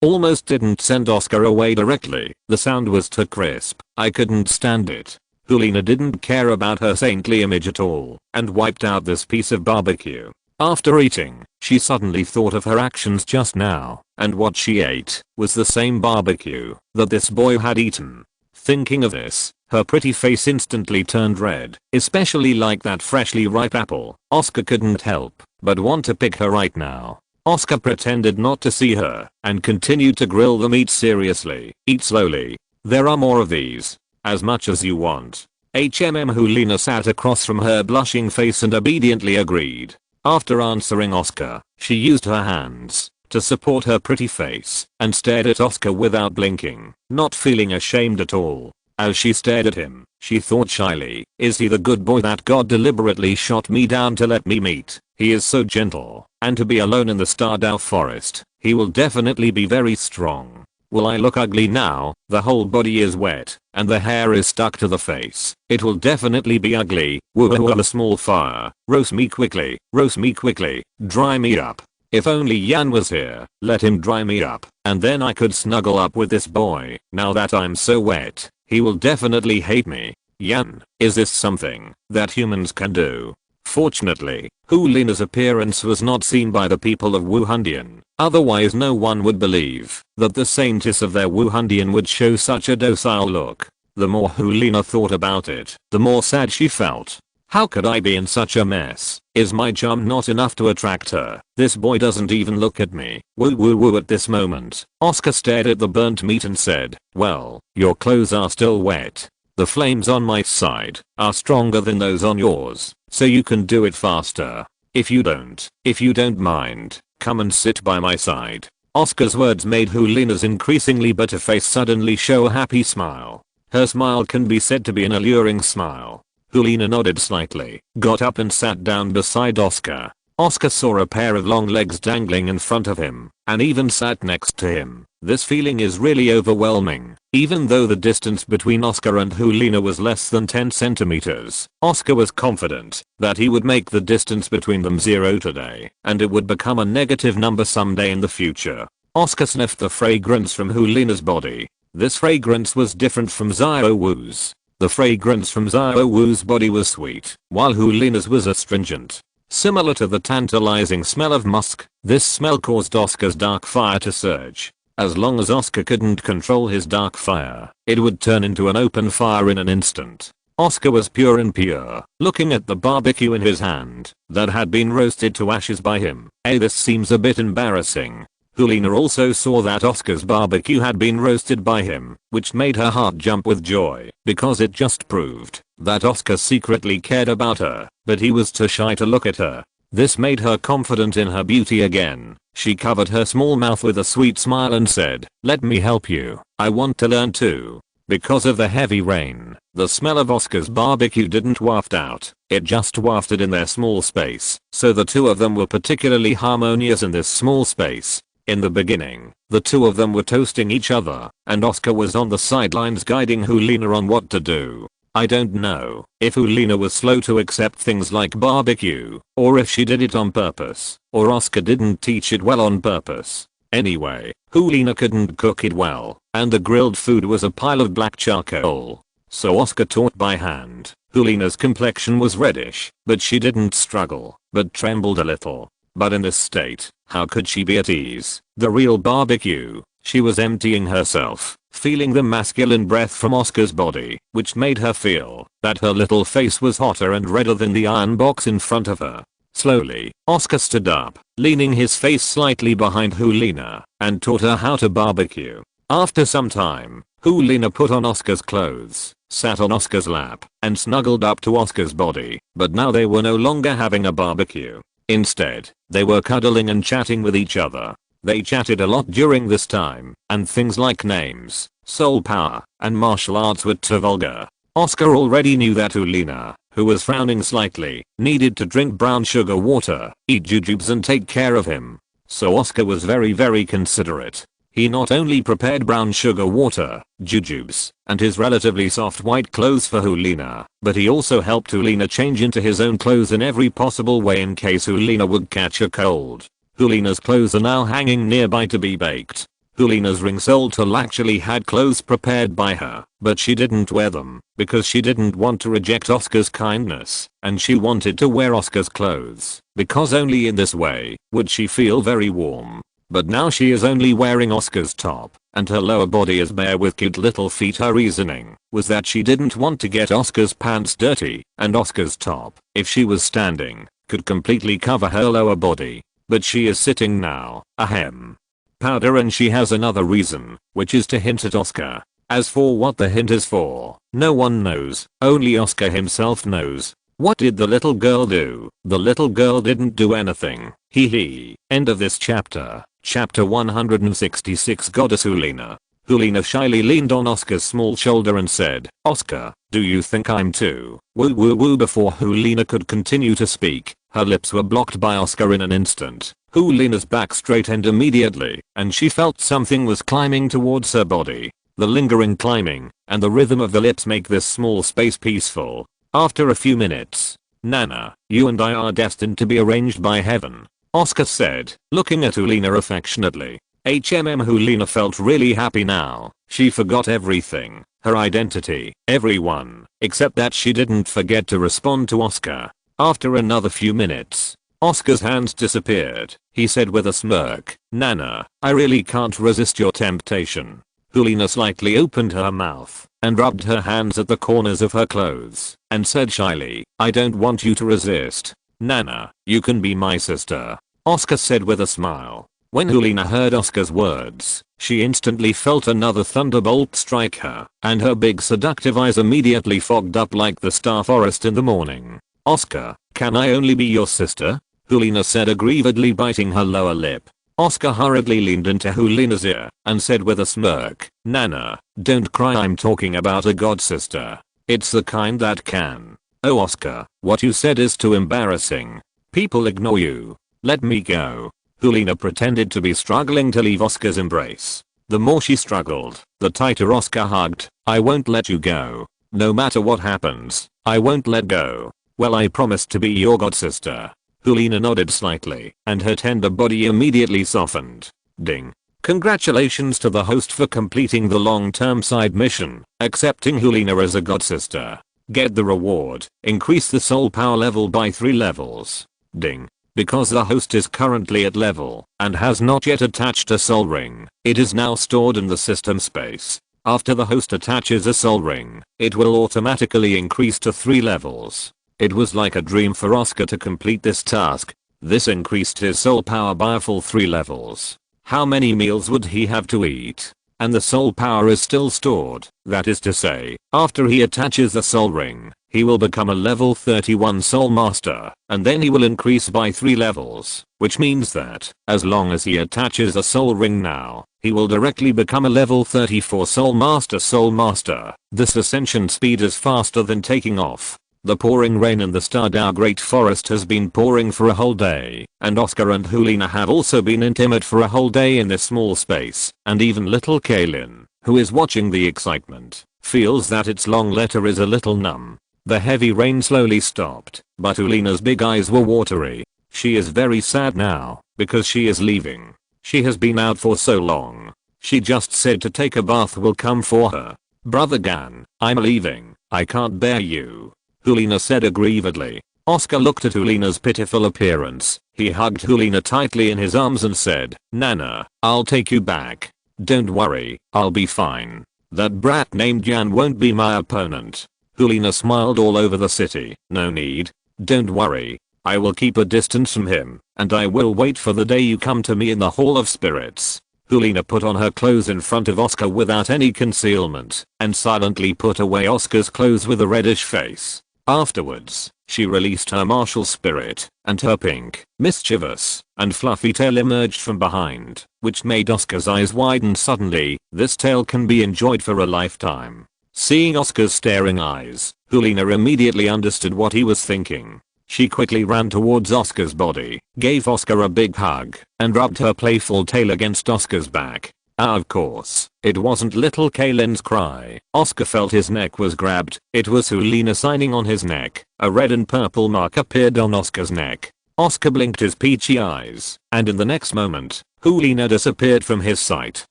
almost didn't send Oscar away directly. The sound was too crisp. I couldn't stand it. Hulina didn't care about her saintly image at all, and wiped out this piece of barbecue. After eating, she suddenly thought of her actions just now, and what she ate was the same barbecue that this boy had eaten. Thinking of this, her pretty face instantly turned red, especially like that freshly ripe apple. Oscar couldn't help but want to pick her right now. Oscar pretended not to see her and continued to grill the meat seriously. Eat slowly. There are more of these. As much as you want. Hulina sat across from her blushing face and obediently agreed. After answering Oscar, she used her hands to support her pretty face and stared at Oscar without blinking, not feeling ashamed at all. As she stared at him, she thought shyly, is he the good boy that God deliberately shot me down to let me meet? He is so gentle, and to be alone in the Stardew forest, he will definitely be very strong. Will I look ugly now? The whole body is wet, and the hair is stuck to the face. It will definitely be ugly. Whoa, a small fire. Roast me quickly. Roast me quickly. Dry me up. If only Yan was here. Let him dry me up, and then I could snuggle up with this boy. Now that I'm so wet, he will definitely hate me. Yan, is this something that humans can do? Fortunately, Hulina's appearance was not seen by the people of Wuhandian. Otherwise no one would believe that the saintess of their Wuhandian would show such a docile look. The more Hulina thought about it, the more sad she felt. How could I be in such a mess? Is my charm not enough to attract her? This boy doesn't even look at me. Woo woo woo. At this moment, Oscar stared at the burnt meat and said, well, your clothes are still wet. The flames on my side are stronger than those on yours, so you can do it faster. If you don't mind, come and sit by my side. Oscar's words made Hulina's increasingly bitter face suddenly show a happy smile. Her smile can be said to be an alluring smile. Hulina nodded slightly, got up and sat down beside Oscar. Oscar saw a pair of long legs dangling in front of him, and even sat next to him. This feeling is really overwhelming. Even though the distance between Oscar and Hulina was less than 10 centimeters, Oscar was confident that he would make the distance between them 0 today, and it would become a negative number someday in the future. Oscar sniffed the fragrance from Hulina's body. This fragrance was different from Xiaowu's. The fragrance from Xiaowu's body was sweet, while Hulina's was astringent. Similar to the tantalizing smell of musk, this smell caused Oscar's dark fire to surge. As long as Oscar couldn't control his dark fire, it would turn into an open fire in an instant. Oscar was pure and pure, looking at the barbecue in his hand, that had been roasted to ashes by him. Hey, this seems a bit embarrassing. Hulina also saw that Oscar's barbecue had been roasted by him, which made her heart jump with joy, because it just proved that Oscar secretly cared about her, but he was too shy to look at her. This made her confident in her beauty again. She covered her small mouth with a sweet smile and said, "Let me help you. I want to learn too." Because of the heavy rain, the smell of Oscar's barbecue didn't waft out, it just wafted in their small space, so the two of them were particularly harmonious in this small space. In the beginning, the two of them were toasting each other, and Oscar was on the sidelines guiding Hulina on what to do. I don't know if Hulina was slow to accept things like barbecue, or if she did it on purpose, or Oscar didn't teach it well on purpose. Anyway, Hulina couldn't cook it well, and the grilled food was a pile of black charcoal. So Oscar taught by hand. Hulina's complexion was reddish, but she didn't struggle, but trembled a little. But in this state, how could she be at ease? The real barbecue. She was emptying herself, feeling the masculine breath from Oscar's body, which made her feel that her little face was hotter and redder than the iron box in front of her. Slowly, Oscar stood up, leaning his face slightly behind Hulina, and taught her how to barbecue. After some time, Hulina put on Oscar's clothes, sat on Oscar's lap, and snuggled up to Oscar's body, but now they were no longer having a barbecue. Instead, they were cuddling and chatting with each other. They chatted a lot during this time, and things like names, soul power, and martial arts were too vulgar. Oscar already knew that Hulina, who was frowning slightly, needed to drink brown sugar water, eat jujubes and take care of him. So Oscar was very considerate. He not only prepared brown sugar water, jujubes, and his relatively soft white clothes for Hulina, but he also helped Hulina change into his own clothes in every possible way in case Hulina would catch a cold. Hulina's clothes are now hanging nearby to be baked. Hulina's ring soldier actually had clothes prepared by her, but she didn't wear them, because she didn't want to reject Oscar's kindness, and she wanted to wear Oscar's clothes, because only in this way would she feel very warm. But now she is only wearing Oscar's top, and her lower body is bare with cute little feet. Her reasoning was that she didn't want to get Oscar's pants dirty, and Oscar's top, if she was standing, could completely cover her lower body. But she is sitting now, ahem. Powder, and she has another reason, which is to hint at Oscar. As for what the hint is for, no one knows, only Oscar himself knows. What did the little girl do? The little girl didn't do anything. Hee. End of this chapter. Chapter 166. Goddess Hulina. Hulina shyly leaned on Oscar's small shoulder and said, "Oscar, do you think I'm too woo?" Before Hulina could continue to speak, her lips were blocked by Oscar in an instant. Hulina's back straightened immediately, and she felt something was climbing towards her body. The lingering climbing, and the rhythm of the lips make this small space peaceful. After a few minutes, "Nana, you and I are destined to be arranged by heaven," Oscar said, looking at Hulina affectionately. Hulina felt really happy now. She forgot everything, her identity, everyone, except that she didn't forget to respond to Oscar. After another few minutes, Oscar's hands disappeared. He said with a smirk, "Nana, I really can't resist your temptation." Hulina slightly opened her mouth and rubbed her hands at the corners of her clothes and said shyly, "I don't want you to resist. Nana, you can be my sister," Oscar said with a smile. When Hulina heard Oscar's words, she instantly felt another thunderbolt strike her, and her big seductive eyes immediately fogged up like the star forest in the morning. "Oscar, can I only be your sister?" Hulina said aggrievedly, biting her lower lip. Oscar hurriedly leaned into Hulina's ear and said with a smirk, "Nana, don't cry, I'm talking about a god sister. It's the kind that can." "Oh Oscar, what you said is too embarrassing. People ignore you. Let me go." Hulina pretended to be struggling to leave Oscar's embrace. The more she struggled, the tighter Oscar hugged. "I won't let you go. No matter what happens, I won't let go." "Well, I promise to be your god sister." Hulina nodded slightly, and her tender body immediately softened. Ding. Congratulations to the host for completing the long-term side mission, accepting Hulina as a godsister. Get the reward. Increase the soul power level by 3 levels. Ding. Because the host is currently at level and has not yet attached a soul ring, it is now stored in the system space. After the host attaches a soul ring, it will automatically increase to 3 levels. It was like a dream for Oscar to complete this task. This increased his soul power by a full 3 levels. How many meals would he have to eat? And the soul power is still stored. That is to say, after he attaches the soul ring, he will become a level 31 soul master, and then he will increase by 3 levels, which means that, as long as he attaches a soul ring now, he will directly become a level 34 soul master. This ascension speed is faster than taking off. The pouring rain in the Stardow Great Forest has been pouring for a whole day, and Oscar and Hulina have also been intimate for a whole day in this small space, and even little Kaylin, who is watching the excitement, feels that its long letter is a little numb. The heavy rain slowly stopped, but Hulina's big eyes were watery. She is very sad now, because she is leaving. She has been out for so long. She just said to take a bath will come for her. Brother Gan, I'm leaving, I can't bear you. Hulina said aggrievedly. Oscar looked at Hulina's pitiful appearance. He hugged Hulina tightly in his arms and said, Nana, I'll take you back. Don't worry, I'll be fine. That brat named Yan won't be my opponent. Hulina smiled all over the city. No need. Don't worry. I will keep a distance from him, and I will wait for the day you come to me in the Hall of Spirits. Hulina put on her clothes in front of Oscar without any concealment, and silently put away Oscar's clothes with a reddish face. Afterwards, she released her martial spirit, and her pink, mischievous, and fluffy tail emerged from behind, which made Oscar's eyes widen suddenly. This tail can be enjoyed for a lifetime. Seeing Oscar's staring eyes, Hulina immediately understood what he was thinking. She quickly ran towards Oscar's body, gave Oscar a big hug, and rubbed her playful tail against Oscar's back. Of course, it wasn't little Kaylin's cry. Oscar felt his neck was grabbed. It was Hulina signing on his neck. A red and purple mark appeared on Oscar's neck. Oscar blinked his peachy eyes, and in the next moment, Hulina disappeared from his sight.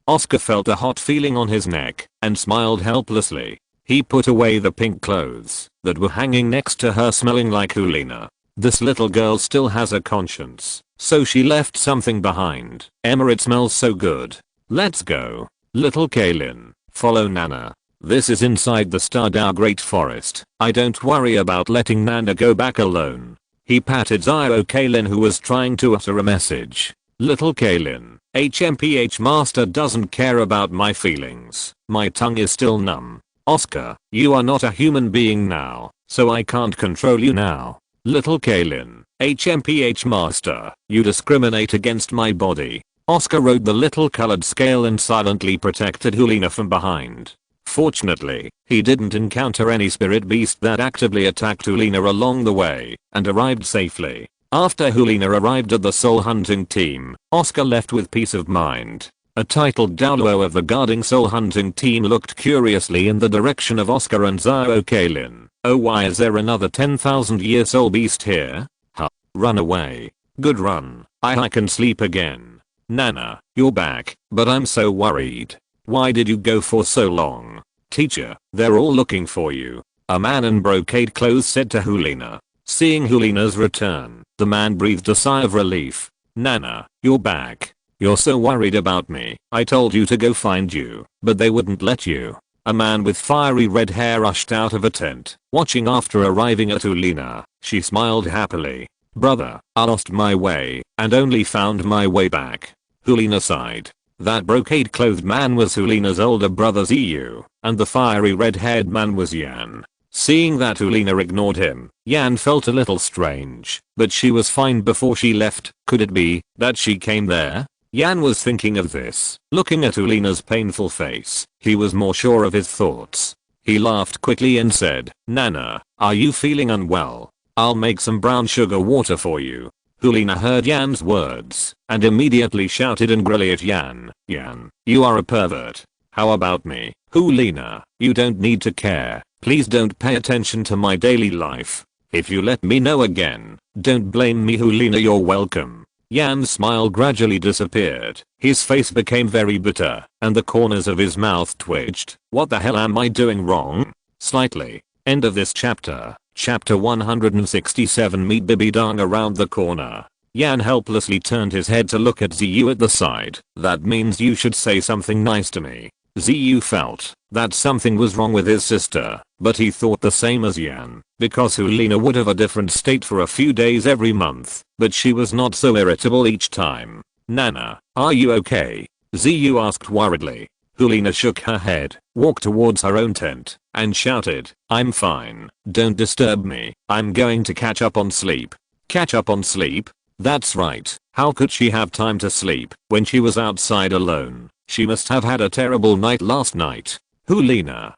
Oscar felt a hot feeling on his neck, and smiled helplessly. He put away the pink clothes that were hanging next to her, smelling like Hulina. This little girl still has a conscience, so she left something behind. Emma, it smells so good. Let's go. Little Kaylin, follow Nana. This is inside the Stardow Great Forest. I don't worry about letting Nana go back alone. He patted Kaylin, who was trying to utter a message. Little Kaylin, HMPH Master doesn't care about my feelings. My tongue is still numb. Oscar, you are not a human being now, so I can't control you now. Little Kaylin, HMPH Master, you discriminate against my body. Oscar rode the little colored scale and silently protected Hulina from behind. Fortunately, he didn't encounter any spirit beast that actively attacked Hulina along the way, and arrived safely. After Hulina arrived at the soul hunting team, Oscar left with peace of mind. A titled Douluo of the guarding soul hunting team looked curiously in the direction of Oscar and Kaylin. Oh, why is there another 10,000-year soul beast here? Huh. Run away. Good run. I can sleep again. Nana, you're back, but I'm so worried. Why did you go for so long? Teacher, they're all looking for you. A man in brocade clothes said to Hulina. Seeing Hulina's return, the man breathed a sigh of relief. Nana, you're back. You're so worried about me. I told you to go find you, but they wouldn't let you. A man with fiery red hair rushed out of a tent, watching after arriving at Hulina. She smiled happily. Brother, I lost my way, and only found my way back. Hulina sighed. That brocade-clothed man was Hulina's older brother Ziyu, and the fiery red-haired man was Yan. Seeing that Hulina ignored him, Yan felt a little strange, but she was fine before she left. Could it be that she came there? Yan was thinking of this. Looking at Hulina's painful face, he was more sure of his thoughts. He laughed quickly and said, Nana, are you feeling unwell? I'll make some brown sugar water for you. Hulina heard Yan's words, and immediately shouted angrily at Yan. Yan, you are a pervert. How about me? Hulina, you don't need to care. Please don't pay attention to my daily life. If you let me know again, don't blame me. Hulina, you're welcome. Yan's smile gradually disappeared. His face became very bitter, and the corners of his mouth twitched. What the hell am I doing wrong? Slightly. End of this chapter. Chapter 167. Meet Bibidang around the corner. Yan helplessly turned his head to look at Ziyu at the side. That means you should say something nice to me. Ziyu felt that something was wrong with his sister, but he thought the same as Yan, because Hulina would have a different state for a few days every month, but she was not so irritable each time. Nana, are you okay? Ziyu asked worriedly. Hulina shook her head, walked towards her own tent, and shouted, I'm fine, don't disturb me, I'm going to catch up on sleep. Catch up on sleep? That's right, how could she have time to sleep when she was outside alone? She must have had a terrible night last night. Hulina,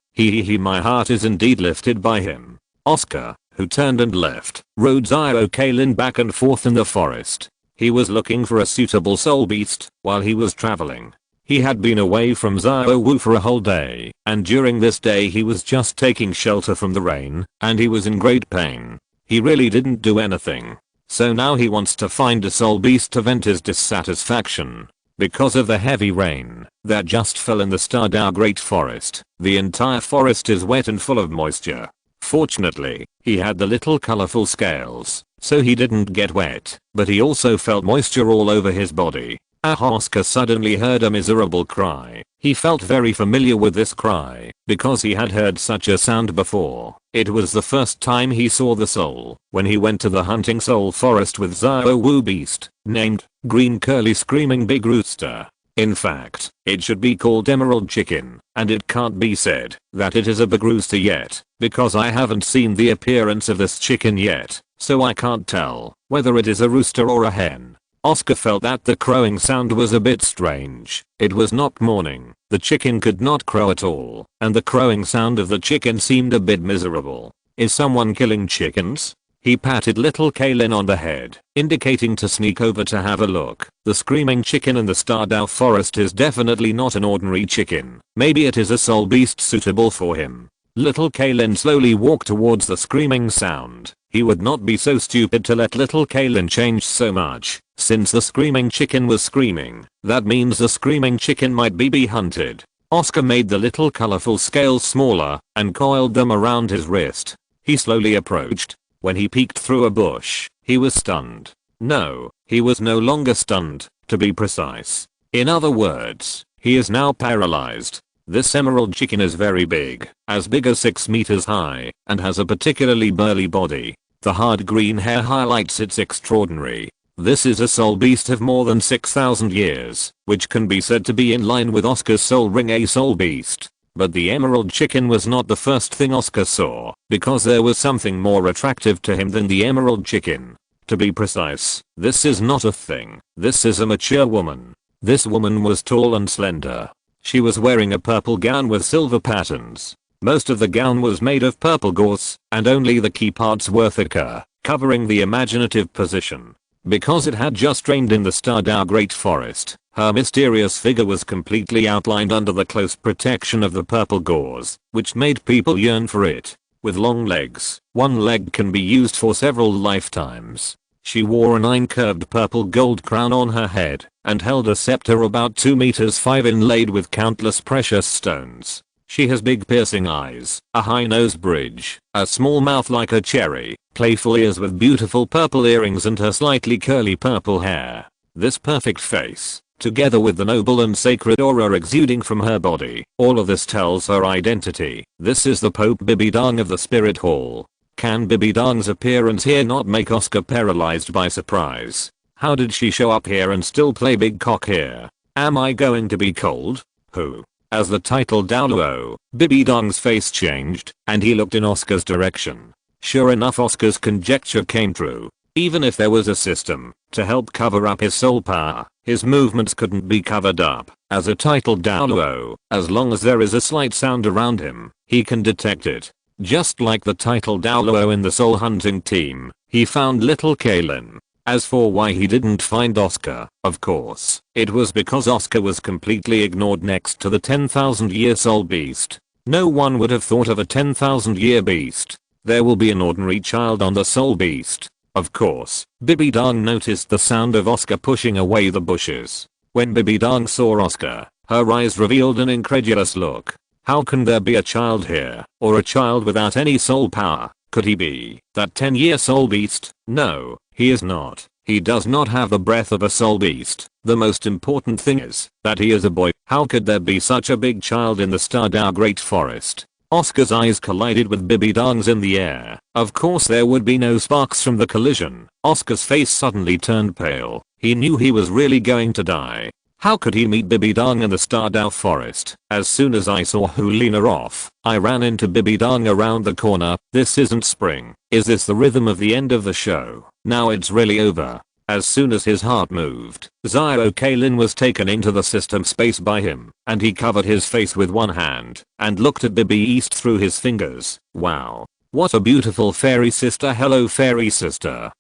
my heart is indeed lifted by him. Oscar, who turned and left, rode Xiao Kalin back and forth in the forest. He was looking for a suitable soul beast while he was traveling. He had been away from Xiao Wu for a whole day, and during this day he was just taking shelter from the rain, and he was in great pain. He really didn't do anything. So now he wants to find a soul beast to vent his dissatisfaction. Because of the heavy rain that just fell in the Stardao Great Forest, the entire forest is wet and full of moisture. Fortunately, he had the little colorful scales, so he didn't get wet, but he also felt moisture all over his body. Oscar suddenly heard a miserable cry. He felt very familiar with this cry, because he had heard such a sound before. It was the first time he saw the soul, when he went to the hunting soul forest with Xiao Wu beast, named Green Curly Screaming Big Rooster. In fact, it should be called Emerald Chicken, and it can't be said that it is a big rooster yet, because I haven't seen the appearance of this chicken yet, so I can't tell whether it is a rooster or a hen. Oscar felt that the crowing sound was a bit strange. It was not morning, the chicken could not crow at all, and the crowing sound of the chicken seemed a bit miserable. Is someone killing chickens? He patted little Kalin on the head, indicating to sneak over to have a look. The screaming chicken in the Stardao forest is definitely not an ordinary chicken. Maybe it is a soul beast suitable for him. Little Kalin slowly walked towards the screaming sound. He would not be so stupid to let little Kalin change so much. Since the screaming chicken was screaming, that means the screaming chicken might be hunted. Oscar made the little colorful scales smaller and coiled them around his wrist. He slowly approached. When he peeked through a bush, he was stunned. No, he was no longer stunned, to be precise. In other words, he is now paralyzed. This emerald chicken is very big as 6 meters high, and has a particularly burly body. The hard green hair highlights its extraordinary. This is a soul beast of more than 6,000 years, which can be said to be in line with Oscar's soul ring, a soul beast. But the emerald chicken was not the first thing Oscar saw, because there was something more attractive to him than the emerald chicken. To be precise, this is not a thing. This is a mature woman. This woman was tall and slender. She was wearing a purple gown with silver patterns. Most of the gown was made of purple gauze, and only the key parts were thicker, covering the imaginative position. Because it had just rained in the Stardao Great Forest, her mysterious figure was completely outlined under the close protection of the purple gauze, which made people yearn for it. With long legs, one leg can be used for several lifetimes. She wore a 9-curved purple gold crown on her head, and held a scepter about 2 meters 5 inlaid with countless precious stones. She has big piercing eyes, a high nose bridge, a small mouth like a cherry, playful ears with beautiful purple earrings, and her slightly curly purple hair. This perfect face, together with the noble and sacred aura exuding from her body, all of this tells her identity. This is the Pope Bibidang of the Spirit Hall. Can Bibidang's appearance here not make Oscar paralyzed by surprise? How did she show up here and still play big cock here? Am I going to be cold? Who? As the title Douluo, Bibidang's face changed, and he looked in Oscar's direction. Sure enough, Oscar's conjecture came true. Even if there was a system to help cover up his soul power, his movements couldn't be covered up. As a title Douluo, as long as there is a slight sound around him, he can detect it. Just like the title Douluo in the soul hunting team, he found little Kalin. As for why he didn't find Oscar, of course, it was because Oscar was completely ignored next to the 10,000-year soul beast. No one would have thought of a 10,000-year beast. There will be an ordinary child on the soul beast. Of course, Bibi Dong noticed the sound of Oscar pushing away the bushes. When Bibi Dong saw Oscar, her eyes revealed an incredulous look. How can there be a child here, or a child without any soul power? Could he be that 10-year soul beast? No, he is not. He does not have the breath of a soul beast. The most important thing is that he is a boy. How could there be such a big child in the Stardow Great Forest? Oscar's eyes collided with Bibi Dong's in the air. Of course there would be no sparks from the collision. Oscar's face suddenly turned pale. He knew he was really going to die. How could he meet Bibi Dong in the Stardow Forest? As soon as I saw Hulina off, I ran into Bibi Dong around the corner. This isn't spring. Is this the rhythm of the end of the show? Now it's really over. As soon as his heart moved, Xiao Kalin was taken into the system space by him, and he covered his face with one hand, and looked at Bibi East through his fingers. Wow. What a beautiful fairy sister. Hello fairy sister.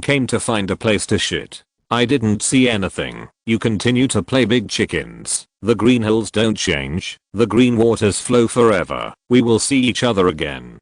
Came to find a place to shit. I didn't see anything. You continue to play big chickens. The green hills don't change. The green waters flow forever. We will see each other again.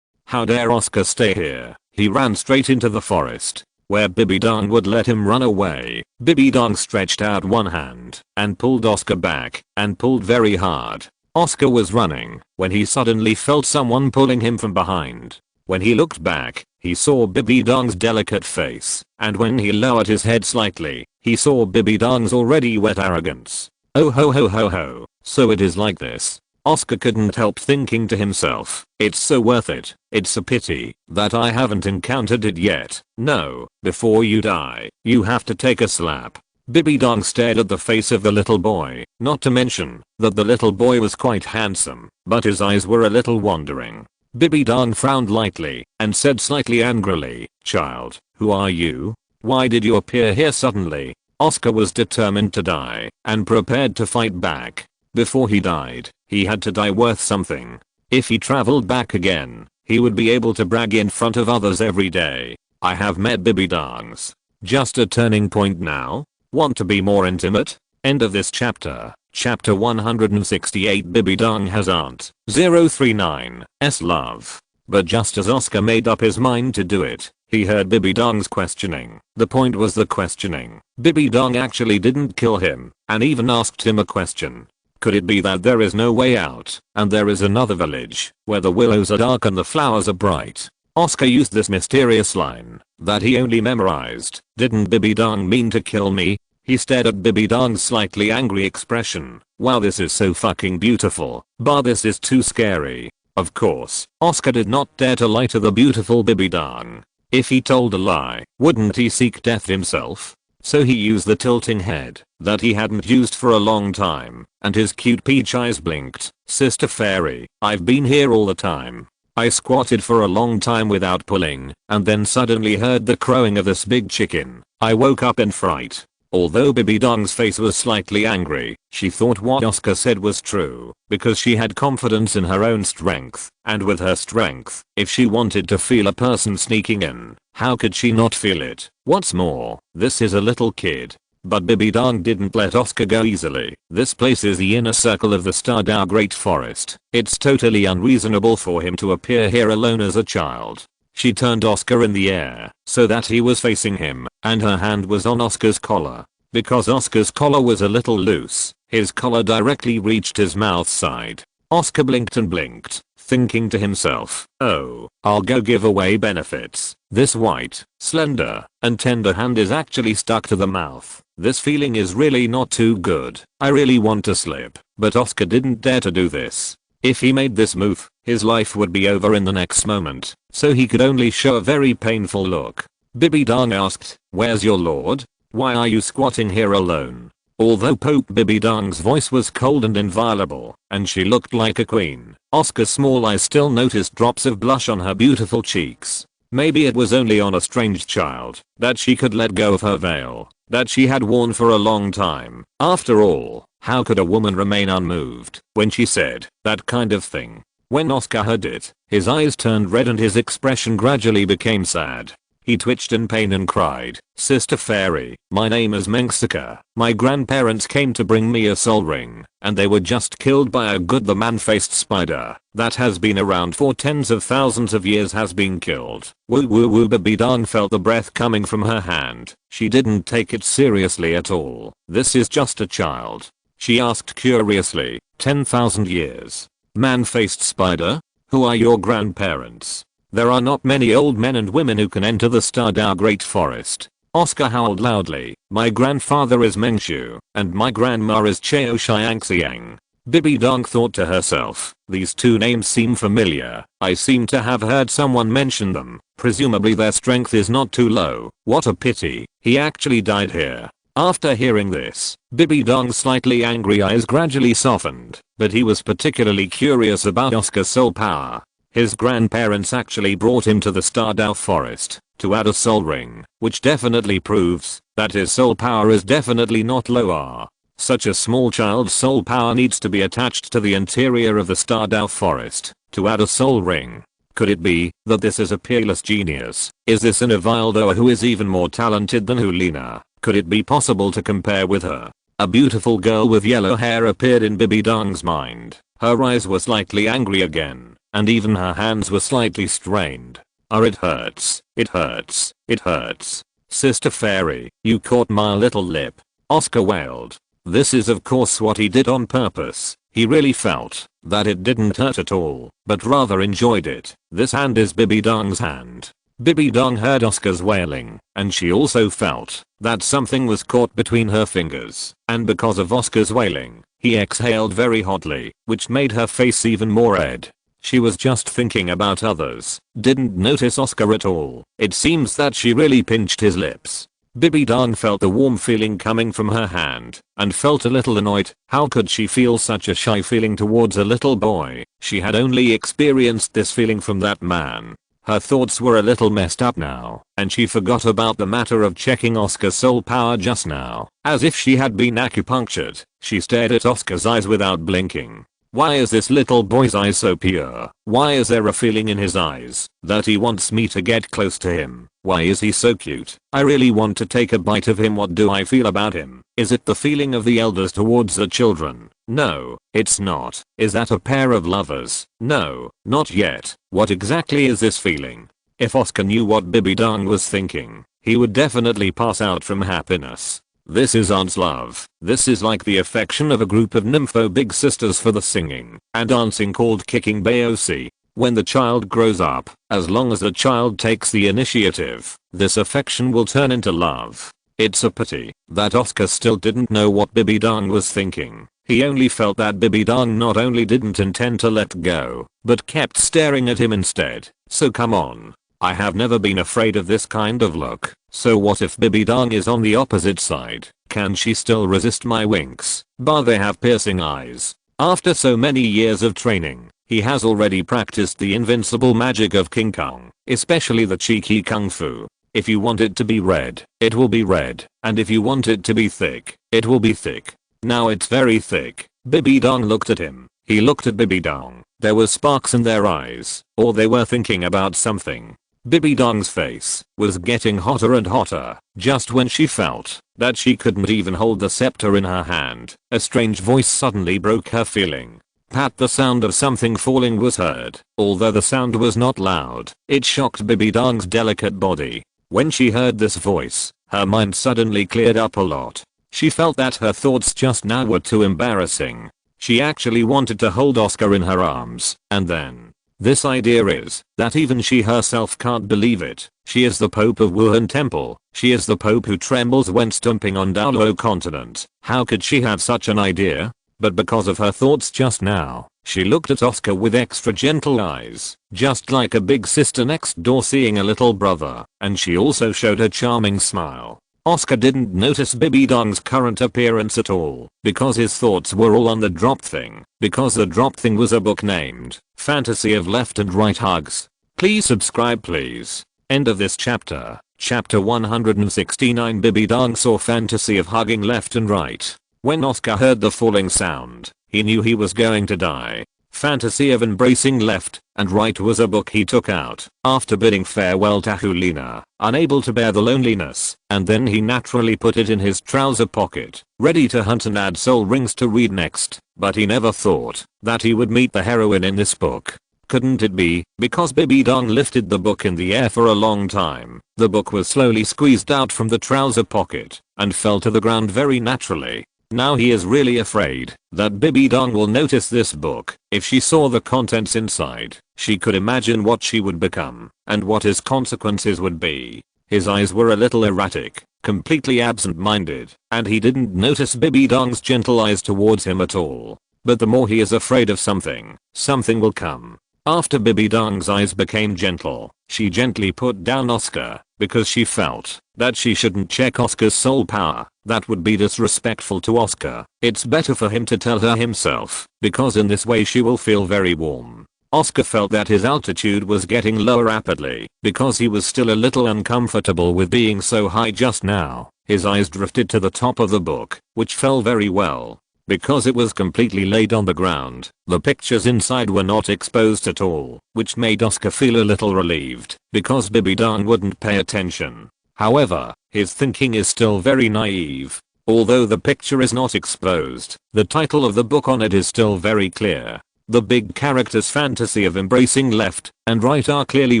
How dare Oscar stay here? He ran straight into the forest, where Bibi Dong would let him run away. Bibi Dong stretched out one hand and pulled Oscar back, and pulled very hard. Oscar was running when he suddenly felt someone pulling him from behind. When he looked back, he saw Bibi Dong's delicate face, and when he lowered his head slightly, he saw Bibi Dong's already wet arrogance. Oh ho ho ho ho, so it is like this. Oscar couldn't help thinking to himself, it's so worth it. It's a pity that I haven't encountered it yet. No, before you die, you have to take a slap. Bibi Dong stared at the face of the little boy, not to mention that the little boy was quite handsome, but his eyes were a little wandering. Bibi Dong frowned lightly and said slightly angrily, "Child, who are you? Why did you appear here suddenly?" Oscar was determined to die and prepared to fight back. Before he died, he had to die worth something. If he traveled back again, he would be able to brag in front of others every day. I have met Bibi Dongs. Just a turning point now? Want to be more intimate? End of this chapter. Chapter 168. Bibi Dong has Aunt 039's love. But just as Oscar made up his mind to do it, he heard Bibi Dong's questioning. The point was the questioning. Bibi Dong actually didn't kill him, and even asked him a question. Could it be that there is no way out, and there is another village, where the willows are dark and the flowers are bright? Oscar used this mysterious line that he only memorized. Didn't Bibi Dong mean to kill me? He stared at Bibi Dong's slightly angry expression. Wow, this is so fucking beautiful, but this is too scary. Of course, Oscar did not dare to lie to the beautiful Bibi Dong. If he told a lie, wouldn't he seek death himself? So he used the tilting head that he hadn't used for a long time, and his cute peach eyes blinked. Sister Fairy, I've been here all the time. I squatted for a long time without pulling, and then suddenly heard the crowing of this big chicken. I woke up in fright. Although Bibi Dong's face was slightly angry, she thought what Oscar said was true, because she had confidence in her own strength, and with her strength, if she wanted to feel a person sneaking in, how could she not feel it? What's more, this is a little kid. But Bibi Dong didn't let Oscar go easily. This place is the inner circle of the Stardow Great Forest. It's totally unreasonable for him to appear here alone as a child. She turned Oscar in the air so that he was facing him, and her hand was on Oscar's collar. Because Oscar's collar was a little loose, his collar directly reached his mouth side. Oscar blinked and blinked, thinking to himself, oh, I'll go give away benefits. This white, slender, and tender hand is actually stuck to the mouth. This feeling is really not too good. I really want to slip, but Oscar didn't dare to do this. If he made this move, his life would be over in the next moment, so he could only show a very painful look. Bibi Dong asked, where's your lord? Why are you squatting here alone? Although Pope Bibi Dong's voice was cold and inviolable, and she looked like a queen, Oscar's small eyes still noticed drops of blush on her beautiful cheeks. Maybe it was only on a strange child that she could let go of her veil that she had worn for a long time. After all, how could a woman remain unmoved when she said that kind of thing? When Oscar heard it, his eyes turned red and his expression gradually became sad. He twitched in pain and cried, "Sister Fairy, my name is Mengsika. My grandparents came to bring me a soul ring, and they were just killed by a good the man-faced spider that has been around for tens of thousands of years has been killed." Woo woo woo. Bibidong felt the breath coming from her hand. She didn't take it seriously at all. "This is just a child?" she asked curiously. 10,000 years. Man-faced spider? Who are your grandparents? There are not many old men and women who can enter the Stardao Great Forest. Oscar howled loudly. "My grandfather is Mengshu, and my grandma is Cheo Xiangxiang." Bibidong thought to herself, "These two names seem familiar. I seem to have heard someone mention them. Presumably their strength is not too low. What a pity, he actually died here." After hearing this, Bibidong's slightly angry eyes gradually softened, but he was particularly curious about Oscar's soul power. His grandparents actually brought him to the Stardao Forest to add a soul ring, which definitely proves that his soul power is definitely not low. Such a small child's soul power needs to be attached to the interior of the Stardao Forest to add a soul ring. Could it be that this is a peerless genius? Is this an Ivaldo who is even more talented than Hulina? Could it be possible to compare with her? A beautiful girl with yellow hair appeared in Bibidong's mind. Her eyes were slightly angry again, and even her hands were slightly strained. It hurts. It hurts. It hurts. Sister Fairy, you caught my little lip. Oscar wailed. This is of course what he did on purpose. He really felt that it didn't hurt at all, but rather enjoyed it. This hand is Bibidong's hand. Bibidong heard Oscar's wailing, and she also felt that something was caught between her fingers, and because of Oscar's wailing, he exhaled very hotly, which made her face even more red. She was just thinking about others, didn't notice Oscar at all. It seems that she really pinched his lips. Bibidong felt the warm feeling coming from her hand, and felt a little annoyed. How could she feel such a shy feeling towards a little boy? She had only experienced this feeling from that man. Her thoughts were a little messed up now, and she forgot about the matter of checking Oscar's soul power just now. As if she had been acupunctured, she stared at Oscar's eyes without blinking. Why is this little boy's eyes so pure? Why is there a feeling in his eyes that he wants me to get close to him? Why is he so cute? I really want to take a bite of him. What do I feel about him? Is it the feeling of the elders towards the children? No, it's not. Is that a pair of lovers? No, not yet. What exactly is this feeling? If Oscar knew what Bibidong was thinking, he would definitely pass out from happiness. This is aunt's love. This is like the affection of a group of nympho big sisters for the singing and dancing called kicking baosi. When the child grows up, as long as the child takes the initiative, this affection will turn into love. It's a pity that Oscar still didn't know what Bibidong was thinking. He only felt that Bibidong not only didn't intend to let go, but kept staring at him instead. So come on. I have never been afraid of this kind of look. So what if Bibidong is on the opposite side? Can she still resist my winks? But they have piercing eyes. After so many years of training, he has already practiced the invincible magic of King Kong, especially the cheeky kung fu. If you want it to be red, it will be red, and if you want it to be thick, it will be thick. Now it's very thick. Bibidong looked at him. He looked at Bibidong. There were sparks in their eyes, or they were thinking about something. Bibidong's face was getting hotter and hotter. Just when she felt that she couldn't even hold the scepter in her hand, a strange voice suddenly broke her feeling. Pat, the sound of something falling was heard. Although the sound was not loud, it shocked Bibidong's delicate body. When she heard this voice, her mind suddenly cleared up a lot. She felt that her thoughts just now were too embarrassing. She actually wanted to hold Oscar in her arms, and then this idea is that even she herself can't believe it. She is the Pope of Wuhan Temple. She is the Pope who trembles when stomping on Douluo continent. How could she have such an idea? But because of her thoughts just now, she looked at Oscar with extra gentle eyes, just like a big sister next door seeing a little brother, and she also showed a charming smile. Oscar didn't notice Bibidong's current appearance at all, because his thoughts were all on the drop thing, because the drop thing was a book named Fantasy of Left and Right Hugs. Please subscribe please. End of this chapter. Chapter 169. Bibidong saw fantasy of hugging left and right. When Oscar heard the falling sound, he knew he was going to die. Fantasy of Embracing Left and Right was a book he took out after bidding farewell to Hulina, unable to bear the loneliness, and then he naturally put it in his trouser pocket, ready to hunt and add soul rings to read next, but he never thought that he would meet the heroine in this book. Couldn't it be because Bibi Dong lifted the book in the air for a long time? The book was slowly squeezed out from the trouser pocket and fell to the ground very naturally. Now he is really afraid that Bibi Dong will notice this book. If she saw the contents inside, she could imagine what she would become and what his consequences would be. His eyes were a little erratic, completely absent-minded, and he didn't notice Bibi Dong's gentle eyes towards him at all. But the more he is afraid of something, something will come. After Bibi Dong's eyes became gentle, she gently put down Oscar, because she felt that she shouldn't check Oscar's soul power. That would be disrespectful to Oscar. It's better for him to tell her himself, because in this way she will feel very warm. Oscar felt that his altitude was getting lower rapidly, because he was still a little uncomfortable with being so high just now. His eyes drifted to the top of the book, which fell very well. Because it was completely laid on the ground, the pictures inside were not exposed at all, which made Oscar feel a little relieved, because Bibi Dong wouldn't pay attention. However, his thinking is still very naive. Although the picture is not exposed, the title of the book on it is still very clear. The big characters Fantasy of Embracing Left and Right are clearly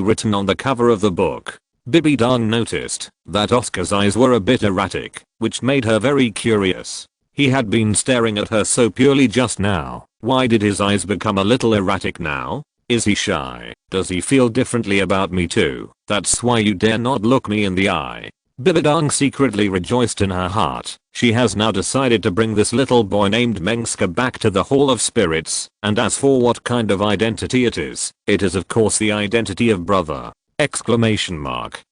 written on the cover of the book. Bibi Dong noticed that Oscar's eyes were a bit erratic, which made her very curious. He had been staring at her so purely just now. Why did his eyes become a little erratic now? Is he shy? Does he feel differently about me too? That's why you dare not look me in the eye. Bibi Dong secretly rejoiced in her heart. She has now decided to bring this little boy named Mengska back to the Hall of Spirits, and as for what kind of identity it is of course the identity of brother! Exclamation mark.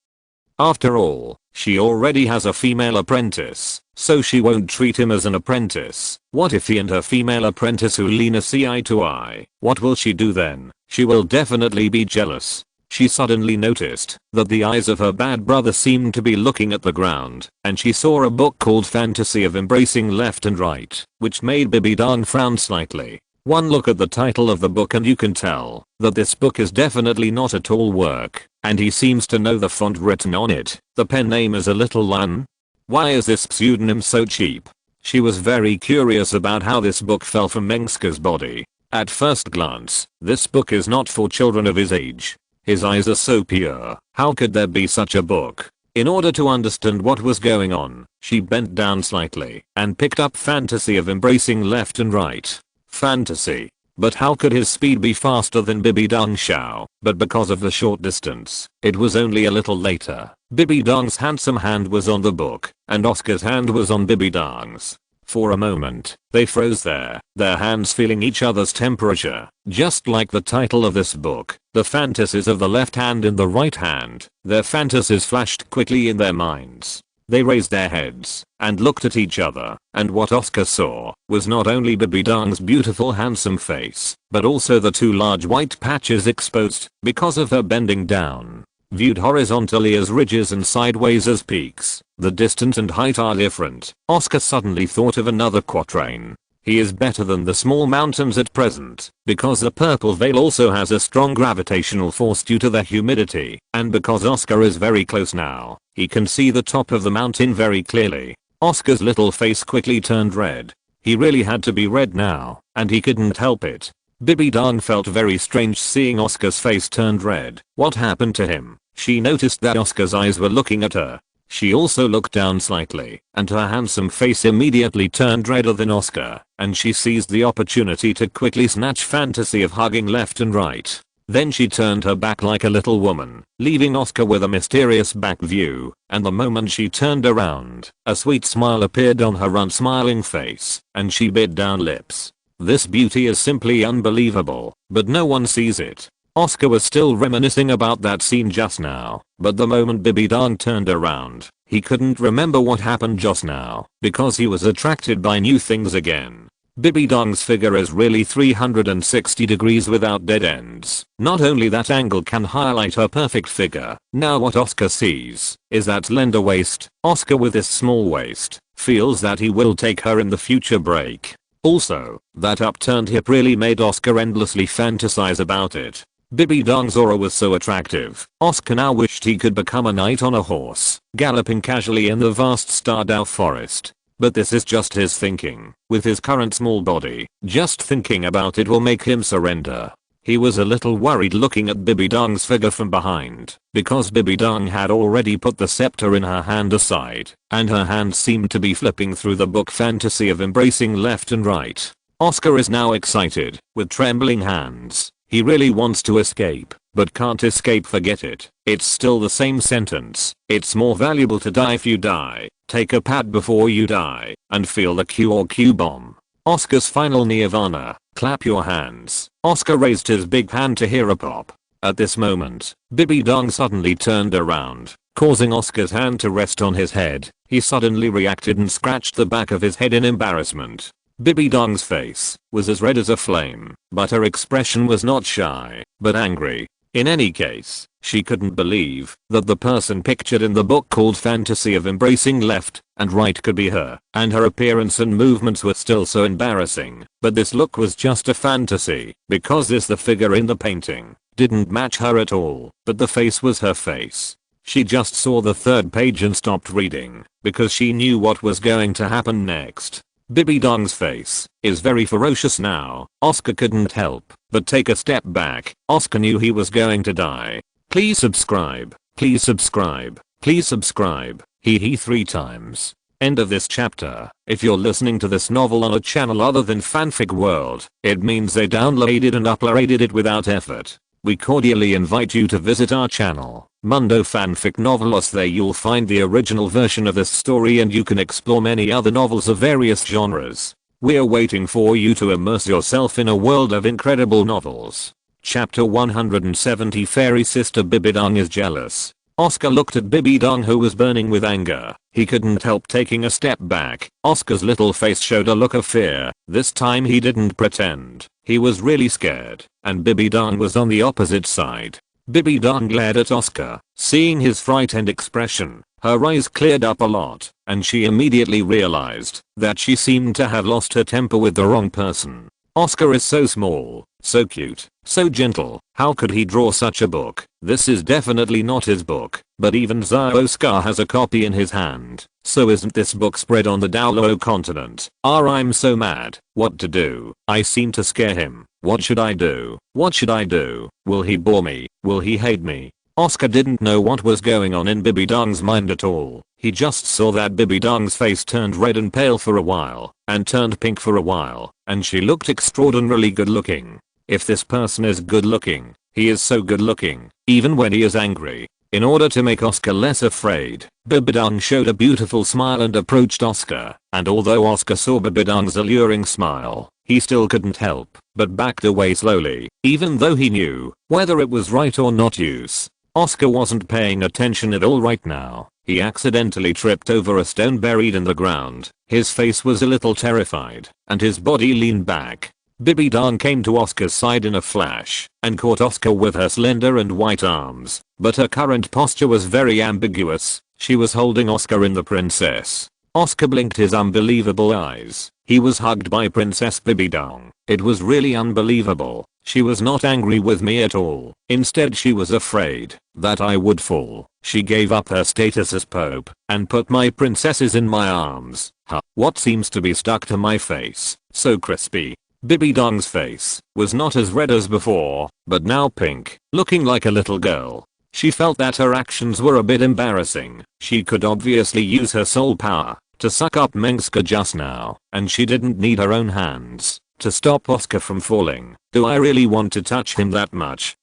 After all, she already has a female apprentice, so she won't treat him as an apprentice. What if he and her female apprentice Hulina see eye to eye? What will she do then? She will definitely be jealous. She suddenly noticed that the eyes of her bad brother seemed to be looking at the ground, and she saw a book called Fantasy of Embracing Left and Right, which made Bibi Dong frown slightly. One look at the title of the book and you can tell that this book is definitely not at all work, and he seems to know the font written on it. The pen name is a little Lun. Why is this pseudonym so cheap? She was very curious about how this book fell from Mengska's body. At first glance, this book is not for children of his age. His eyes are so pure, how could there be such a book? In order to understand what was going on, she bent down slightly and picked up Fantasy of Embracing Left and Right. Fantasy. But how could his speed be faster than Bibi Dong Xiao? But because of the short distance, it was only a little later. Bibi Dong's handsome hand was on the book, and Oscar's hand was on Bibi Dong's. For a moment, they froze there, their hands feeling each other's temperature, just like the title of this book, the fantasies of the left hand and the right hand. Their fantasies flashed quickly in their minds. They raised their heads and looked at each other, and what Oscar saw was not only Bibi Dong's beautiful handsome face, but also the two large white patches exposed because of her bending down. Viewed horizontally as ridges and sideways as peaks, the distance and height are different. Oscar suddenly thought of another quatrain. He is better than the small mountains at present, because the purple veil also has a strong gravitational force due to the humidity, and because Oscar is very close now, he can see the top of the mountain very clearly. Oscar's little face quickly turned red. He really had to be red now, and he couldn't help it. Bibi Dong felt very strange seeing Oscar's face turned red. What happened to him? She noticed that Oscar's eyes were looking at her. She also looked down slightly, and her handsome face immediately turned redder than Oscar, and she seized the opportunity to quickly snatch Fantasy of Hugging Left and Right. Then she turned her back like a little woman, leaving Oscar with a mysterious back view, and the moment she turned around, a sweet smile appeared on her unsmiling face, and she bit down lips. This beauty is simply unbelievable, but no one sees it. Oscar was still reminiscing about that scene just now, but the moment Bibi Dong turned around, he couldn't remember what happened just now, because he was attracted by new things again. Bibi Dong's figure is really 360 degrees without dead ends. Not only that angle can highlight her perfect figure, now what Oscar sees is that slender waist. Oscar with this small waist feels that he will take her in the future break. Also, that upturned hip really made Oscar endlessly fantasize about it. Bibi Dong's aura was so attractive, Oscar now wished he could become a knight on a horse, galloping casually in the vast Stardew forest. But this is just his thinking. With his current small body, just thinking about it will make him surrender. He was a little worried looking at Bibi Dong's figure from behind, because Bibi Dong had already put the scepter in her hand aside, and her hand seemed to be flipping through the book fantasy of embracing left and right. Oscar is now excited, with trembling hands. He really wants to escape, but can't escape. Forget it. It's still the same sentence. It's more valuable to die if you die. Take a pad before you die, and feel the Q or Q bomb. Oscar's final nirvana. Clap your hands. Oscar raised his big hand to hear a pop. At this moment, Bibi Dong suddenly turned around, causing Oscar's hand to rest on his head. He suddenly reacted and scratched the back of his head in embarrassment. Bibi Dong's face was as red as a flame, but her expression was not shy, but angry. In any case, she couldn't believe that the person pictured in the book called Fantasy of Embracing Left and Right could be her, and her appearance and movements were still so embarrassing. But this look was just a fantasy, because the figure in the painting didn't match her at all, but the face was her face. She just saw the third page and stopped reading, because she knew what was going to happen next. Bibi Dong's face is very ferocious now. Oscar couldn't help but take a step back. Oscar knew he was going to die. Please subscribe. Please subscribe. Please subscribe. Hee 3 times. End of this chapter. If you're listening to this novel on a channel other than Fanfic World, it means they downloaded and uploaded it without effort. We cordially invite you to visit our channel, Mundo Fanfic Novelos. There you'll find the original version of this story and you can explore many other novels of various genres. We're waiting for you to immerse yourself in a world of incredible novels. Chapter 170. Fairy Sister Bibi Dong is jealous. Oscar looked at Bibi Dong, who was burning with anger. He couldn't help taking a step back. Oscar's little face showed a look of fear. This time he didn't pretend. He was really scared, and Bibi Dong was on the opposite side. Bibi Dong glared at Oscar. Seeing his frightened expression, her eyes cleared up a lot, and she immediately realized that she seemed to have lost her temper with the wrong person. Oscar is so small, so cute, so gentle. How could he draw such a book? This is definitely not his book, but even Oscar has a copy in his hand. So isn't this book spread on the Douluo continent? I'm so mad. What to do? I seem to scare him. What should I do? What should I do? Will he bore me? Will he hate me? Oscar didn't know what was going on in Bibi Dong's mind at all. He just saw that Bibi Dong's face turned red and pale for a while, and turned pink for a while, and she looked extraordinarily good looking. If this person is good looking, he is so good looking, even when he is angry. In order to make Oscar less afraid, Bibi Dong showed a beautiful smile and approached Oscar, and although Oscar saw Bibi Dong's alluring smile, he still couldn't help but backed away slowly, even though he knew whether it was right or not use. Oscar wasn't paying attention at all right now. He accidentally tripped over a stone buried in the ground. His face was a little terrified, and his body leaned back. Bibi Dong came to Oscar's side in a flash, and caught Oscar with her slender and white arms, but her current posture was very ambiguous. She was holding Oscar in the princess. Oscar blinked his unbelievable eyes. He was hugged by Princess Bibi Dong. It was really unbelievable. She was not angry with me at all. Instead, she was afraid that I would fall. She gave up her status as Pope and put my princesses in my arms. What seems to be stuck to my face? So crispy. Bibi Dong's face was not as red as before, but now pink, looking like a little girl. She felt that her actions were a bit embarrassing. She could obviously use her soul power to suck up Mengska just now, and she didn't need her own hands to stop Oscar from falling. Do I really want to touch him that much?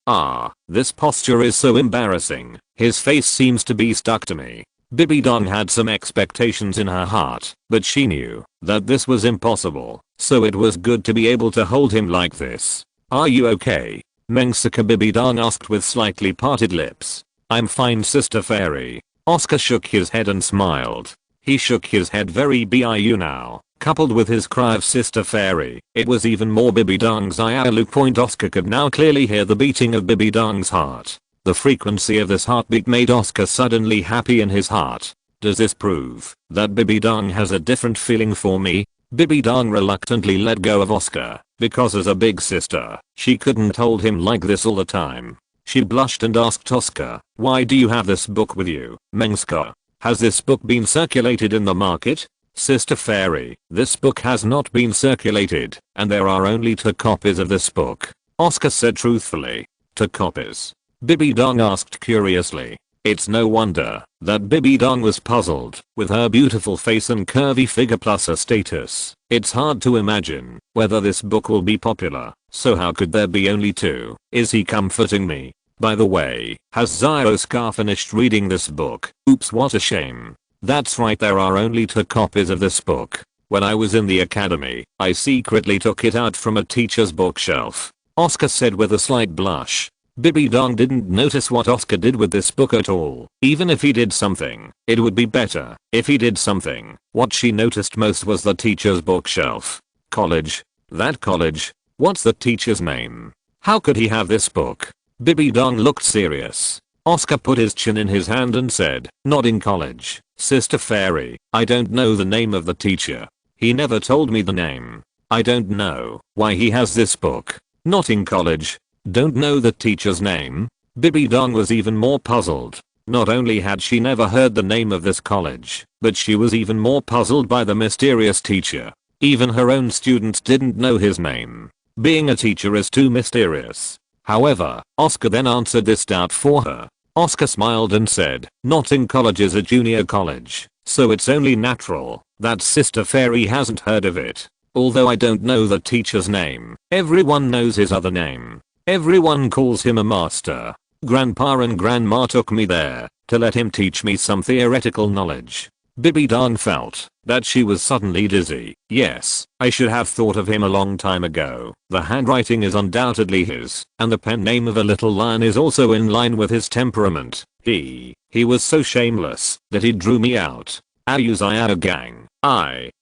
This posture is so embarrassing. His face seems to be stuck to me. Bibi Dong had some expectations in her heart, but she knew that this was impossible, so it was good to be able to hold him like this. Are you okay? Mengsaka Bibi Dong asked with slightly parted lips. I'm fine, Sister Fairy. Oscar shook his head and smiled. He shook his head very biu now, coupled with his cry of Sister Fairy. It was even more Bibi Dong's Ialu point. Oscar could now clearly hear the beating of Bibi Dong's heart. The frequency of this heartbeat made Oscar suddenly happy in his heart. Does this prove that Bibi Dong has a different feeling for me? Bibi Dong reluctantly let go of Oscar, because as a big sister, she couldn't hold him like this all the time. She blushed and asked Oscar, "Why do you have this book with you, Mengska? Has this book been circulated in the market?" "Sister Fairy, this book has not been circulated, and there are only 2 copies of this book," Oscar said truthfully. "2 copies?" Bibi Dong asked curiously. It's no wonder that Bibi Dong was puzzled. With her beautiful face and curvy figure plus her status, it's hard to imagine whether this book will be popular. So how could there be only 2? Is he comforting me? By the way, has Zyoscar finished reading this book? Oops, what a shame. That's right, there are only 2 copies of this book. When I was in the academy, I secretly took it out from a teacher's bookshelf, Oscar said with a slight blush. Bibi Dong didn't notice what Oscar did with this book at all. Even if he did something, it would be better if he did something. What she noticed most was the teacher's bookshelf. College? That college? What's the teacher's name? How could he have this book? Bibi Dong looked serious. Oscar put his chin in his hand and said, "Not in college, Sister Fairy. I don't know the name of the teacher. He never told me the name. I don't know why he has this book. Not in college. Don't know the teacher's name?" Bibi Dong was even more puzzled. Not only had she never heard the name of this college, but she was even more puzzled by the mysterious teacher. Even her own students didn't know his name. Being a teacher is too mysterious. However, Oscar then answered this doubt for her. Oscar smiled and said, "Not in college is a junior college, so it's only natural that Sister Fairy hasn't heard of it. Although I don't know the teacher's name, everyone knows his other name. Everyone calls him a master. Grandpa and grandma took me there to let him teach me some theoretical knowledge." Bibi Dong felt that she was suddenly dizzy. Yes, I should have thought of him a long time ago. The handwriting is undoubtedly his, and the pen name of a little lion is also in line with his temperament. He was so shameless that he drew me out. Aozhou gang.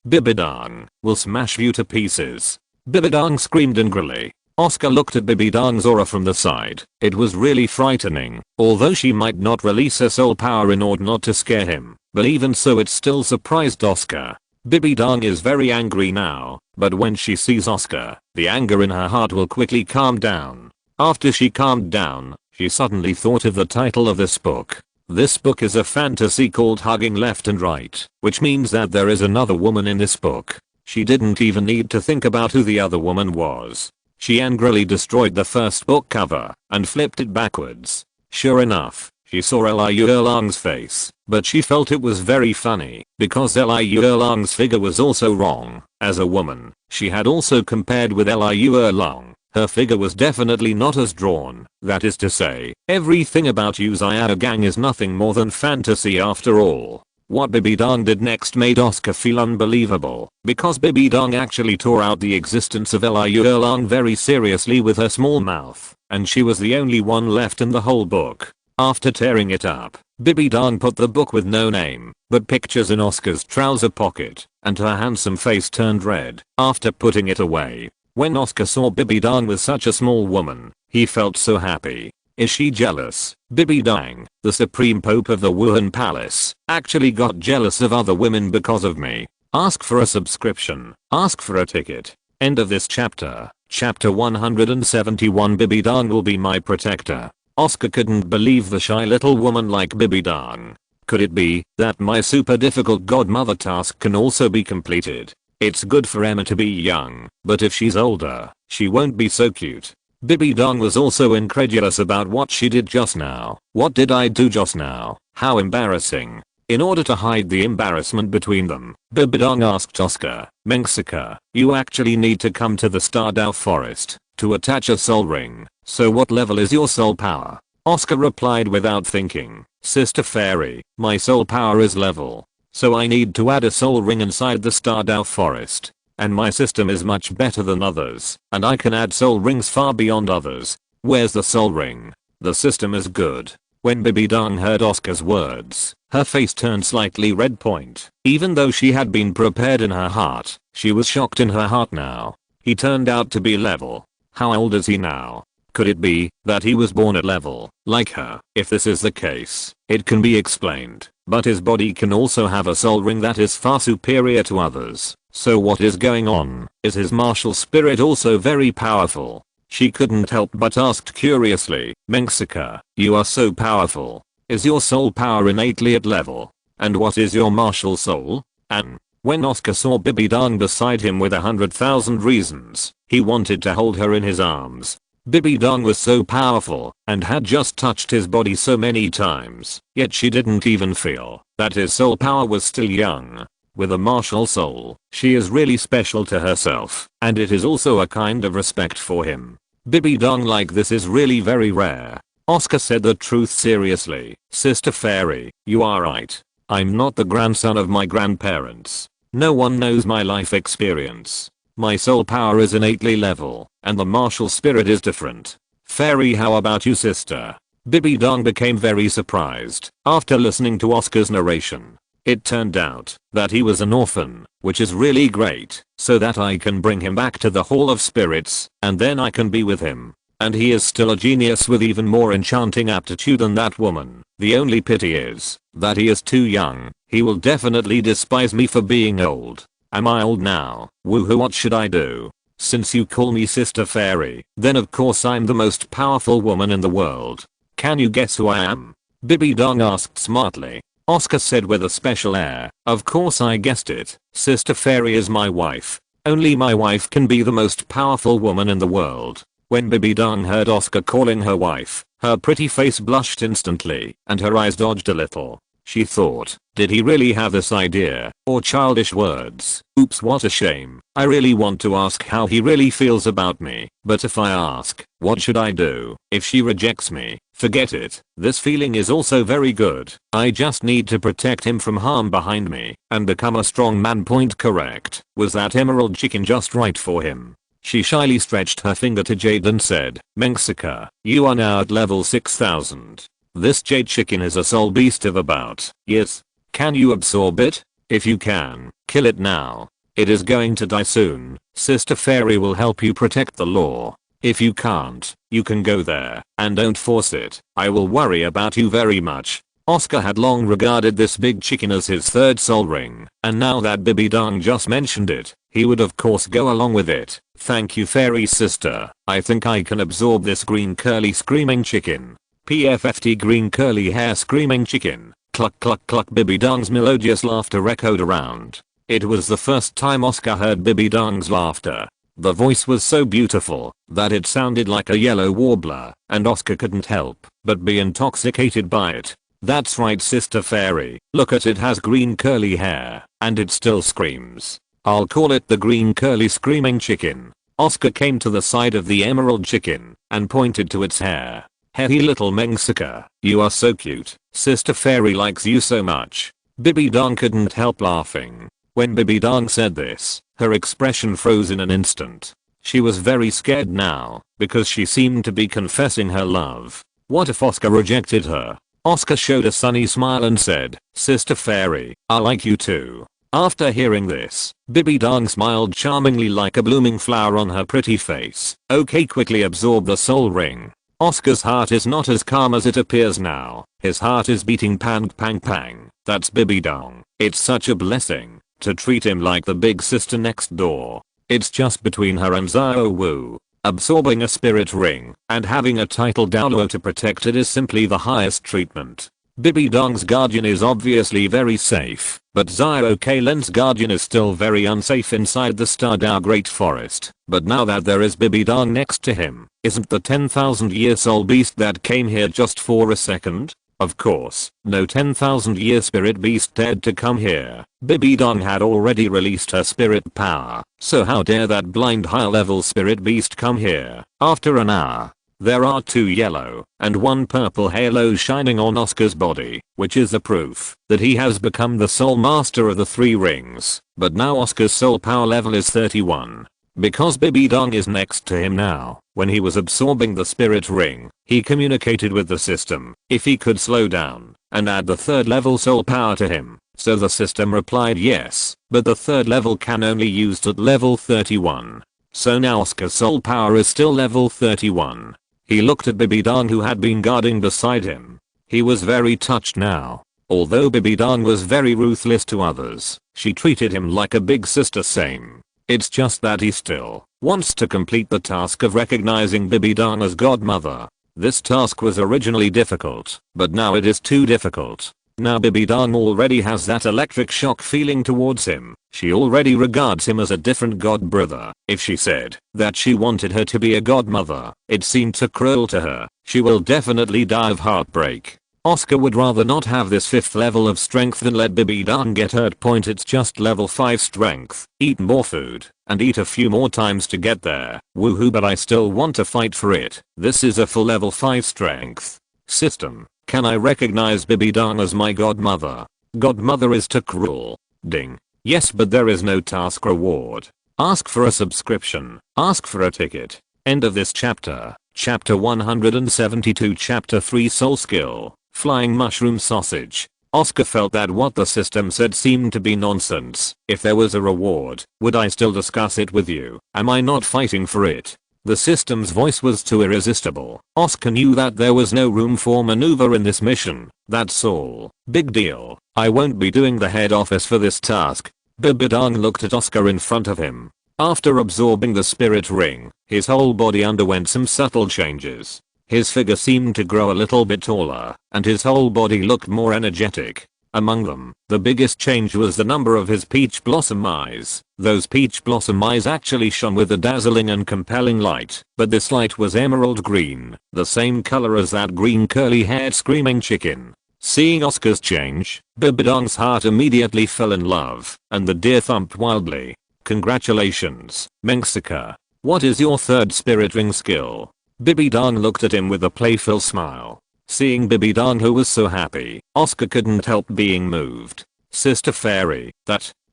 Bibi Dong, will smash you to pieces. Bibi Dong screamed angrily. Oscar looked at Bibi Dong's aura from the side. It was really frightening. Although she might not release her soul power in order not to scare him, but even so it still surprised Oscar. Bibi Dong is very angry now, but when she sees Oscar, the anger in her heart will quickly calm down. After she calmed down, she suddenly thought of the title of this book. This book is a fantasy called Hugging Left and Right, which means that there is another woman in this book. She didn't even need to think about who the other woman was. She angrily destroyed the first book cover and flipped it backwards. Sure enough, she saw Liu Erlang's face, but she felt it was very funny because Liu Erlang's figure was also wrong. As a woman, she had also compared with Liu Erlang. Her figure was definitely not as drawn. That is to say, everything about Aozhou gang is nothing more than fantasy after all. What Bibi Dong did next made Oscar feel unbelievable, because Bibi Dong actually tore out the existence of Liu Erlang very seriously with her small mouth, and she was the only one left in the whole book. After tearing it up, Bibi Dong put the book with no name, but pictures in Oscar's trouser pocket, and her handsome face turned red after putting it away. When Oscar saw Bibi Dong with such a small woman, he felt so happy. Is she jealous? Bibi Dong, the supreme pope of the Wuhan palace, actually got jealous of other women because of me. Ask for a subscription. Ask for a ticket. End of this chapter. Chapter 171. Bibi Dong will be my protector. Oscar couldn't believe the shy little woman like Bibi Dong. Could it be that my super difficult godmother task can also be completed? It's good for Emma to be young, but if she's older, she won't be so cute. Bibi Dong was also incredulous about what she did just now. What did I do just now? How embarrassing. In order to hide the embarrassment between them, Bibi Dong asked Oscar, "Mengsika, you actually need to come to the Stardow Forest to attach a soul ring. So what level is your soul power?" Oscar replied without thinking, "Sister Fairy, my soul power is level. So I need to add a soul ring inside the Stardow Forest. And my system is much better than others, and I can add soul rings far beyond others. Where's the soul ring? The system is good." When Bibi Dong heard Oscar's words, her face turned slightly red point. Even though she had been prepared in her heart, she was shocked in her heart now. He turned out to be level. How old is he now? Could it be that he was born at level, like her? If this is the case, it can be explained, but his body can also have a soul ring that is far superior to others. So what is going on? Is his martial spirit also very powerful? She couldn't help but asked curiously, Mengsika, you are so powerful. Is your soul power innately at level? And what is your martial soul? And when Oscar saw Bibi Dong beside him with 100,000 reasons, he wanted to hold her in his arms. Bibi Dong was so powerful and had just touched his body so many times, yet she didn't even feel that his soul power was still young. With a martial soul, she is really special to herself, and it is also a kind of respect for him. Bibi Dong like this is really very rare. Oscar said the truth seriously. Sister Fairy, you are right. I'm not the grandson of my grandparents. No one knows my life experience. My soul power is innately level, and the martial spirit is different. Fairy, how about you, sister? Bibi Dong became very surprised after listening to Oscar's narration. It turned out that he was an orphan, which is really great, so that I can bring him back to the Hall of Spirits, and then I can be with him. And he is still a genius with even more enchanting aptitude than that woman. The only pity is that he is too young. He will definitely despise me for being old. Am I old now? Woohoo, what should I do? Since you call me Sister Fairy, then of course I'm the most powerful woman in the world. Can you guess who I am? Bibi Dong asked smartly. Oscar said with a special air, of course I guessed it. Sister Fairy is my wife. Only my wife can be the most powerful woman in the world. When Bibi Dong heard Oscar calling her wife, her pretty face blushed instantly and her eyes dodged a little. She thought, did he really have this idea, or childish words? Oops, what a shame. I really want to ask how he really feels about me, but if I ask, what should I do? If she rejects me, forget it. This feeling is also very good. I just need to protect him from harm behind me and become a strong man. Point correct. Was that emerald chicken just right for him? She shyly stretched her finger to Jade and said, Mengsika, you are now at level 6000. This jade chicken is a soul beast of about years. Can you absorb it? If you can, kill it now. It is going to die soon. Sister Fairy will help you protect the law. If you can't, you can go there and don't force it. I will worry about you very much. Oscar had long regarded this big chicken as his third soul ring, and now that Bibi Dong just mentioned it, he would of course go along with it. Thank you, Fairy sister. I think I can absorb this green curly screaming chicken. PFFT, green curly hair screaming chicken. Cluck cluck cluck. Bibi Dong's melodious laughter echoed around. It was the first time Oscar heard Bibi Dong's laughter. The voice was so beautiful that it sounded like a yellow warbler, and Oscar couldn't help but be intoxicated by it. That's right, Sister Fairy. Look at it, has green curly hair, and it still screams. I'll call it the green curly screaming chicken. Oscar came to the side of the emerald chicken and pointed to its hair. Hey little Mengsika, you are so cute. Sister Fairy likes you so much. Bibi Dong couldn't help laughing. When Bibi Dong said this, her expression froze in an instant. She was very scared now, because she seemed to be confessing her love. What if Oscar rejected her? Oscar showed a sunny smile and said, Sister Fairy, I like you too. After hearing this, Bibi Dong smiled charmingly like a blooming flower on her pretty face. Okay, quickly absorb the soul ring. Oscar's heart is not as calm as it appears now. His heart is beating pang pang pang. That's Bibi Dong. It's such a blessing to treat him like the big sister next door. It's just between her and Aozhou. Absorbing a spirit ring and having a title Douluo to protect it is simply the highest treatment. Bibi Dong's guardian is obviously very safe, but Zio Kalen's guardian is still very unsafe inside the Stardao Great Forest. But now that there is Bibi Dong next to him, isn't the 10,000-year soul beast that came here just for a second? Of course, no 10,000-year spirit beast dared to come here. Bibi Dong had already released her spirit power, so how dare that blind high-level spirit beast come here? After an hour, there are 2 yellow and 1 purple halos shining on Oscar's body, which is the proof that he has become the sole master of the 3 rings. But now Oscar's soul power level is 31. Because Bibi Dong is next to him now, when he was absorbing the spirit ring, he communicated with the system if he could slow down and add the 3rd level soul power to him. So the system replied yes, but the 3rd level can only used at level 31. So now Oscar's soul power is still level 31. He looked at Bibidang, who had been guarding beside him. He was very touched now. Although Bibidang was very ruthless to others, she treated him like a big sister. Same. It's just that he still wants to complete the task of recognizing Bibidang as godmother. This task was originally difficult, but now it is too difficult. Now Bibidang already has that electric shock feeling towards him. She already regards him as a different god brother. If she said that she wanted her to be a godmother, it seemed too cruel to her. She will definitely die of heartbreak. Oscar would rather not have this 5th level of strength than let Bibidang get hurt. It's just level 5 strength. Eat more food and eat a few more times to get there. Woohoo, but I still want to fight for it. This is a full level 5 strength. System. Can I recognize Bibidang as my godmother? Godmother is too cruel. Ding. Yes, but there is no task reward. Ask for a subscription. Ask for a ticket. End of this chapter. Chapter 172, Chapter 3, Soul Skill. Flying mushroom sausage. Oscar felt that what the system said seemed to be nonsense. If there was a reward, would I still discuss it with you? Am I not fighting for it? The system's voice was too irresistible. Oscar knew that there was no room for maneuver in this mission. That's all. Big deal. I won't be doing the head office for this task. Bibidang looked at Oscar in front of him. After absorbing the spirit ring, his whole body underwent some subtle changes. His figure seemed to grow a little bit taller, and his whole body looked more energetic. Among them, the biggest change was the number of his peach blossom eyes. Those peach blossom eyes actually shone with a dazzling and compelling light, but this light was emerald green, the same color as that green curly-haired screaming chicken. Seeing Oscar's change, Bibidang's heart immediately fell in love, and the deer thumped wildly. Congratulations, Mengsika. What is your 3rd spirit ring skill? Bibidang looked at him with a playful smile. Seeing Bibidang, who was so happy, Oscar couldn't help being moved. Sister Fairy,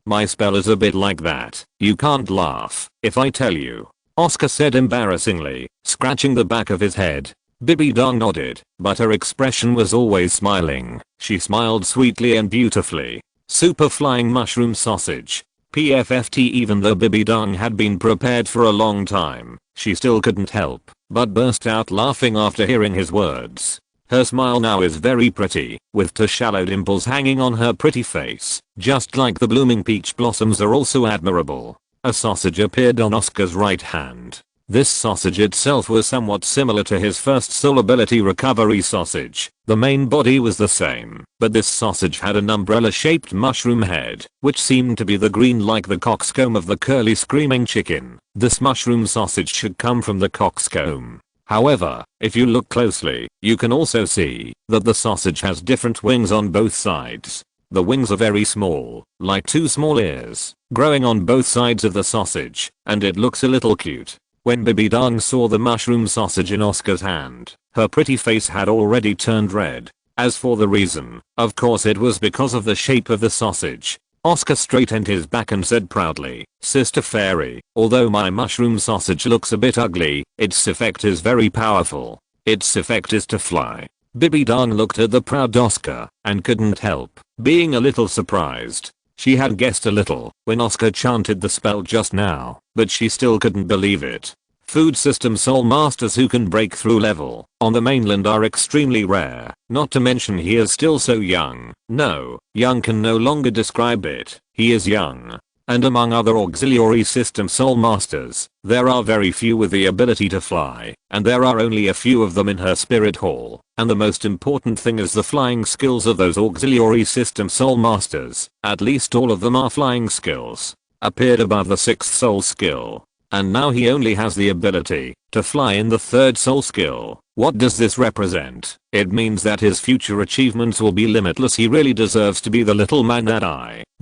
my spell is a bit like that. You can't laugh if I tell you. Oscar said embarrassingly, scratching the back of his head. Bibidang nodded, but her expression was always smiling. She smiled sweetly and beautifully. Super flying mushroom sausage. PFFT. Even though Bibidang had been prepared for a long time, she still couldn't help but burst out laughing after hearing his words. Her smile now is very pretty, with two shallow dimples hanging on her pretty face, just like the blooming peach blossoms are also admirable. A sausage appeared on Oscar's right hand. This sausage itself was somewhat similar to his first soul ability recovery sausage. The main body was the same, but this sausage had an umbrella-shaped mushroom head, which seemed to be the green like the coxcomb of the curly screaming chicken. This mushroom sausage should come from the coxcomb. However, if you look closely, you can also see that the sausage has different wings on both sides. The wings are very small, like two small ears, growing on both sides of the sausage, and it looks a little cute. When Bibidang saw the mushroom sausage in Oscar's hand, her pretty face had already turned red. As for the reason, of course it was because of the shape of the sausage. Oscar straightened his back and said proudly, "Sister Fairy, although my mushroom sausage looks a bit ugly, its effect is very powerful. Its effect is to fly." Bibidang looked at the proud Oscar and couldn't help being a little surprised. She had guessed a little when Oscar chanted the spell just now, but she still couldn't believe it. Food system soul masters who can break through level on the mainland are extremely rare, not to mention he is still so young. No, young can no longer describe it, he is young. And among other auxiliary system soul masters, there are very few with the ability to fly, and there are only a few of them in her spirit hall. And the most important thing is the flying skills of those auxiliary system soul masters, at least all of them are flying skills, appeared above the 6th soul skill. And now he only has the ability to fly in the 3rd soul skill. What does this represent? It means that his future achievements will be limitless. He really deserves to be the little man that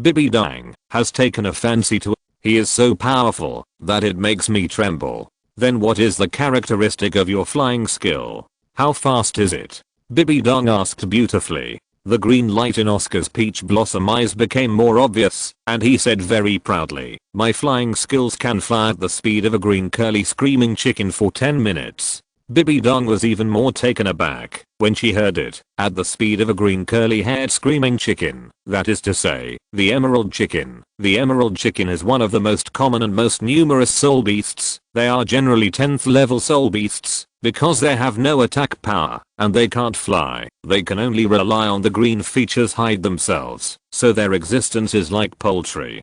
Bibidang, has taken a fancy to. He is so powerful that it makes me tremble. Then what is the characteristic of your flying skill? How fast is it? Bibidang asked beautifully. The green light in Oscar's peach blossom eyes became more obvious, and he said very proudly, "My flying skills can fly at the speed of a green curly screaming chicken for 10 minutes. Bibidong was even more taken aback when she heard it at the speed of a green curly-haired screaming chicken, that is to say, the emerald chicken. The emerald chicken is one of the most common and most numerous soul beasts. They are generally 10th level soul beasts because they have no attack power and they can't fly. They can only rely on the green features hide themselves, so their existence is like poultry.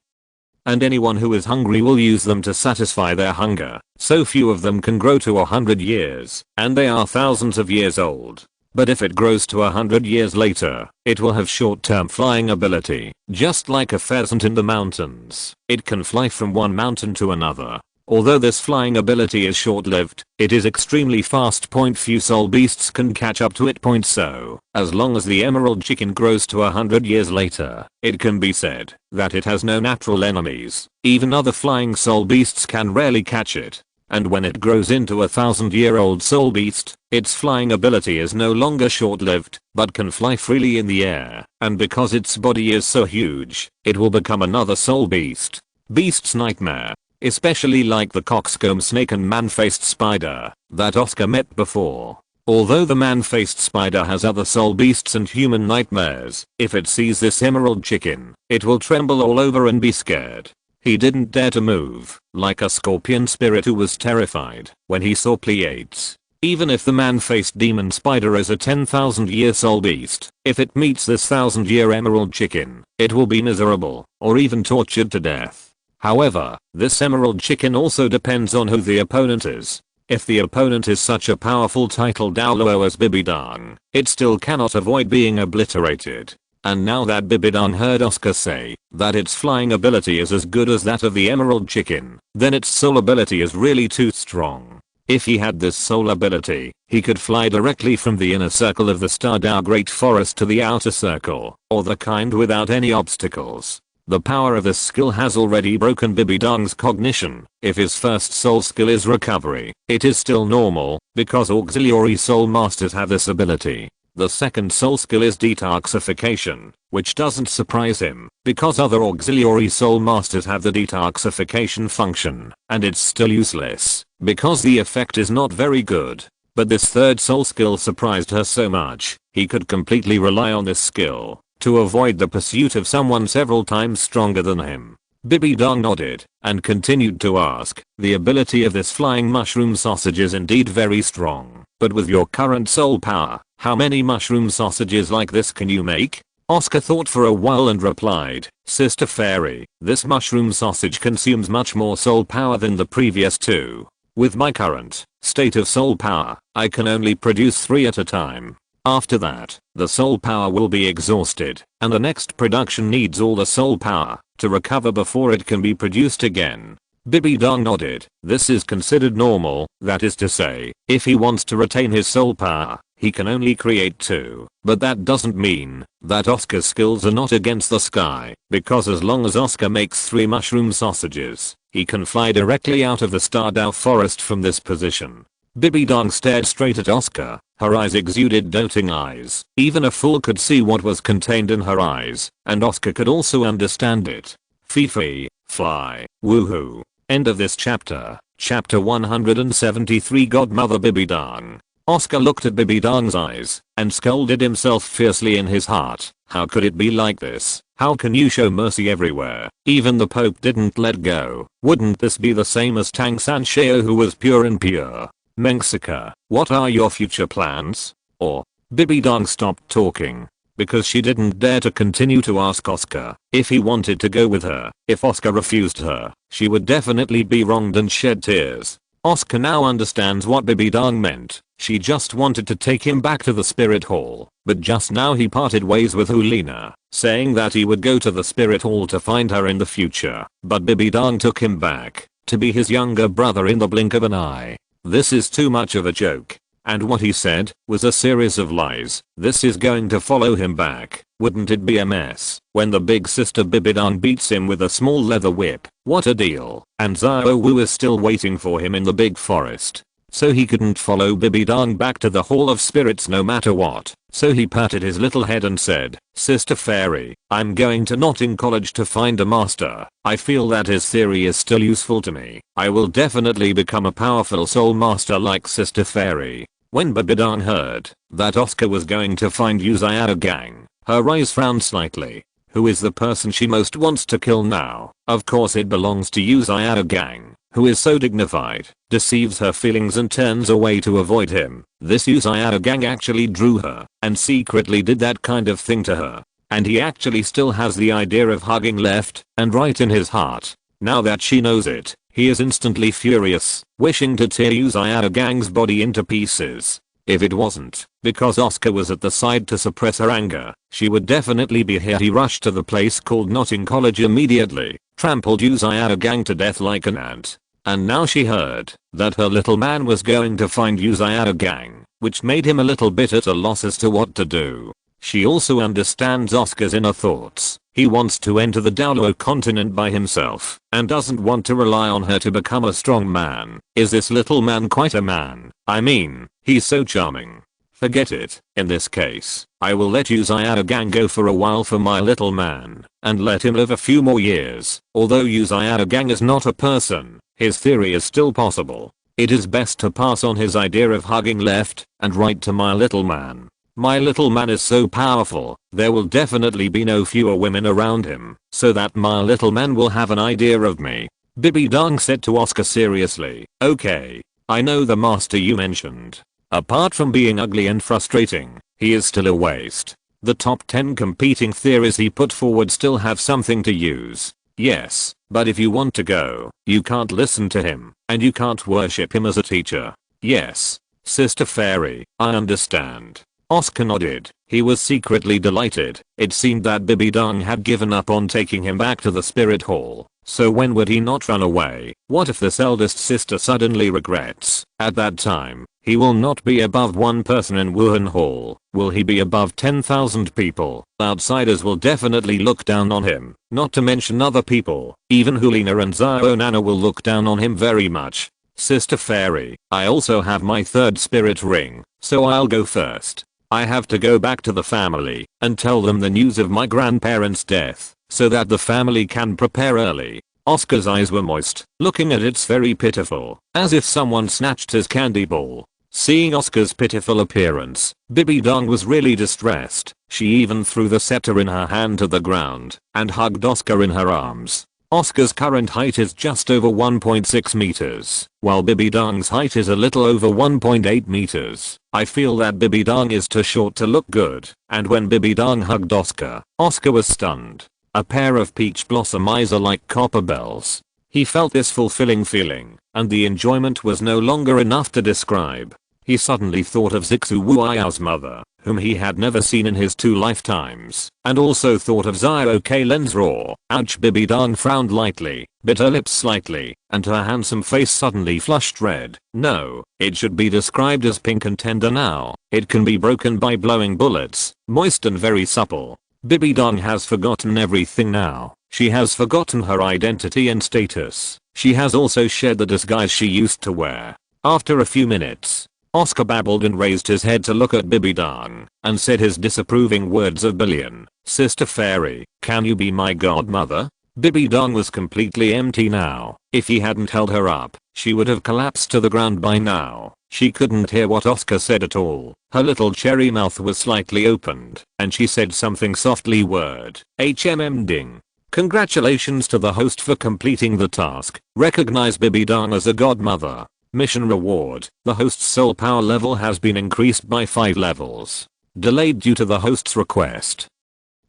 And anyone who is hungry will use them to satisfy their hunger. So few of them can grow to 100 years, and they are thousands of years old. But if it grows to 100 years later, it will have short-term flying ability, just like a pheasant in the mountains. It can fly from one mountain to another. Although this flying ability is short-lived, it is extremely fast. Few soul beasts can catch up to it. So, as long as the emerald chicken grows to 100 years later, it can be said that it has no natural enemies. Even other flying soul beasts can rarely catch it. And when it grows into a 1,000-year-old soul beast, its flying ability is no longer short-lived, but can fly freely in the air. And because its body is so huge, it will become another soul beast. Beast's nightmare. Especially like the coxcomb snake and man-faced spider that Oscar met before. Although the man-faced spider has other soul beasts and human nightmares, if it sees this emerald chicken, it will tremble all over and be scared. He didn't dare to move, like a scorpion spirit who was terrified when he saw Pleiades. Even if the man-faced demon spider is a 10,000-year soul beast, if it meets this 1,000-year emerald chicken, it will be miserable, or even tortured to death. However, this emerald chicken also depends on who the opponent is. If the opponent is such a powerful title Douluo as Bibidong, it still cannot avoid being obliterated. And now that Bibidong heard Oscar say that its flying ability is as good as that of the emerald chicken, then its soul ability is really too strong. If he had this soul ability, he could fly directly from the inner circle of the Stardow Great Forest to the outer circle, or the kind without any obstacles. The power of this skill has already broken Bibidong's cognition. If his first soul skill is recovery, it is still normal, because auxiliary soul masters have this ability. The second soul skill is detoxification, which doesn't surprise him, because other auxiliary soul masters have the detoxification function, and it's still useless, because the effect is not very good. But this third soul skill surprised her so much, he could completely rely on this skill to avoid the pursuit of someone several times stronger than him. Bibidong nodded and continued to ask, the ability of this flying mushroom sausage is indeed very strong, but with your current soul power, how many mushroom sausages like this can you make? Oscar thought for a while and replied, Sister Fairy, this mushroom sausage consumes much more soul power than the previous two. With my current state of soul power, I can only produce 3 at a time. After that, the soul power will be exhausted, and the next production needs all the soul power to recover before it can be produced again. Bibidong nodded. This is considered normal, that is to say, if he wants to retain his soul power, he can only create 2. But that doesn't mean that Oscar's skills are not against the sky, because as long as Oscar makes 3 mushroom sausages, he can fly directly out of the Stardow Forest from this position. Bibidong stared straight at Oscar. Her eyes exuded doting eyes. Even a fool could see what was contained in her eyes, and Oscar could also understand it. Fifi, fly, woohoo. End of this chapter. Chapter 173 Godmother Bibidong. Oscar looked at Bibidong's eyes and scolded himself fiercely in his heart. How could it be like this? How can you show mercy everywhere? Even the Pope didn't let go. Wouldn't this be the same as Tang Sansheo, who was pure and pure? Mexica, what are your future plans? Or, Bibidong stopped talking because she didn't dare to continue to ask Oscar if he wanted to go with her. If Oscar refused her, she would definitely be wronged and shed tears. Oscar now understands what Bibidong meant. She just wanted to take him back to the spirit hall, but just now he parted ways with Hulina, saying that he would go to the spirit hall to find her in the future. But Bibidong took him back to be his younger brother in the blink of an eye. This is too much of a joke. And what he said was a series of lies. This is going to follow him back. Wouldn't it be a mess when the big sister Bibidong beats him with a small leather whip? What a deal. And Xiao Wu is still waiting for him in the big forest. so he couldn't follow Bibidong back to the Hall of Spirits no matter what. So he patted his little head and said, "Sister Fairy, I'm going to Notting College to find a master. I feel that his theory is still useful to me. I will definitely become a powerful soul master like Sister Fairy." When Bibidong heard that Oscar was going to find Uzayara Gang, her eyes frowned slightly. Who is the person she most wants to kill now? Of course it belongs to Uzayara Gang, who is so dignified, deceives her feelings and turns away to avoid him. This Uzayara Gang actually drew her, and secretly did that kind of thing to her. And he actually still has the idea of hugging left and right in his heart. Now that she knows it, he is instantly furious, wishing to tear Uzayara Gang's body into pieces. If it wasn't because Oscar was at the side to suppress her anger, she would definitely be here. He rushed to the place called Notting College immediately, trampled Uzayara Gang to death like an ant. And now she heard that her little man was going to find Uzayara Gang, which made him a little bit at a loss as to what to do. She also understands Oscar's inner thoughts. He wants to enter the Douluo continent by himself and doesn't want to rely on her to become a strong man. Is this little man quite a man? I mean, he's so charming. Forget it. In this case, I will let Uzayara Gang go for a while for my little man and let him live a few more years. Although Uzayara Gang is not a person, his theory is still possible. It is best to pass on his idea of hugging left and right to my little man. My little man is so powerful, there will definitely be no fewer women around him, so that my little man will have an idea of me. Bibidong said to Oscar seriously, "Okay, I know the master you mentioned. Apart from being ugly and frustrating, he is still a waste. The top 10 competing theories he put forward still have something to use. Yes, but if you want to go, you can't listen to him, and you can't worship him as a teacher." "Yes, Sister Fairy, I understand." Oscar nodded. He was secretly delighted. It seemed that Bibidong had given up on taking him back to the spirit hall. So when would he not run away? What if this eldest sister suddenly regrets? At that time, he will not be above one person in Wuhan Hall. Will he be above 10,000 people? Outsiders will definitely look down on him. Not to mention other people. Even Hulina and Xiao Nana will look down on him very much. Sister Fairy, I also have my third spirit ring, so I'll go first. I have to go back to the family and tell them the news of my grandparents' death so that the family can prepare early. Oscar's eyes were moist, looking at it's very pitiful, as if someone snatched his candy ball. Seeing Oscar's pitiful appearance, Bibidong was really distressed. She even threw the scepter in her hand to the ground and hugged Oscar in her arms. Oscar's current height is just over 1.6 meters, while Bibidong's height is a little over 1.8 meters. I feel that Bibidong is too short to look good, and when Bibidong hugged Oscar, Oscar was stunned. A pair of peach blossom eyes are like copper bells. He felt this fulfilling feeling, and the enjoyment was no longer enough to describe. He suddenly thought of Zixu Wuiao's mother, whom he had never seen in his 2 lifetimes, and also thought of Xiao Kalen's roar. Ouch! Bibidong frowned lightly, bit her lips slightly, and her handsome face suddenly flushed red. No, it should be described as pink and tender now. It can be broken by blowing bullets, moist and very supple. Bibidong has forgotten everything now. She has forgotten her identity and status. She has also shed the disguise she used to wear. After a few minutes, Oscar babbled and raised his head to look at Bibidong and said his disapproving words of billion. "Sister Fairy, can you be my godmother?" Bibidong was completely empty now. If he hadn't held her up, she would have collapsed to the ground by now. She couldn't hear what Oscar said at all. Her little cherry mouth was slightly opened, and she said something softly word. Ding. Congratulations to the host for completing the task. Recognize Bibidong as a godmother. Mission reward. The host's soul power level has been increased by 5 levels. Delayed due to the host's request.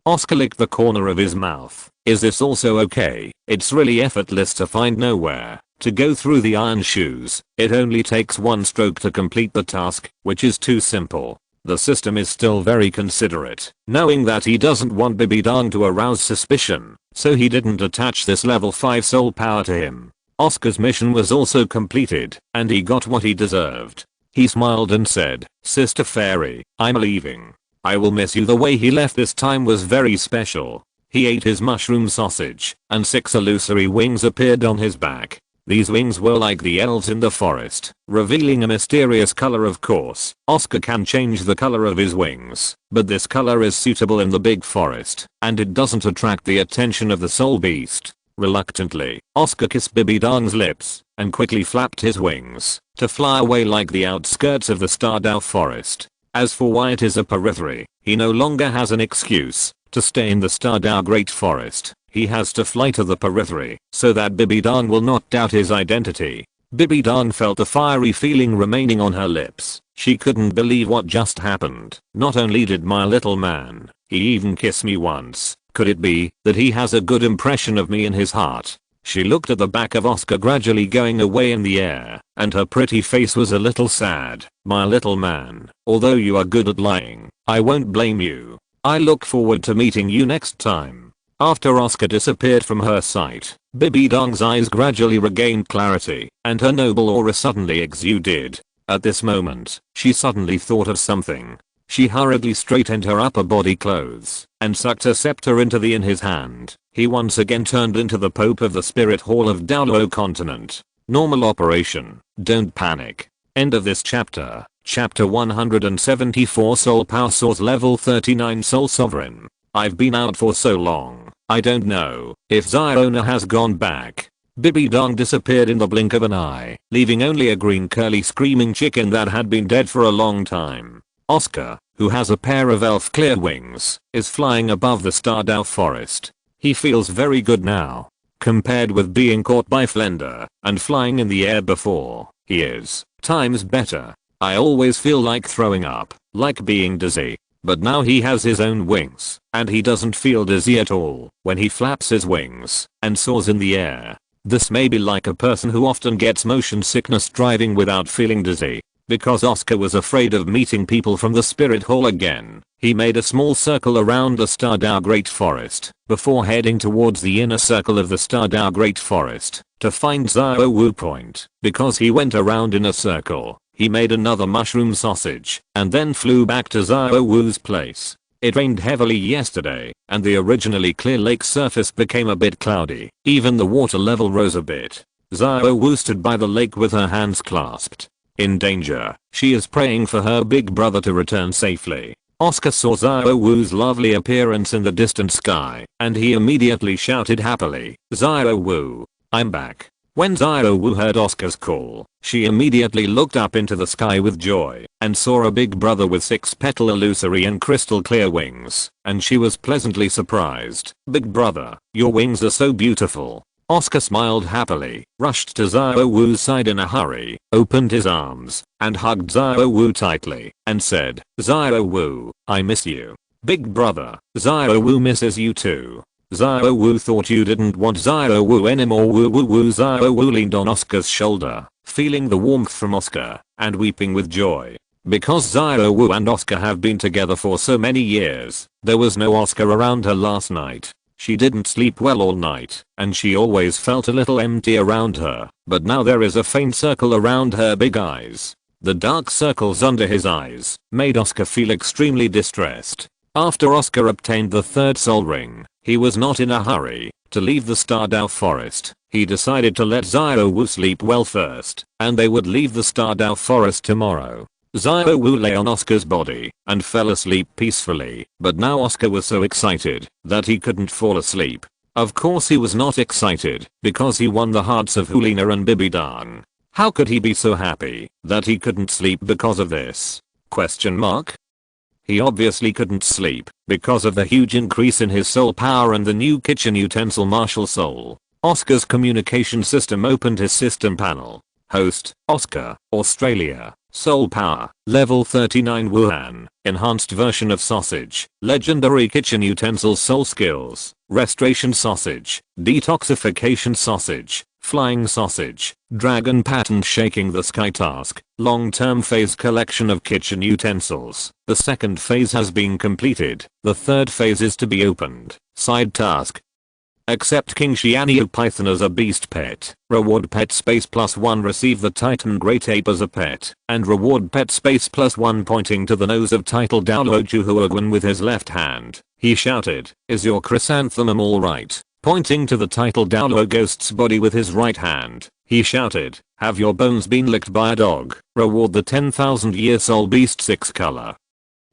Oscar licked the corner of his mouth. Is this also okay? It's really effortless to find nowhere. To go through the iron shoes, it only takes 1 stroke to complete the task, which is too simple. The system is still very considerate, knowing that he doesn't want Bibidong to arouse suspicion, so he didn't attach this level 5 soul power to him. Oscar's mission was also completed, and he got what he deserved. He smiled and said, "Sister Fairy, I'm leaving. I will miss you." The way he left this time was very special. He ate his mushroom sausage, and 6 illusory wings appeared on his back. These wings were like the elves in the forest, revealing a mysterious color. Of course, Oscar can change the color of his wings, but this color is suitable in the big forest, and it doesn't attract the attention of the soul beast. Reluctantly, Oscar kissed Bibi Dong's lips, and quickly flapped his wings, to fly away like the outskirts of the Stardow forest. As for why it is a periphery, he no longer has an excuse to stay in the Stardow Great Forest. He has to fly to the periphery, so that Bibi Dong will not doubt his identity. Bibi Dong felt the fiery feeling remaining on her lips. She couldn't believe what just happened. Not only did my little man, he even kissed me once. Could it be that he has a good impression of me in his heart? She looked at the back of Oscar gradually going away in the air, and her pretty face was a little sad. My little man, although you are good at lying, I won't blame you. I look forward to meeting you next time. After Oscar disappeared from her sight, Bibi Dong's eyes gradually regained clarity, and her noble aura suddenly exuded. At this moment, she suddenly thought of something. She hurriedly straightened her upper body clothes, and sucked her scepter into in his hand. He once again turned into the Pope of the Spirit Hall of Douluo Continent. Normal operation. Don't panic. End of this chapter. Chapter 174 Soul Power Source Level 39 Soul Sovereign. I've been out for so long, I don't know if Ziona has gone back. Bibi Dong disappeared in the blink of an eye, leaving only a green curly screaming chicken that had been dead for a long time. Oscar, who has a pair of elf clear wings, is flying above the Stardow forest. He feels very good now. Compared with being caught by Flender and flying in the air before, he is times better. I always feel like throwing up, like being dizzy. But now he has his own wings, and he doesn't feel dizzy at all when he flaps his wings and soars in the air. This may be like a person who often gets motion sickness driving without feeling dizzy. Because Oscar was afraid of meeting people from the Spirit Hall again, he made a small circle around the Stardow Great Forest before heading towards the inner circle of the Stardow Great Forest to find Xiao Wu Point. Because he went around in a circle, he made another mushroom sausage and then flew back to Xiao Wu's place. It rained heavily yesterday, and the originally clear lake surface became a bit cloudy. Even the water level rose a bit. Xiao Wu stood by the lake with her hands clasped. In danger, she is praying for her big brother to return safely. Oscar saw Xiao Wu's lovely appearance in the distant sky, and he immediately shouted happily, "Xiao Wu, I'm back." When Xiao Wu heard Oscar's call, she immediately looked up into the sky with joy and saw a big brother with 6-petal illusory and crystal clear wings, and she was pleasantly surprised. "Big brother, your wings are so beautiful." Oscar smiled happily, rushed to Xiao Wu's side in a hurry, opened his arms, and hugged Xiao Wu tightly, and said, "Xiao Wu, I miss you." "Big brother, Xiao Wu misses you too." Xiao Wu thought you didn't want Xiao Wu anymore. Woo woo woo. Xiao Wu leaned on Oscar's shoulder, feeling the warmth from Oscar, and weeping with joy. Because Xiao Wu and Oscar have been together for so many years, there was no Oscar around her last night. She didn't sleep well all night, and she always felt a little empty around her, but now there is a faint circle around her big eyes. The dark circles under his eyes made Oscar feel extremely distressed. After Oscar obtained the third soul ring, he was not in a hurry to leave the Stardow forest. He decided to let Xiao Wu sleep well first, and they would leave the Stardow forest tomorrow. Xiao Wu lay on Oscar's body and fell asleep peacefully, but now Oscar was so excited that he couldn't fall asleep. Of course he was not excited because he won the hearts of Hulina and Bibi Dong. How could he be so happy that he couldn't sleep because of this? Question mark? He obviously couldn't sleep because of the huge increase in his soul power and the new kitchen utensil martial soul. Oscar's communication system opened his system panel. Host, Oscar, Australia. Soul power, level 39 Wuhan, enhanced version of sausage, legendary kitchen utensils soul skills, restoration sausage, detoxification sausage, flying sausage, dragon pattern shaking the sky task, long-term phase collection of kitchen utensils. The second phase has been completed, the third phase is to be opened. Side task. Accept King Xianyu Python as a beast pet. Reward pet space +1. Receive the Titan Great Ape as a pet. And reward pet space +1 pointing to the nose of title Douluo Dalu-themed with his left hand. He shouted, "Is your chrysanthemum alright?" Pointing to the title Douluo ghost's body with his right hand, he shouted, "Have your bones been licked by a dog? Reward the 10,000 year soul beast 6 color.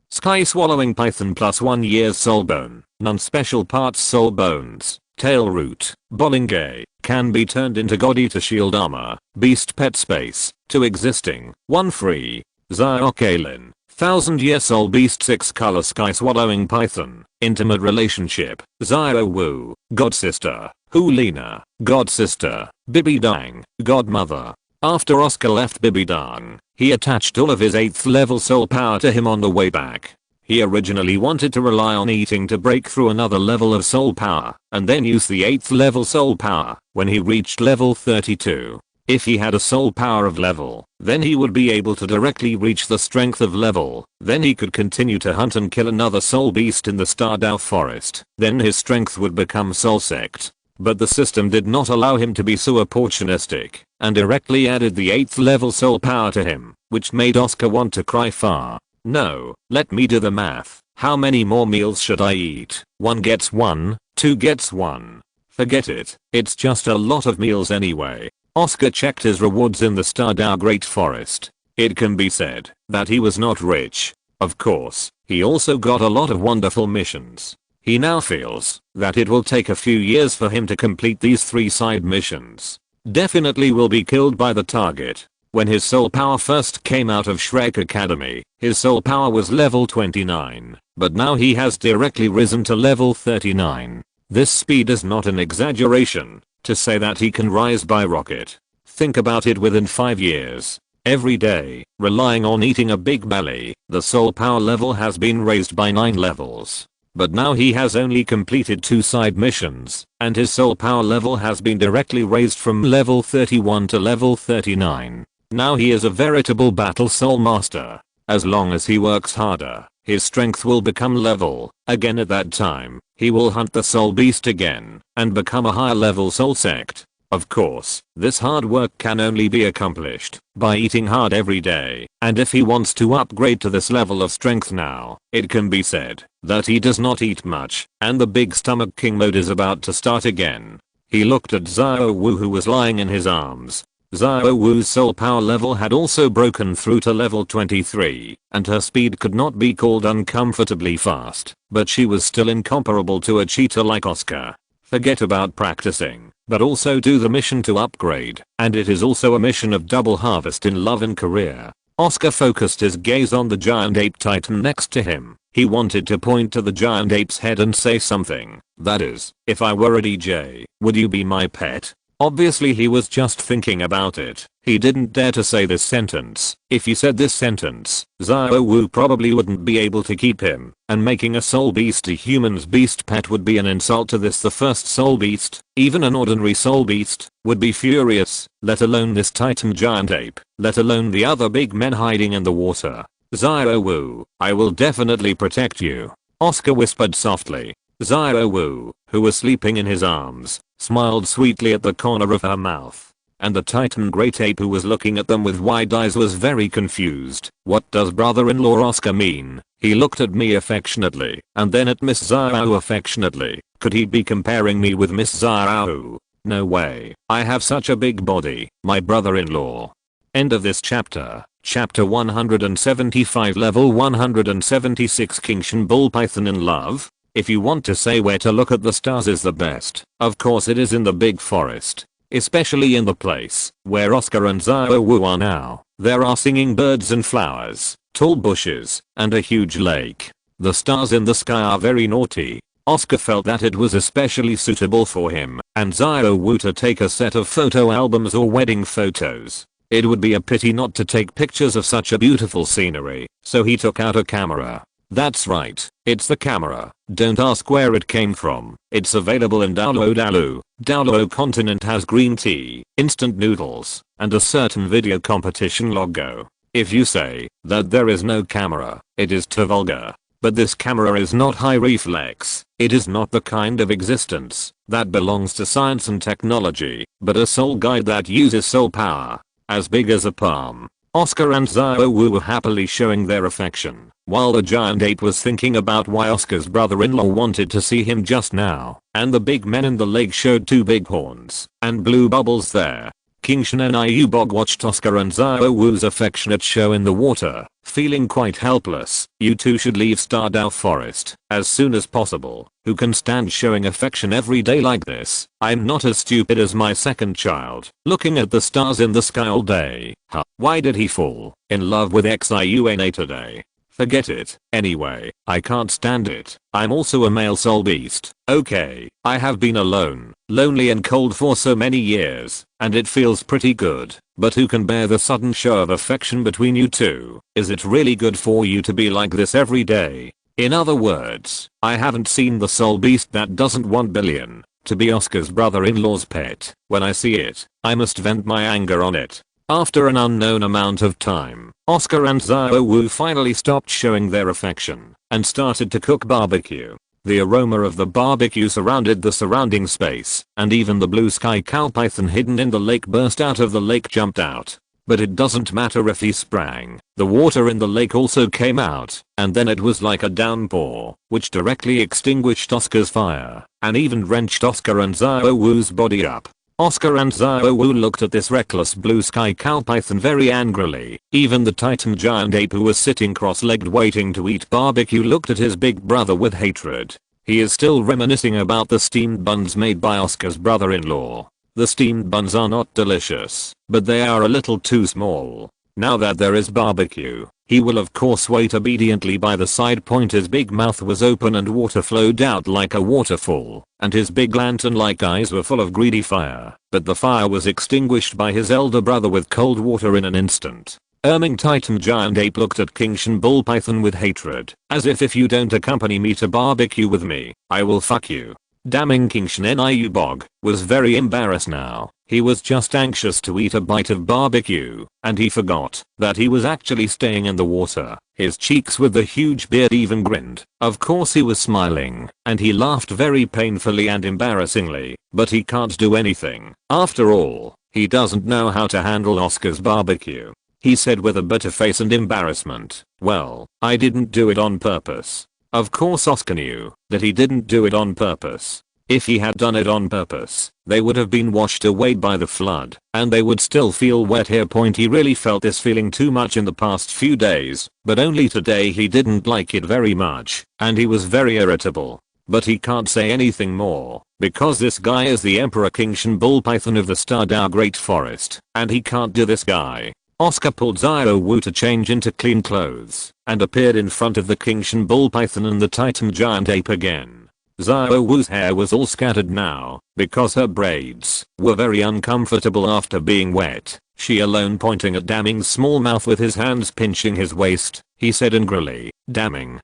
Sky swallowing python plus 1 year's soul bone, none special parts soul bones, tail root, bolingay, can be turned into god eater shield armor, beast pet space, 2 existing, 1 free. Ziokalin, 1000 year soul beast 6 color sky swallowing python, intimate relationship, Zio Wu, god sister, Hulina, god sister, Bibi Dang, godmother. After Oscar left Bibi Dang, he attached all of his 8th level soul power to him on the way back. He originally wanted to rely on eating to break through another level of soul power, and then use the 8th level soul power when he reached level 32. If he had a soul power of level, then he would be able to directly reach the strength of level, then he could continue to hunt and kill another soul beast in the Stardew forest, then his strength would become soul sect. But the system did not allow him to be so opportunistic, and directly added the 8th level soul power to him, which made Oscar want to cry far. No, let me do the math. How many more meals should I eat? 1 gets 1, 2 gets 1. Forget it, it's just a lot of meals anyway. Oscar checked his rewards in the Stardew Great Forest. It can be said that he was not rich. Of course, he also got a lot of wonderful missions. He now feels that it will take a few years for him to complete these 3 side missions. Definitely will be killed by the target. When his soul power first came out of Shrek Academy, his soul power was level 29, but now he has directly risen to level 39. This speed is not an exaggeration to say that he can rise by rocket. Think about it, within 5 years. Every day, relying on eating a big belly, the soul power level has been raised by 9 levels. But now he has only completed 2 side missions, and his soul power level has been directly raised from level 31 to level 39. Now he is a veritable battle soul master. As long as he works harder, his strength will become level. Again at that time, he will hunt the soul beast again, and become a higher level soul sect. Of course, this hard work can only be accomplished by eating hard every day, and if he wants to upgrade to this level of strength now, it can be said that he does not eat much, and the big stomach king mode is about to start again. He looked at Zio Wu, who was lying in his arms. Zio Wu's soul power level had also broken through to level 23, and her speed could not be called uncomfortably fast, but she was still incomparable to a cheater like Oscar. Forget about practicing, but also do the mission to upgrade, and it is also a mission of double harvest in love and career. Oscar focused his gaze on the giant ape titan next to him. He wanted to point to the giant ape's head and say something. That is, if I were a DJ, would you be my pet? Obviously he was just thinking about it. He didn't dare to say this sentence. If he said this sentence, Zio Wu probably wouldn't be able to keep him, and making a soul beast a human's beast pet would be an insult to this, the first soul beast. Even an ordinary soul beast would be furious, let alone this titan giant ape, let alone the other big men hiding in the water. Zio Wu, I will definitely protect you, Oscar whispered softly. Zio Wu, who was sleeping in his arms, smiled sweetly at the corner of her mouth. And the titan great ape, who was looking at them with wide eyes, was very confused. What does brother-in-law Oscar mean? He looked at me affectionately, and then at Miss Zhao affectionately. Could he be comparing me with Miss Zhao? No way. I have such a big body, my brother-in-law. End of this chapter. Chapter 175, level 176, Kingshan Bull Python in Love. If you want to say where to look at the stars is the best, of course it is in the big forest. Especially in the place where Oscar and Zio Wu are now. There are singing birds and flowers, tall bushes, and a huge lake. The stars in the sky are very naughty. Oscar felt that it was especially suitable for him and Zio Wu to take a set of photo albums or wedding photos. It would be a pity not to take pictures of such a beautiful scenery, so he took out a camera. That's right, it's the camera. Don't ask where it came from. It's available in Douluo Dalu. Douluo continent has green tea, instant noodles, and a certain video competition logo. If you say that there is no camera, it is too vulgar. But this camera is not high reflex. It is not the kind of existence that belongs to science and technology, but a soul guide that uses soul power. As big as a palm. Oscar and Xiaowu were happily showing their affection, while the giant ape was thinking about why Oscar's brother-in-law wanted to see him just now, and the big men in the lake showed two big horns and blue bubbles there. King Shen and Ayubog watched Oscar and Xiaowu's affectionate show in the water, feeling quite helpless. You two should leave Stardew Forest as soon as possible. Who can stand showing affection every day like this? I'm not as stupid as my second child, looking at the stars in the sky all day. Huh? Why did he fall in love with Xiuna today? Forget it. Anyway, I can't stand it. I'm also a male soul beast. Okay, I have been alone, lonely and cold for so many years, and it feels pretty good. But who can bear the sudden show of affection between you two? Is it really good for you to be like this every day? In other words, I haven't seen the soul beast that doesn't want Billion to be Oscar's brother-in-law's pet. When I see it, I must vent my anger on it. After an unknown amount of time, Oscar and Xiaowu finally stopped showing their affection and started to cook barbecue. The aroma of the barbecue surrounded the surrounding space, and even the blue sky cow python hidden in the lake burst out of the lake jumped out. But it doesn't matter if he sprang. The water in the lake also came out, and then it was like a downpour, which directly extinguished Oscar's fire, and even wrenched Oscar and Xiaowu's body up. Oscar and Xiaowu looked at this reckless blue sky cow python very angrily. Even the titan giant ape who was sitting cross-legged waiting to eat barbecue looked at his big brother with hatred. He is still reminiscing about the steamed buns made by Oscar's brother-in-law. The steamed buns are not delicious, but they are a little too small. Now that there is barbecue, he will of course wait obediently by the side point. His big mouth was open and water flowed out like a waterfall, and his big lantern-like eyes were full of greedy fire. But the fire was extinguished by his elder brother with cold water in an instant. Titan giant ape looked at King Shen bull python with hatred, as if you don't accompany me to barbecue with me, I will fuck you. Damning King Shen Ayubog was very embarrassed now. He was just anxious to eat a bite of barbecue, and he forgot that he was actually staying in the water. His cheeks with the huge beard even grinned. Of course he was smiling, and he laughed very painfully and embarrassingly, but he can't do anything. After all, he doesn't know how to handle Oscar's barbecue. He said with a bitter face and embarrassment, "Well, I didn't do it on purpose." Of course Oscar knew that he didn't do it on purpose. If he had done it on purpose, they would have been washed away by the flood, and they would still feel wet here. He really felt this feeling too much in the past few days, but only today he didn't like it very much, and he was very irritable. But he can't say anything more, because this guy is the Emperor King Shen bull python of the Stardew Great Forest, and he can't do this guy. Oscar pulled Xiaowu to change into clean clothes, and appeared in front of the King Shen bull python and the titan giant ape again. Xiaowu's hair was all scattered now, because her braids were very uncomfortable after being wet. She alone pointing at Daming's small mouth with his hands pinching his waist, he said angrily, "Daming.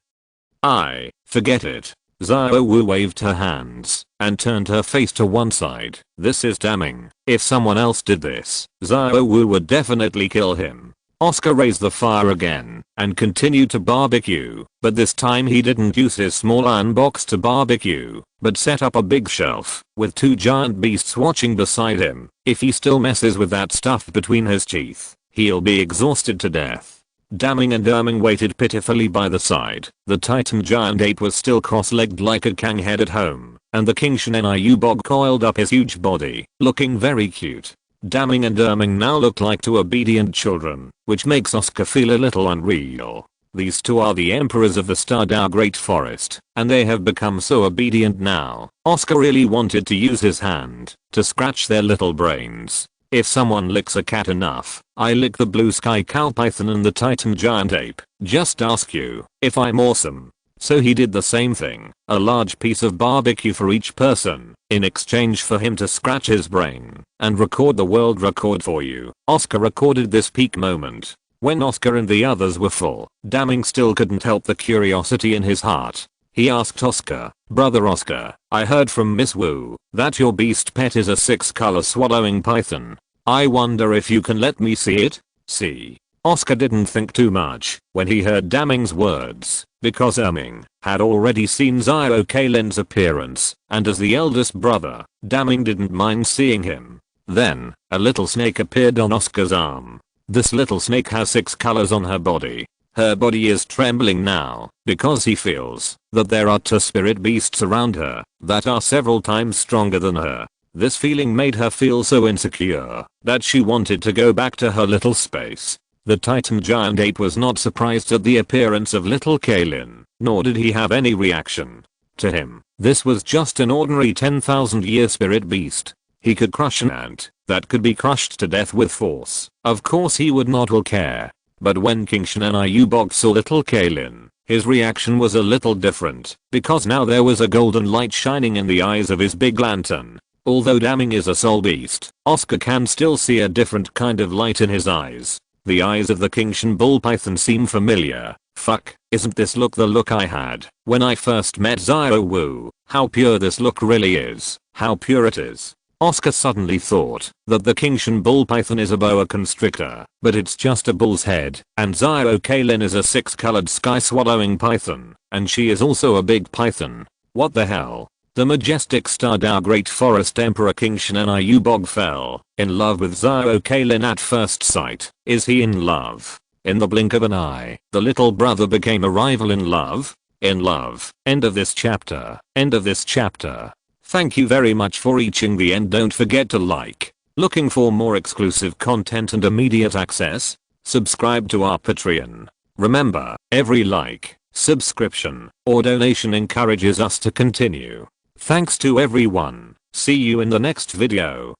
Forget it." Xiaowu waved her hands and turned her face to one side. "This is Daming. If someone else did this, Xiaowu would definitely kill him." Oscar raised the fire again and continued to barbecue, but this time he didn't use his small iron box to barbecue, but set up a big shelf with two giant beasts watching beside him. If he still messes with that stuff between his teeth, he'll be exhausted to death. Daming and Erming waited pitifully by the side. The titan giant ape was still cross-legged like a kanghead at home, and the King Shen Ayubog coiled up his huge body, looking very cute. Daming and Erming now look like two obedient children, which makes Oscar feel a little unreal. These two are the emperors of the Stardew Great Forest, and they have become so obedient now. Oscar really wanted to use his hand to scratch their little brains. If someone licks a cat enough, I lick the blue sky cow python and the titan giant ape. Just ask you if I'm awesome. So he did the same thing, a large piece of barbecue for each person, in exchange for him to scratch his brain and record the world record for you. Oscar recorded this peak moment. When Oscar and the others were full, Daming still couldn't help the curiosity in his heart. He asked Oscar, "Brother Oscar, I heard from Miss Wu that your beast pet is a 6-color swallowing python. I wonder if you can let me see it?" See? Oscar didn't think too much when he heard Daming's words, because Erming had already seen Xiaokalin's appearance, and as the eldest brother, Daming didn't mind seeing him. Then, a little snake appeared on Oscar's arm. This little snake has 6 colors on her body. Her body is trembling now because he feels that there are 2 spirit beasts around her that are several times stronger than her. This feeling made her feel so insecure that she wanted to go back to her little space. The Titan giant ape was not surprised at the appearance of little Kaylin, nor did he have any reaction. To him, this was just an ordinary 10,000-year spirit beast. He could crush an ant that could be crushed to death with force. Of course he would not will care. But when King Shenanayubog saw little Kaylin, his reaction was a little different, because now there was a golden light shining in the eyes of his big lantern. Although Daming is a soul beast, Oscar can still see a different kind of light in his eyes. The eyes of the King Shen bull python seem familiar. Fuck, isn't this look the look I had when I first met Xiaowu? How pure this look really is. How pure it is. Oscar suddenly thought that the King Shen bull python is a boa constrictor, but it's just a bull's head, and Xiao Kaylin is a 6-colored sky-swallowing python, and she is also a big python. What the hell? The majestic Stardow Great Forest Emperor King Shenanayubog fell in love with Xiao Kaylin at first sight. Is he in love? In the blink of an eye, the little brother became a rival in love. In love. End of this chapter. End of this chapter. Thank you very much for reaching the end. Don't forget to like. Looking for more exclusive content and immediate access? Subscribe to our Patreon. Remember, every like, subscription, or donation encourages us to continue. Thanks to everyone. See you in the next video.